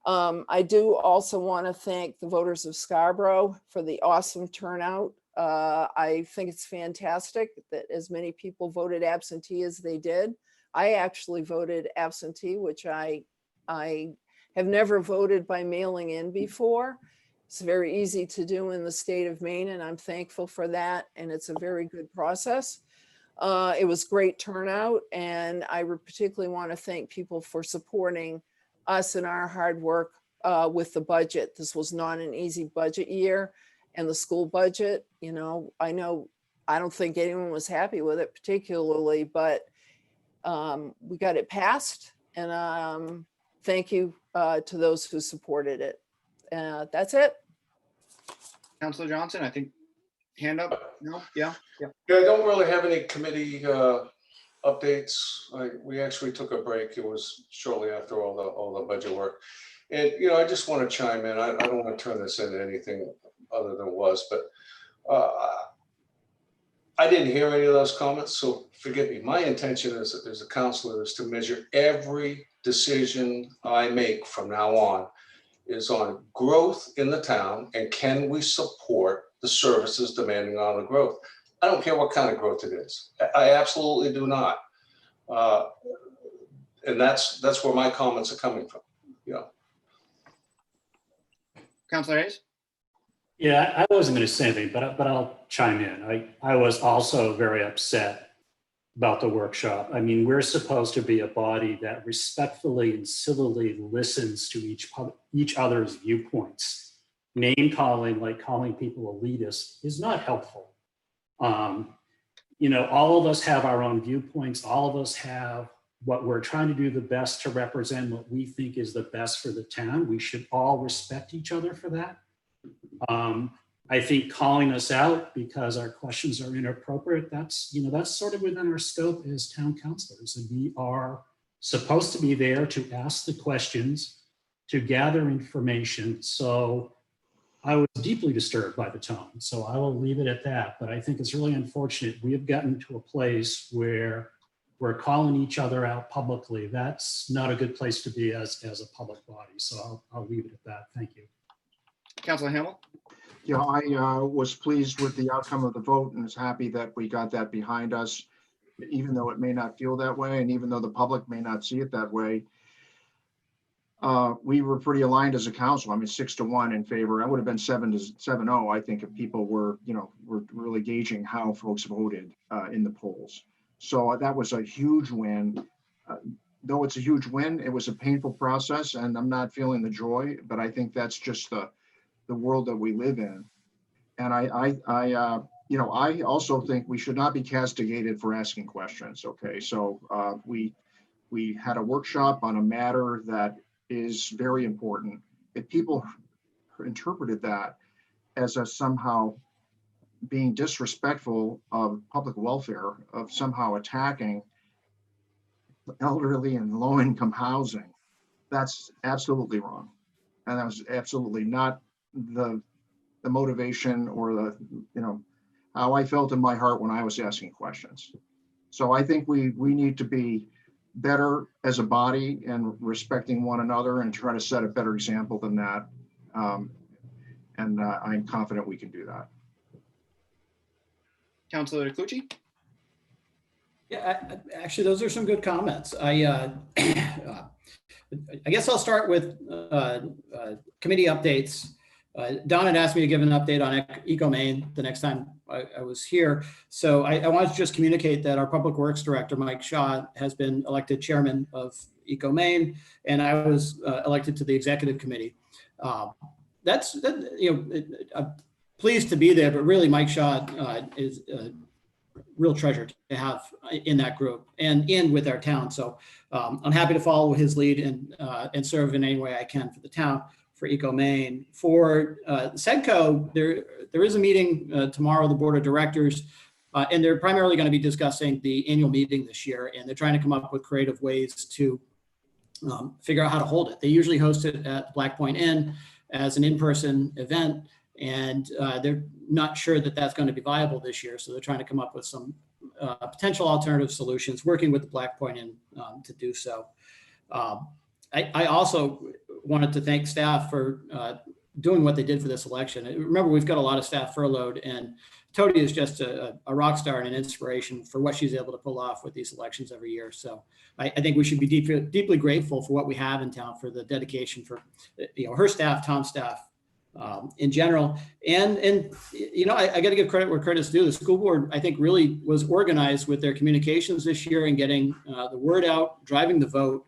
I do also want to thank the voters of Scarborough for the awesome turnout. I think it's fantastic that as many people voted absentee as they did. I actually voted absentee, which I have never voted by mailing in before. It's very easy to do in the state of Maine, and I'm thankful for that. And it's a very good process. It was great turnout, and I particularly want to thank people for supporting us in our hard work with the budget. This was not an easy budget year, and the school budget, you know, I don't think anyone was happy with it particularly, but we got it passed, and thank you to those who supported it. That's it. Councilor Johnson, I think hand up. No, yeah. Yeah, I don't really have any committee updates. We actually took a break. It was shortly after all the budget work. And, you know, I just want to chime in. I don't want to turn this into anything other than it was, but I didn't hear any of those comments, so forgive me. My intention as a counselor is to measure every decision I make from now on is on growth in the town and can we support the services demanding on the growth. I don't care what kind of growth it is. I absolutely do not. And that's where my comments are coming from. Yeah. Councilor Hayes? Yeah, I wasn't going to say anything, but I'll chime in. I was also very upset about the workshop. I mean, we're supposed to be a body that respectfully and civilly listens to each other's viewpoints. Name calling, like calling people elitist, is not helpful. You know, all of us have our own viewpoints. All of us have what we're trying to do the best to represent what we think is the best for the town. We should all respect each other for that. I think calling us out because our questions are inappropriate, that's sort of within our scope as town councilors. And we are supposed to be there to ask the questions, to gather information. So I was deeply disturbed by the tone. So I will leave it at that. But I think it's really unfortunate. We have gotten to a place where we're calling each other out publicly. That's not a good place to be as a public body. So I'll leave it at that. Thank you. Councilor Hamel? Yeah, I was pleased with the outcome of the vote and was happy that we got that behind us, even though it may not feel that way and even though the public may not see it that way. We were pretty aligned as a council. I mean, 6-1 in favor. I would have been 7-0, I think, if people were really gauging how folks voted in the polls. So that was a huge win. Though it's a huge win, it was a painful process, and I'm not feeling the joy, but I think that's just the world that we live in. And I also think we should not be castigated for asking questions. Okay, so we had a workshop on a matter that is very important. If people interpreted that as a somehow being disrespectful of public welfare, of somehow attacking elderly and low-income housing, that's absolutely wrong. And that was absolutely not the motivation or the, how I felt in my heart when I was asking questions. So I think we need to be better as a body and respecting one another and try to set a better example than that. And I'm confident we can do that. Councilor Clucci? Yeah, actually, those are some good comments. I guess I'll start with committee updates. Don had asked me to give an update on EcoMaine the next time I was here. So I wanted to just communicate that our Public Works Director, Mike Shaw, has been elected chairman of EcoMaine, and I was elected to the executive committee. I'm pleased to be there, but really Mike Shaw is a real treasure to have in that group and with our town. So I'm happy to follow his lead and serve in any way I can for the town, for EcoMaine. For SEDCO, there is a meeting tomorrow, the board of directors, and they're primarily going to be discussing the annual meeting this year, and they're trying to come up with creative ways to figure out how to hold it. They usually host it at Black Point Inn as an in-person event, and they're not sure that that's going to be viable this year, so they're trying to come up with some potential alternative solutions, working with the Black Point Inn to do so. I also wanted to thank staff for doing what they did for this election. Remember, we've got a lot of staff furloughed, and Tody is just a rock star and an inspiration for what she's able to pull off with these elections every year. So I think we should be deeply grateful for what we have in town, for the dedication for her staff, Tom's staff in general. And I got to give credit where credit's due. The school board, I think, really was organized with their communications this year and getting the word out, driving the vote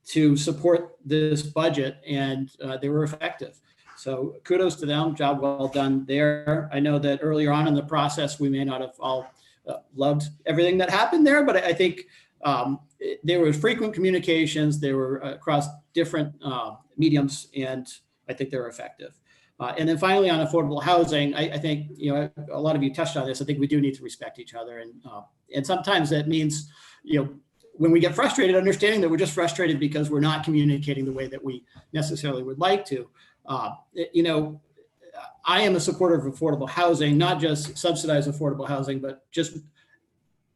to support this budget, and they were effective. So kudos to them, job well done there. I know that earlier on in the process, we may not have all loved everything that happened there, but I think there were frequent communications, they were across different mediums, and I think they were effective. And then finally, on affordable housing, I think, a lot of you touched on this. I think we do need to respect each other. And sometimes that means, when we get frustrated, understanding that we're just frustrated because we're not communicating the way that we necessarily would like to. I am a supporter of affordable housing, not just subsidized affordable housing, but just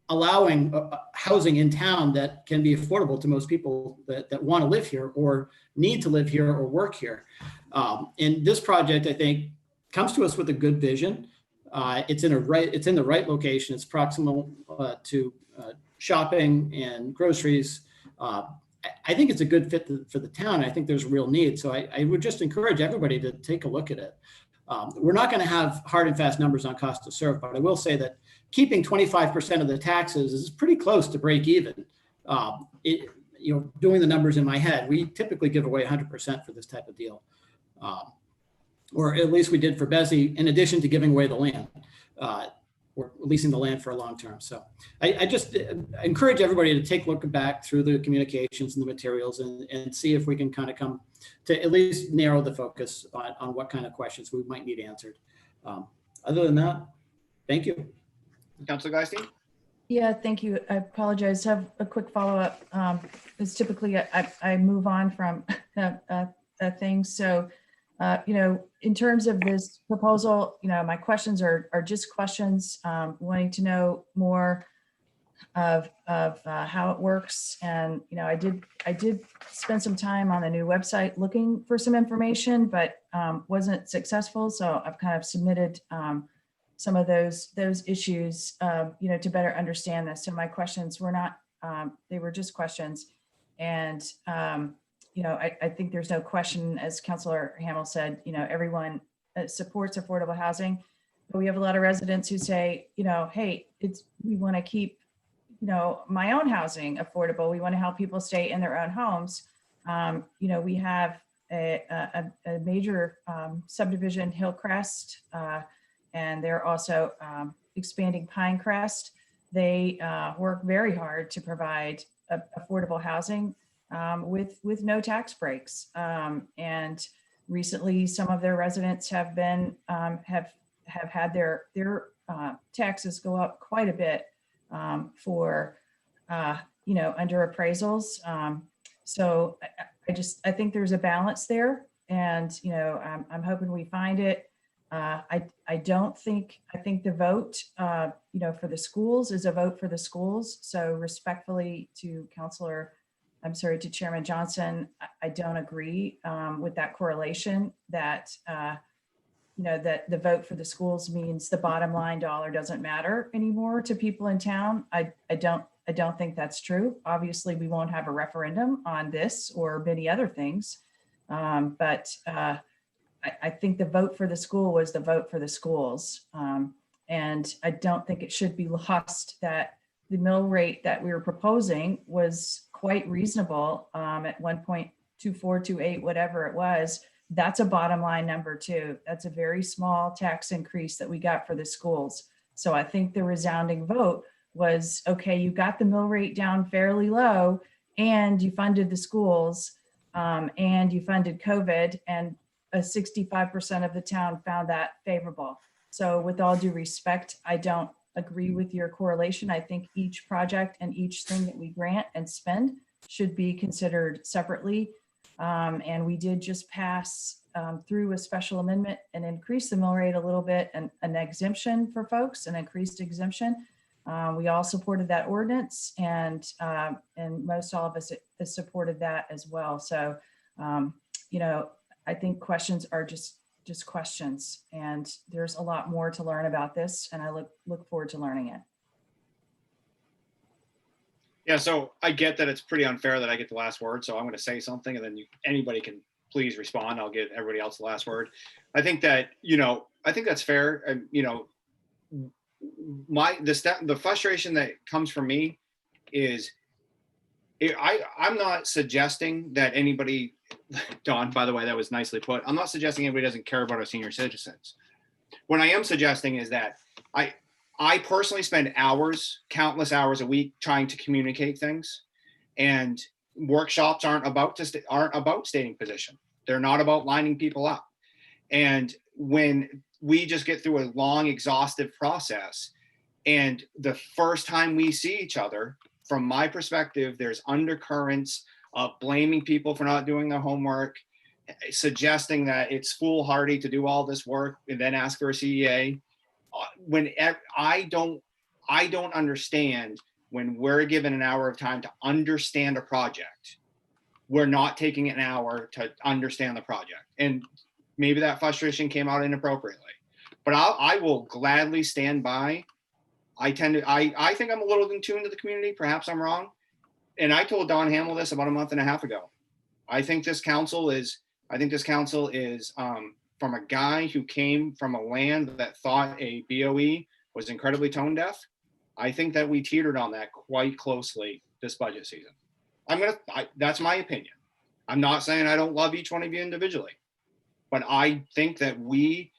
allowing housing in town that can be affordable to most people that want to live here or need to live here or work here. And this project, I think, comes to us with a good vision. It's in the right location. It's proximal to shopping and groceries. I think it's a good fit for the town. I think there's a real need. So I would just encourage everybody to take a look at it. We're not going to have hard and fast numbers on cost to serve, but I will say that keeping 25% of the taxes is pretty close to break even. Doing the numbers in my head, we typically give away 100% for this type of deal. Or at least we did for Bessie, in addition to giving away the land. Or leasing the land for a long term. So I just encourage everybody to take a look back through the communications and the materials and see if we can kind of come to at least narrow the focus on what kind of questions we might need answered. Other than that, thank you. Councilor Geisting? Yeah, thank you. I apologize. I have a quick follow-up. Because typically I move on from things. So in terms of this proposal, my questions are just questions, wanting to know more of how it works. And, I did spend some time on the new website looking for some information, but wasn't successful. So I've kind of submitted some of those issues, to better understand this. So my questions were not, they were just questions. And, I think there's no question, as Councilor Hamel said, everyone supports affordable housing, but we have a lot of residents who say, hey, we want to keep, my own housing affordable. We want to help people stay in their own homes. We have a major subdivision, Hillcrest, and they're also expanding Pinecrest. They work very hard to provide affordable housing with no tax breaks. And recently, some of their residents have been have had their taxes go up quite a bit for under appraisals. So I think there's a balance there, and I'm hoping we find it. I think the vote for the schools is a vote for the schools. So respectfully to Chairman Johnson, I don't agree with that correlation that that the vote for the schools means the bottom line dollar doesn't matter anymore to people in town. I don't think that's true. Obviously, we won't have a referendum on this or many other things, but I think the vote for the school was the vote for the schools. And I don't think it should be lost that the mill rate that we were proposing was quite reasonable at 1.2428, whatever it was. That's a bottom line number too. That's a very small tax increase that we got for the schools. So I think the resounding vote was, okay, you got the mill rate down fairly low and you funded the schools and you funded COVID, and 65% of the town found that favorable. So with all due respect, I don't agree with your correlation. I think each project and each thing that we grant and spend should be considered separately. And we did just pass through a special amendment and increase the mill rate a little bit, and an exemption for folks, an increased exemption. We all supported that ordinance, and most all of us has supported that as well. So, you know, I think questions are just questions, and there's a lot more to learn about this, and I look forward to learning it. Yeah, so I get that it's pretty unfair that I get the last word, so I'm going to say something, and then anybody can please respond. I'll give everybody else the last word. I think that, you know, I think that's fair. And, you know, the frustration that comes from me is I'm not suggesting that anybody, Don, by the way, that was nicely put. I'm not suggesting anybody doesn't care about our senior citizens. What I am suggesting is that I personally spend hours, countless hours a week trying to communicate things, and workshops aren't about stating position. They're not about lining people up. And when we just get through a long, exhaustive process, and the first time we see each other, from my perspective, there's undercurrents of blaming people for not doing their homework, suggesting that it's foolhardy to do all this work and then ask for a CEA. When I don't understand, when we're given an hour of time to understand a project, we're not taking an hour to understand the project. And maybe that frustration came out inappropriately, but I will gladly stand by. I think I'm a little in tune to the community. Perhaps I'm wrong. And I told Don Hamill this about a month and a half ago. I think this council is from a guy who came from a land that thought a BOE was incredibly tone deaf. I think that we teetered on that quite closely this budget season. That's my opinion. I'm not saying I don't love each one of you individually, but I think that we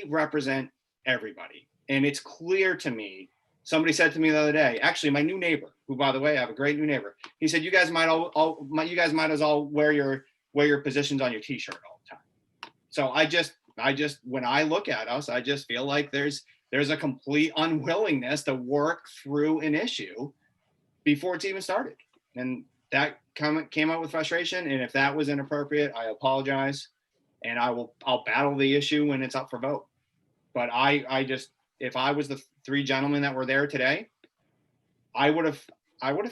represent everybody. And it's clear to me, somebody said to me the other day, actually my new neighbor, who, by the way, I have a great new neighbor. He said, you guys might as well wear your positions on your t-shirt all the time. So I just, when I look at us, I just feel like there's a complete unwillingness to work through an issue before it's even started. And that comment came out with frustration. And if that was inappropriate, I apologize. And I'll battle the issue when it's up for vote. But if I was the three gentlemen that were there today, I would have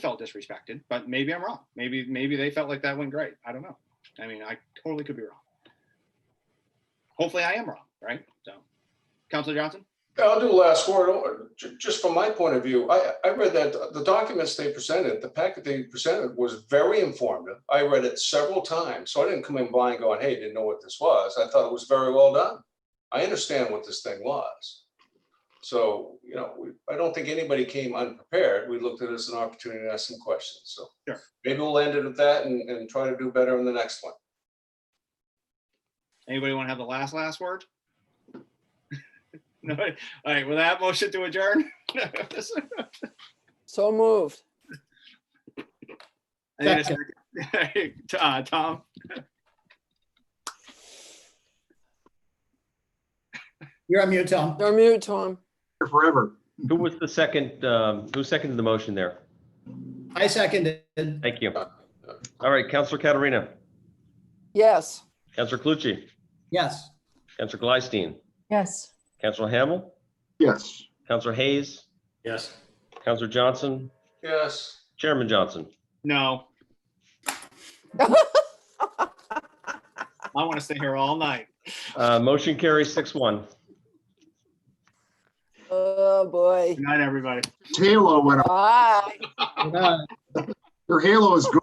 felt disrespected, but maybe I'm wrong. Maybe they felt like that went great. I don't know. I mean, I totally could be wrong. Hopefully I am wrong, right? So, Councilor Johnson? I'll do the last word. Just from my point of view, I read that the documents they presented, the packet they presented was very informative. I read it several times, so I didn't come in blind going, hey, didn't know what this was. I thought it was very well done. I understand what this thing was. So, you know, I don't think anybody came unprepared. We looked at it as an opportunity to ask some questions. So sure. Maybe we'll end it at that and try to do better in the next one. Anybody want to have the last word? No. All right. With that, motion to adjourn. So moved. Tom. You're on mute, Tom. You're on mute, Tom. Forever. Who was the second? Who seconded the motion there? I seconded. Thank you. All right, Councilor Caterina. Yes. Councilor Clucci. Yes. Councilor Gleistein. Yes. Councilor Hamill. Yes. Councilor Hayes. Yes. Councilor Johnson. Yes. Chairman Johnson. No. I want to stay here all night. Motion carries 6-1. Oh, boy. Good night, everybody. Halo went up. Bye. Your halo is good.